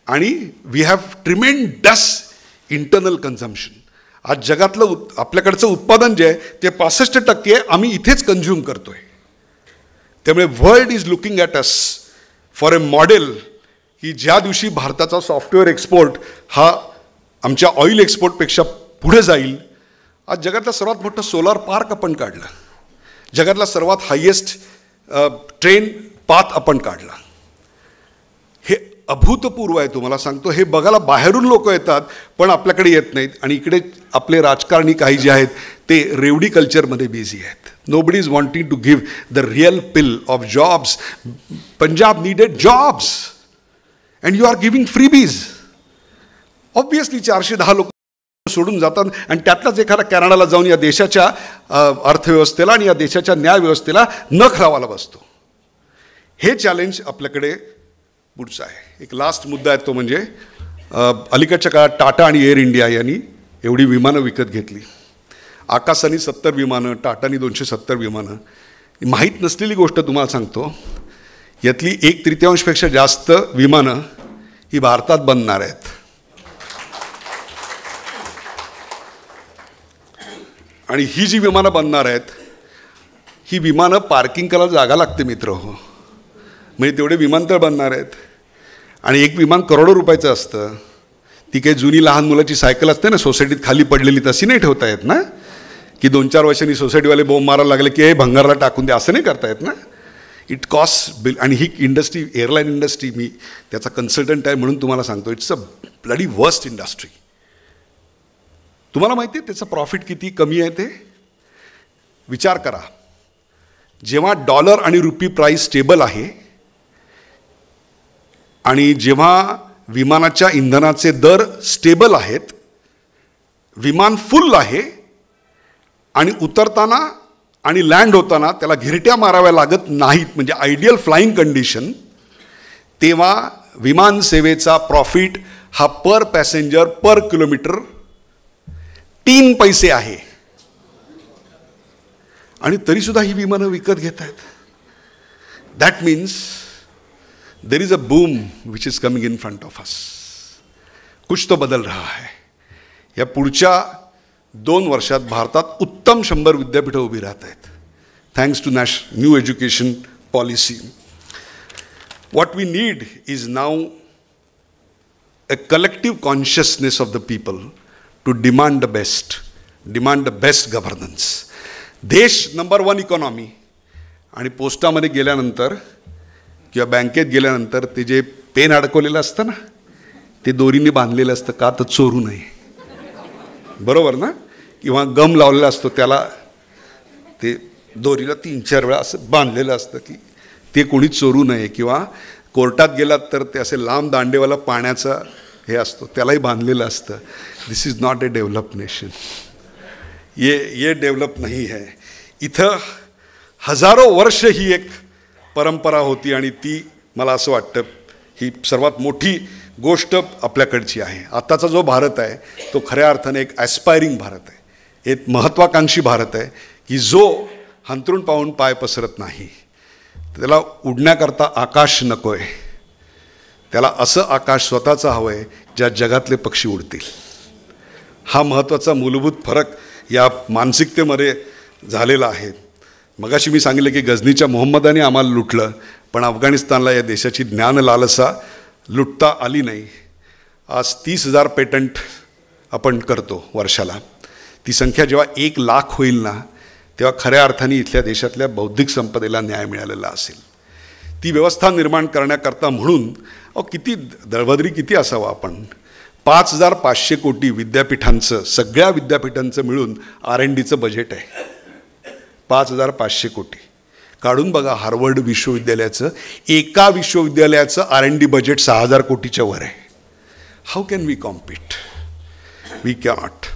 Speaker 3: आणि we have tremendous internal consumption. आज जगातलं आपल्याकडचं उत्पादन जे आहे ते 65% आम्ही इथेच कन्झ्युम करतोय. त्यामुळे world is looking at us for A model की ज्या दिवशी भारताचा सॉफ्टवेअर एक्सपोर्ट हा आमच्या ऑइल एक्सपोर्टपेक्षा पुढे जाईल. आज जगातला सर्वात मोठं सोलार पार्क आपण काढलं, जगातला सर्वात हायेस्ट ट्रेन पाथ आपण काढला. हे अभूतपूर्व आहे तुम्हाला सांगतो. हे बघायला बाहेरून लोक येतात पण आपल्याकडे येत नाहीत. आणि इकडे आपले राजकारणी काही जे आहेत ते रेवडी कल्चरमध्ये बिझी आहेत. Nobody is wanting to give the real pill of jobs. Punjab needed jobs and you are giving freebies. Obviously 410 लोक सोडून जातात आणि त्यातलाच एखादा कॅनडाला जाऊन या देशाच्या अर्थव्यवस्थेला आणि या देशाच्या न्यायव्यवस्थेला नख लावायला बसतो. हे चॅलेंज आपल्याकडे पुढचं आहे. एक लास्ट मुद्दा आहे तो म्हणजे अलीकडच्या काळात टाटा आणि एअर इंडिया यांनी एवढी विमानं विकत घेतली. आकाशाने 70 विमानं, टाटानी 270 विमानं. माहीत नसलेली गोष्ट तुम्हाला सांगतो, यातली 1/3पेक्षा जास्त विमानं ही भारतात बनणार आहेत. आणि ही जी विमानं बनणार आहेत ही विमानं पार्किंग करायला जागा लागते मित्र हो. म्हणजे तेवढे विमानतळ बनणार आहेत. आणि एक विमान करोडो रुपयाचं असतं. ती काही जुनी लहान मुलाची सायकल असते ना सोसायटीत खाली पडलेली, तशी नाही ठेवता येत ना. की 2-4 वर्षांनी सोसायटीवाले बोंब मारायला लागले की हे भंगारला टाकून दे, असं नाही करता येत ना. It cost bill. आणि ही इंडस्ट्री, एअरलाईन इंडस्ट्री, मी त्याचा कन्सल्टंट आहे म्हणून तुम्हाला सांगतो, it's a bloody worst industry. तुम्हाला माहिती आहे त्याचं प्रॉफिट किती कमी आहे ते? विचार करा. जेव्हा डॉलर आणि रुपी प्राईस स्टेबल आहे आणि जेव्हा विमानाच्या इंधनाचे दर स्टेबल आहेत, विमान फुल आहे आणि उतरताना आणि लँड होताना त्याला घिरट्या माराव्या लागत नाहीत, म्हणजे आयडियल फ्लाईंग कंडिशन, तेव्हा विमान सेवेचा प्रॉफिट हा पर पॅसेंजर पर किलोमीटर 3 पैसे आहे आणि तरीसुद्धा ही विमानं विकत घेत आहेत. That means there is a boom which is coming in front of us. कुछ तो बदल रहा है. या पुढच्या 2 वर्षात भारतात उत्तम 100 विद्यापीठं उभी राहत आहेत thanks to new education policy. What we need is now a collective consciousness of the people to demand the best governance. देश नंबर 1 इकॉनॉमी आणि पोस्टामध्ये गेल्यानंतर किंवा बँकेत गेल्यानंतर ते जे पेन अडकवलेलं असतं ना ते दोरीने बांधलेलं असतं का तर चोरू नये. बरोबर ना. किंवा गम लावलेला असतो त्याला ते दोरीला 3-4 वेळा असं बांधलेलं असतं की ते कोणी चोरू नये. किंवा कोर्टात गेलात तर ते असे लांब दांडेवाला पाण्याचा हे असतो त्यालाही बांधलेलं असतं. This is not a develop nation. ये डेव्हलप नाही है. इथं हजारो वर्ष ही एक परंपरा होती आणि ती मला असं वाटतं ही सर्वात मोठी गोष्ट आपल्याकडची आहे. आत्ताचा जो भारत आहे तो खऱ्या अर्थाने एक ॲस्पायरिंग भारत आहे. एक महत्त्वाकांक्षी भारत आहे की जो हंतरून पाहून पाय पसरत नाही. त्याला उडण्याकरता आकाश नको आहे. त्याला असं आकाश स्वतःचं हवं आहे ज्यात जगातले पक्षी उडतील. हा महत्त्वाचा मूलभूत फरक या मानसिकतेमध्ये झालेला आहे. मगाशी मी सांगितलं की गझनीच्या मोहम्मदाने आम्हाला लुटलं पण अफगाणिस्तानला या देशाची ज्ञान लालसा लुटता आली नाही. आज 30,000 पेटंट आपण करतो वर्षाला. ती संख्या जेव्हा 1 लाख होईल ना तेव्हा खऱ्या अर्थाने इथल्या देशातल्या बौद्धिक संपदेला न्याय मिळालेला असेल. ती व्यवस्था निर्माण करण्याकरता म्हणून किती दळभद्री किती असावं आपण. 5,500 कोटी विद्यापीठांचं सगळ्या विद्यापीठांचं मिळून R&Dचं बजेट आहे. 5,500 कोटी काढून बघा. हार्वर्ड विश्वविद्यालयाचं एका विश्वविद्यालयाचं R&D बजेट 6,000 कोटीच्या वर आहे. How can we compete. We cannot.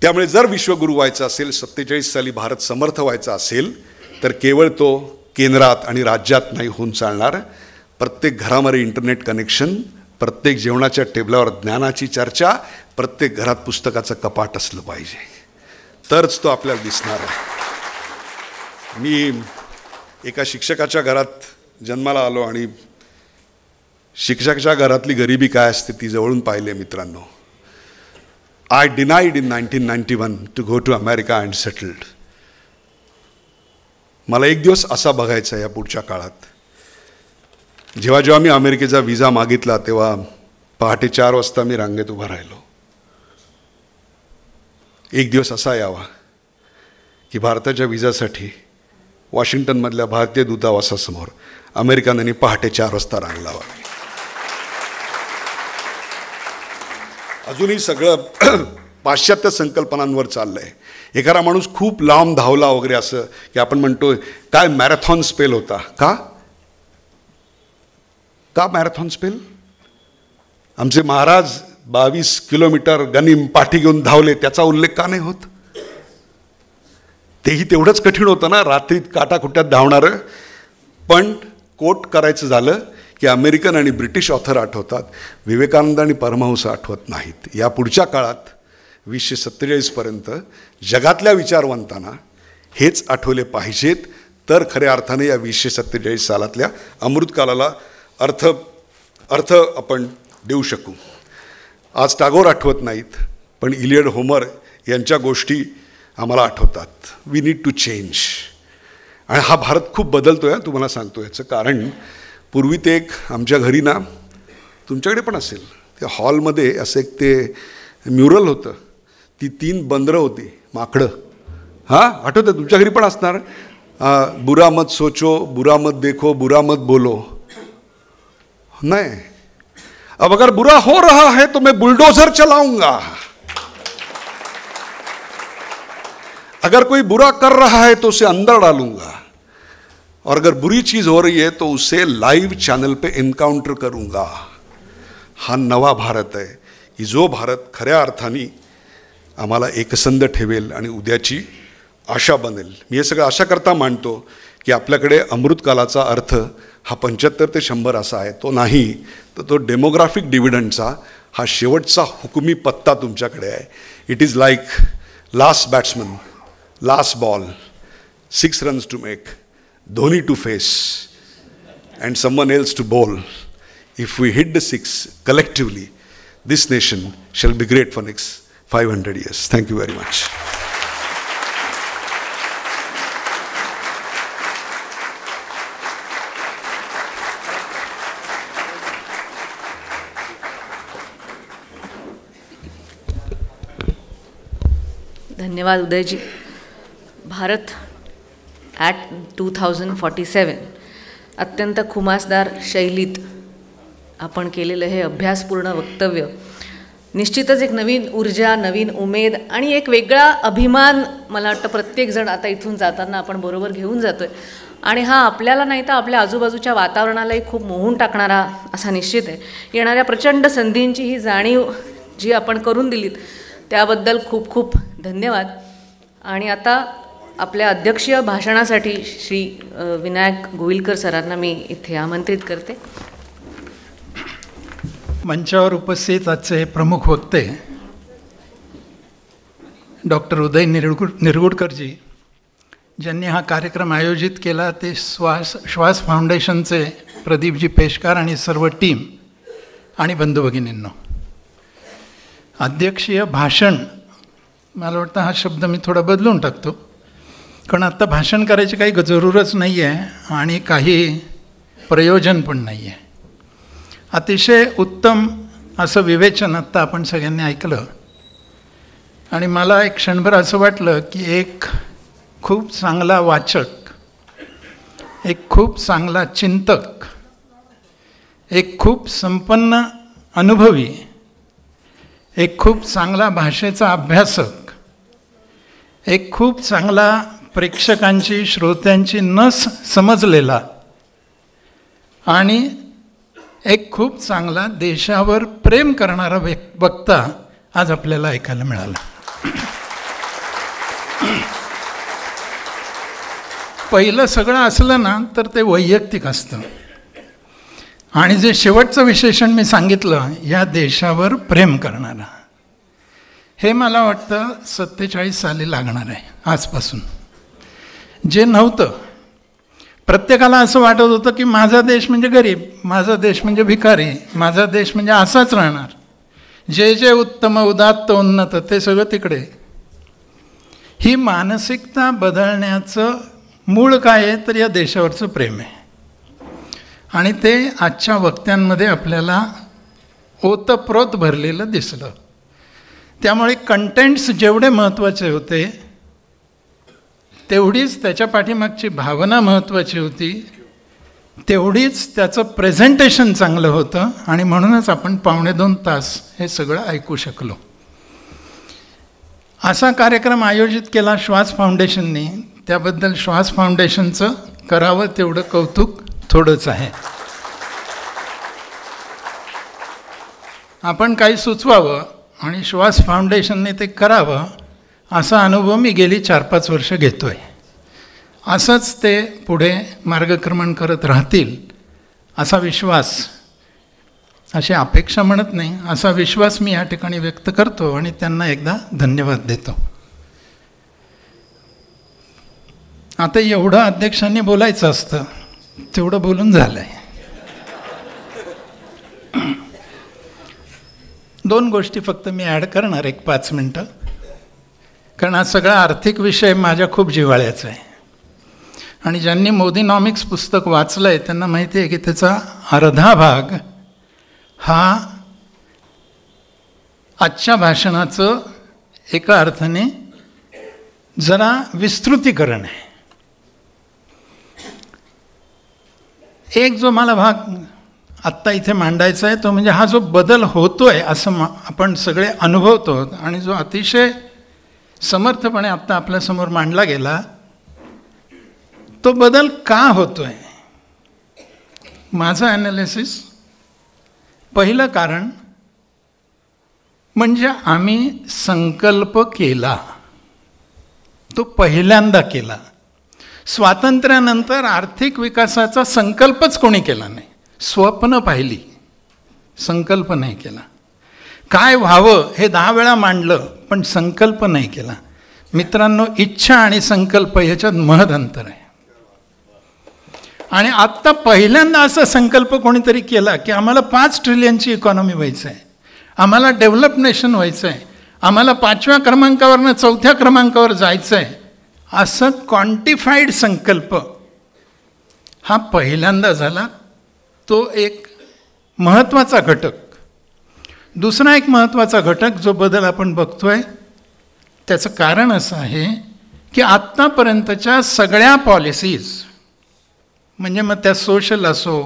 Speaker 3: त्यामुळे जर विश्वगुरू व्हायचं असेल 47 साली भारत समर्थ व्हायचा असेल तर केवळ तो केंद्रात आणि राज्यात नाही होऊन चालणार. प्रत्येक घरामध्ये इंटरनेट कनेक्शन, प्रत्येक जेवणाच्या टेबलावर ज्ञानाची चर्चा, प्रत्येक घरात पुस्तकाचं कपाट असलं पाहिजे तरच तो आपल्याला दिसणार आहे. मी एका शिक्षकाच्या घरात जन्माला आलो आणि शिक्षकाच्या घरातली गरिबी काय असते ती जवळून पाहिले मित्रांनो. I denied in 1991 to go to America and settled. मला एक दिवस असा बघायचा आहे या पुढच्या काळात. जेव्हा मी अमेरिकेचा विजा मागितला तेव्हा पहाटे 4 वाजता मी रांगेत उभा राहिलो. एक दिवस असा यावा की भारताच्या विजासाठी वॉशिंग्टनमधल्या भारतीय दूतावासासमोर अमेरिकनांनी पहाटे 4 वाजता रांग लावावी. अजूनही सगळं पाश्चात्य संकल्पनांवर चाललं आहे. एखादा माणूस खूप लांब धावला वगैरे असं की आपण म्हणतो काय मॅरेथॉन स्पेल होता. का मॅरेथॉन स्पेल. आमचे महाराज 22 किलोमीटर गनिम पाठी घेऊन धावले त्याचा उल्लेख का नाही होत. तेही तेवढंच कठीण होतं ना रात्रीत काटाकुट्यात धावणारं. पण कोट करायचं झालं की अमेरिकन आणि ब्रिटिश ऑथर आठवतात, विवेकानंद आणि परमहंस आठवत नाहीत. या पुढच्या काळात 2047पर्यंत जगातल्या विचारवंतांना हेच आठवले पाहिजेत तर खऱ्या अर्थाने या 2047 सालातल्या अमृतकालाला अर्थ आपण देऊ शकू. आज टागोर आठवत नाहीत पण इलियड होमर यांच्या गोष्टी आम्हाला आठवतात. We need to change. आणि हा भारत खूप बदलतो आहे तुम्हाला सांगतो. याचं कारण पूर्वी ते एक आमच्या घरी ना तुमच्याकडे पण असेल त्या हॉलमध्ये असं एक ते म्युरल होतं. ती 3 बंदरं होती माकडं. आठवतं तुमच्या घरी पण असणार. बुरा मत सोचो, बुरा मत देखो, बुरा मत बोलो. नहीं, अब अगर बुरा हो रहा है तो मैं बुलडोजर चलाऊंगा. अगर कोई बुरा कर रहा है तो उसे अंदर डालूंगा. और अगर बुरी चीज हो रही है तो उसे लाइव चैनल पे एन्काउंटर करूंगा. हा नवा भारत आहे की जो भारत खऱ्या अर्थाने आम्हाला एकसंध ठेवेल आणि उद्याची आशा बनेल. मी हे सगळं आशा करता मानतो की आपल्याकडे अमृतकालाचा अर्थ हा 75 ते 100 असा आहे, तो नाही, तर तो डेमोग्राफिक डिव्हिडंडचा हा शेवटचा हुकुमी पत्ता तुमच्याकडे आहे. It is like last batsman, last ball, 6 runs to make, Dhoni to face and someone else to bowl. If we hit the 6 collectively, this nation shall be great for next 500 years. Thank you very much.
Speaker 1: धन्यवाद उदयजी. भारत ॲट 2047 अत्यंत खुमासदार शैलीत आपण केलेलं हे अभ्यासपूर्ण वक्तव्य निश्चितच एक नवीन ऊर्जा, नवीन उमेद आणि एक वेगळा अभिमान मला वाटतं प्रत्येकजण आता इथून जाताना आपण बरोबर घेऊन जातो आहे. आणि हा आपल्याला नाही तर आपल्या आजूबाजूच्या वातावरणालाही खूप मोहून टाकणारा असा निश्चित आहे. येणाऱ्या प्रचंड संधींची ही जाणीव जी आपण करून दिलीत त्याबद्दल खूप खूप धन्यवाद. आणि आता आपल्या अध्यक्षीय भाषणासाठी श्री विनायक गोविलकर सरांना मी इथे आमंत्रित करते.
Speaker 4: मंचावर उपस्थित आजचे प्रमुख वक्ते डॉक्टर उदय निरगुडकरजी, ज्यांनी हा कार्यक्रम आयोजित केला, ते श्वास फाउंडेशनचे प्रदीपजी पेशकार आणि सर्व टीम आणि बंधू भगिनींनो. अध्यक्षीय भाषण, मला वाटतं हा शब्द मी थोडा बदलून टाकतो, कारण आत्ता भाषण करायची काही जरूरच नाही आहे आणि काही प्रयोजन पण नाही आहे. अतिशय उत्तम असं विवेचन आत्ता आपण सगळ्यांनी ऐकलं आणि मला एक क्षणभर असं वाटलं की एक खूप चांगला वाचक, एक खूप चांगला चिंतक, एक खूप संपन्न अनुभवी, एक खूप चांगला भाषेचा अभ्यासक, एक खूप चांगला प्रेक्षकांची, श्रोत्यांची नस समजलेला आणि एक खूप चांगला देशावर प्रेम करणारा वक्ता आज आपल्याला ऐकायला मिळाला. पहिलं सगळं असलं ना तर ते वैयक्तिक असतं आणि जे शेवटचं विशेषण मी सांगितलं, या देशावर प्रेम करणारा, हे मला वाटतं 47 साली लागणार आहे आजपासून. जे नव्हतं, प्रत्येकाला असं वाटत होतं की माझा देश म्हणजे गरीब, माझा देश म्हणजे भिकारी, माझा देश म्हणजे असाच राहणार, जे जे उत्तम उदात्त उन्नत ते सगळं तिकडे. ही मानसिकता बदलण्याचं मूळ काय आहे तर या देशावरचं प्रेम आहे आणि ते आजच्या वक्त्यांमध्ये आपल्याला ओतप्रोत भरलेलं दिसलं. त्यामुळे कंटेंट्स जेवढे महत्त्वाचे होते तेवढीच त्याच्या पाठीमागची भावना महत्त्वाची होती, तेवढीच त्याचं प्रेझेंटेशन चांगलं होतं आणि म्हणूनच आपण 2.5 तास हे सगळं ऐकू शकलो. असा कार्यक्रम आयोजित केला श्वास फाउंडेशननी, त्याबद्दल श्वास फाउंडेशनचं करावं तेवढं कौतुक थोडंच आहे. आपण काही सुचवावं आणि श्वास फाउंडेशनने ते करावं असा अनुभव मी गेली 4-5 वर्ष घेतो आहे. असंच ते पुढे मार्गक्रमण करत राहतील असा विश्वास, अशी अपेक्षा म्हणत नाही, असा विश्वास मी या ठिकाणी व्यक्त करतो आणि त्यांना एकदा धन्यवाद देतो. आता एवढं अध्यक्षांनी बोलायचं असतं तेवढं बोलून झालं आहे. 2 गोष्टी फक्त मी ॲड करणार 1-5 मिनटं, कारण हा सगळा आर्थिक विषय माझ्या खूप जिव्हाळ्याचा आहे आणि ज्यांनी मोदीनॉमिक्स पुस्तक वाचलं आहे त्यांना माहिती आहे की त्याचा अर्धा भाग हा आजच्या भाषणाचं एका अर्थाने जरा विस्तृतीकरण आहे. एक जो मला भाग आत्ता इथे मांडायचा आहे तो म्हणजे हा जो बदल होतो आहे असं आपण सगळे अनुभवतो आणि जो अतिशय समर्थपणे आत्ता आपल्यासमोर मांडला गेला, तो बदल का होतो आहे. माझं ॲनालिसिस, पहिलं कारण म्हणजे आम्ही संकल्प केला, तो पहिल्यांदा केला. स्वातंत्र्यानंतर आर्थिक विकासाचा संकल्पच कोणी केला नाही. स्वप्न पाहिली, संकल्प नाही केला. काय व्हावं हे 10 वेळा मांडलं, पण संकल्प नाही केला. मित्रांनो, इच्छा आणि संकल्प ह्याच्यात महद अंतर आहे. आणि आत्ता पहिल्यांदा असा संकल्प कोणीतरी केला की आम्हाला 5 ट्रिलियनची इकॉनॉमी व्हायचं आहे, आम्हाला डेव्हलप नेशन व्हायचं आहे, आम्हाला 5व्या क्रमांकावरनं 4थ्या क्रमांकावर जायचं आहे, असं क्वांटिफाईड संकल्प हा पहिल्यांदा झाला. तो एक महत्त्वाचा घटक. दुसरा एक महत्त्वाचा घटक जो बदल आपण बघतोय त्याचं कारण असं आहे की आत्तापर्यंतच्या सगळ्या पॉलिसीज, म्हणजे मग त्या सोशल असो,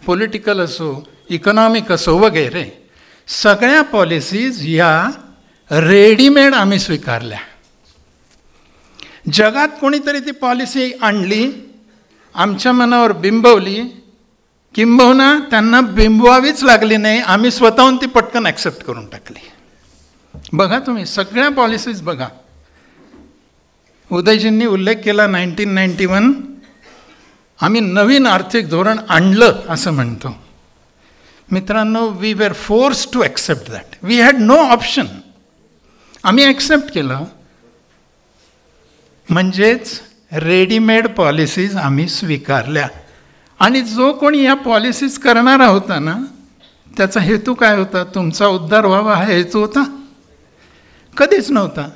Speaker 4: पॉलिटिकल असो, इकॉनॉमिक असो वगैरे, सगळ्या पॉलिसीज या रेडीमेड आम्ही स्वीकारल्या. जगात कोणीतरी ती पॉलिसी आणली, आमच्या मनावर बिंबवली, किंबहुना त्यांना बिंबवावीच लागली नाही, आम्ही स्वतःहून ती पटकन ॲक्सेप्ट करून टाकली. बघा तुम्ही सगळ्या पॉलिसीज बघा. उदयजींनी उल्लेख केला 1991 आम्ही नवीन आर्थिक धोरण आणलं असं म्हणतो. मित्रांनो, we were force to accept that. We had no option. आम्ही ॲक्सेप्ट केलं. म्हणजेच रेडीमेड पॉलिसीज आम्ही स्वीकारल्या. आणि जो कोणी या पॉलिसीज करणारा होता ना, त्याचा हेतू काय होता? तुमचा उद्धार व्हावा हा हेतू होता? कधीच नव्हता.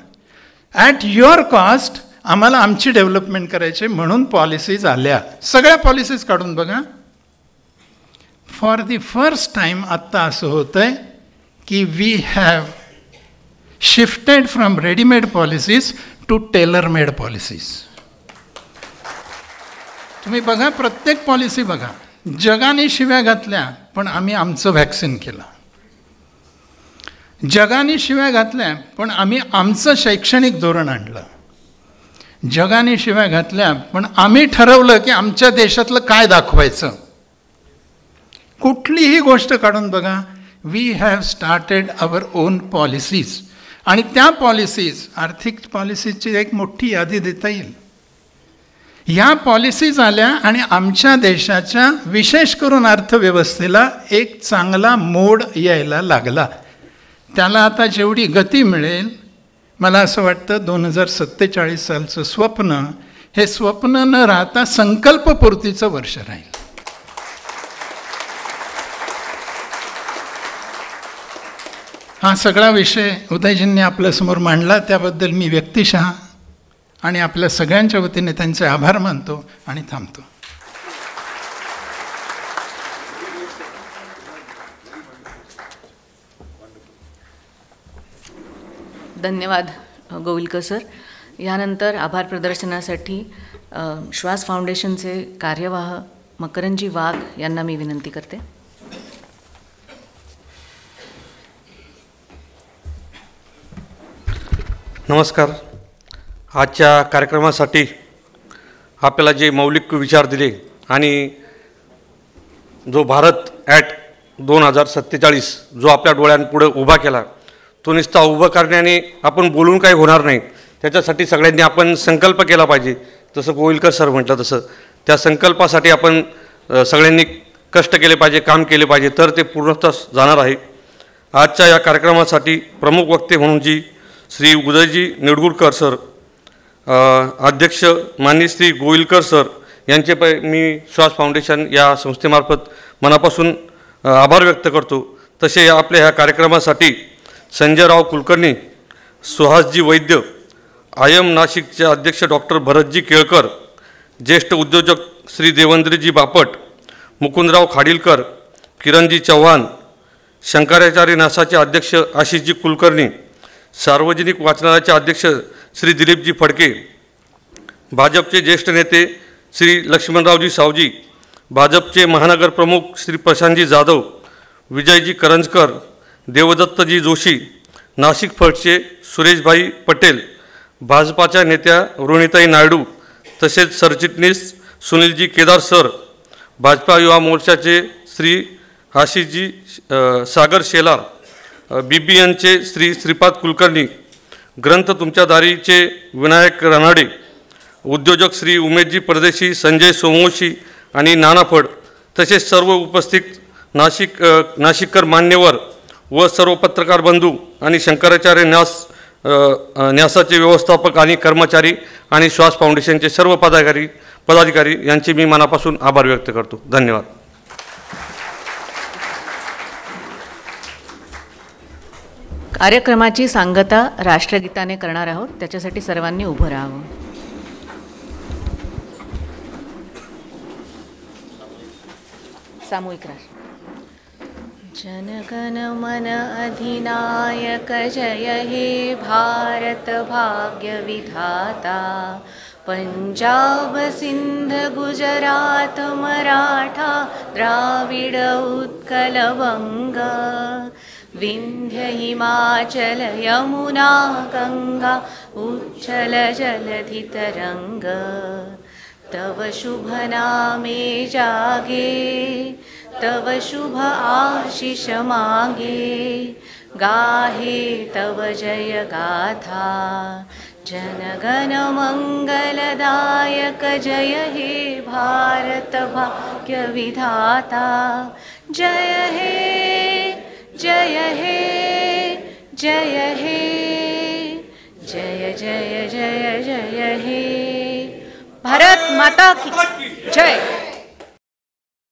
Speaker 4: ॲट युअर कॉस्ट आम्हाला आमची डेव्हलपमेंट करायची म्हणून पॉलिसीज आल्या. सगळ्या पॉलिसीज काढून बघा. फॉर दी फर्स्ट टाईम आत्ता असं होतं आहे की we have shifted from readymade policies to tailor made policies. तुम्ही बघा, प्रत्येक पॉलिसी बघा. जगाने शिव्या घातल्या पण आम्ही आमचं व्हॅक्सिन केलं. जगाने शिव्या घातल्या पण आम्ही आमचं शैक्षणिक धोरण आणलं. जगाने शिव्या घातल्या पण आम्ही ठरवलं की आमच्या देशातलं काय दाखवायचं. कुठलीही गोष्ट काढून बघा. We have started our own policies. आणि त्या पॉलिसीज, आर्थिक पॉलिसीजची एक मोठी यादी देता येईल. ह्या पॉलिसीज आल्या आणि आमच्या देशाच्या विशेष करून अर्थव्यवस्थेला एक चांगला मोड यायला लागला. त्याला आता जेवढी गती मिळेल, मला असं वाटतं 2047 सालचं स्वप्न हे स्वप्न न राहता संकल्पपूर्तीचं वर्ष राहील. हा सगळा विषय उदयजींनी आपल्यासमोर मांडला, त्याबद्दल मी व्यक्तिशः आणि आपल्या सगळ्यांच्या वतीने त्यांचे आभार मानतो आणि थांबतो.
Speaker 1: धन्यवाद गोविलकर सर. यानंतर आभार प्रदर्शनासाठी श्वास फाउंडेशनचे कार्यवाह मकरंजी वाघ यांना मी विनंती करते.
Speaker 5: नमस्कार. आजच्या कार्यक्रमासाठी आपल्याला जे मौलिक विचार दिले आणि जो भारत ॲट 2047 जो आपल्या डोळ्यांपुढे उभा केला, तो नुसता उभं करण्याने आपण बोलून काही होणार नाही. त्याच्यासाठी सगळ्यांनी आपण संकल्प केला पाहिजे. जसं गोविलकर सर म्हटलं तसं त्या संकल्पासाठी आपण सगळ्यांनी कष्ट केले पाहिजे, काम केले पाहिजे, तर ते पूर्णतः जाणार आहे. आजच्या या कार्यक्रमासाठी प्रमुख वक्ते म्हणून जी श्री उदयजी निडगुरकर सर, अध्यक्ष माननीय श्री गोविलकर सर यांचे मी श्वास फाउंडेशन या संस्थेमार्फत मनापासून आभार व्यक्त करतो. तसे आपल्या ह्या कार्यक्रमासाठी संजयराव कुलकर्णी, सुहासजी वैद्य, आयएम नाशिकचे अध्यक्ष डॉक्टर भरतजी केळकर, ज्येष्ठ उद्योजक श्री देवेंद्रजी बापट, मुकुंदराव खाडीलकर, किरणजी चव्हाण, शंकराचार्य नासाचे अध्यक्ष आशिषजी कुलकर्णी, सार्वजनिक वाचनालयाचे अध्यक्ष श्री दिलीपजी फडके, भाजपचे ज्येष्ठ नेते श्री लक्ष्मणरावजी सावजी, भाजपचे महानगर प्रमुख श्री प्रशांतजी जाधव, विजयजी करंजकर, देवदत्तजी जोशी, नाशिक फर्टचे सुरेशभाई पटेल, भाजपाच्या नेत्या रोहिणीताई नायडू, तसेच सरचिटणीस सुनीलजी केदार सर, भाजपा युवा मोर्चाचे श्री आशिषजी सागर शेलार, BBNचे श्री श्रीपाद कुलकर्णी, ग्रंथ तुमच्या दारीचे विनायक रानाडे, उद्योजक श्री उमेशजी परदेशी, संजय सोमवंशी आणि नाना फड तसेच सर्व उपस्थित नाशिककर मान्यवर व सर्व पत्रकार बंधू आणि शंकराचार्य न्यासाचे व्यवस्थापक आणि कर्मचारी आणि श्वास फाउंडेशनचे सर्व पदाधिकारी यांचे मी मनापासून आभार व्यक्त करतो. धन्यवाद.
Speaker 1: कार्यक्रमाची सांगता राष्ट्रगीताने करणार आहोत. त्याच्यासाठी सर्वांनी उभं राहावं. सामूहिक राष्ट्र. जनगण मन अधिनायक जय हे भारत भाग्य विधाता. पंजाब सिंध गुजरात मराठा द्राविड उत्कल वंग. विंध्य हिमाचल यमुना गंगा उच्छल जलधि तरंग. तव शुभ नामे जागे तव शुभ आशीष मांगे. गाहे तव जय गाथा जनगण मंगलदायक जय हे भारत भाग्य विधाता. जय हे जय हे जय हे जय जय जय जय हे. भारत माता की जय.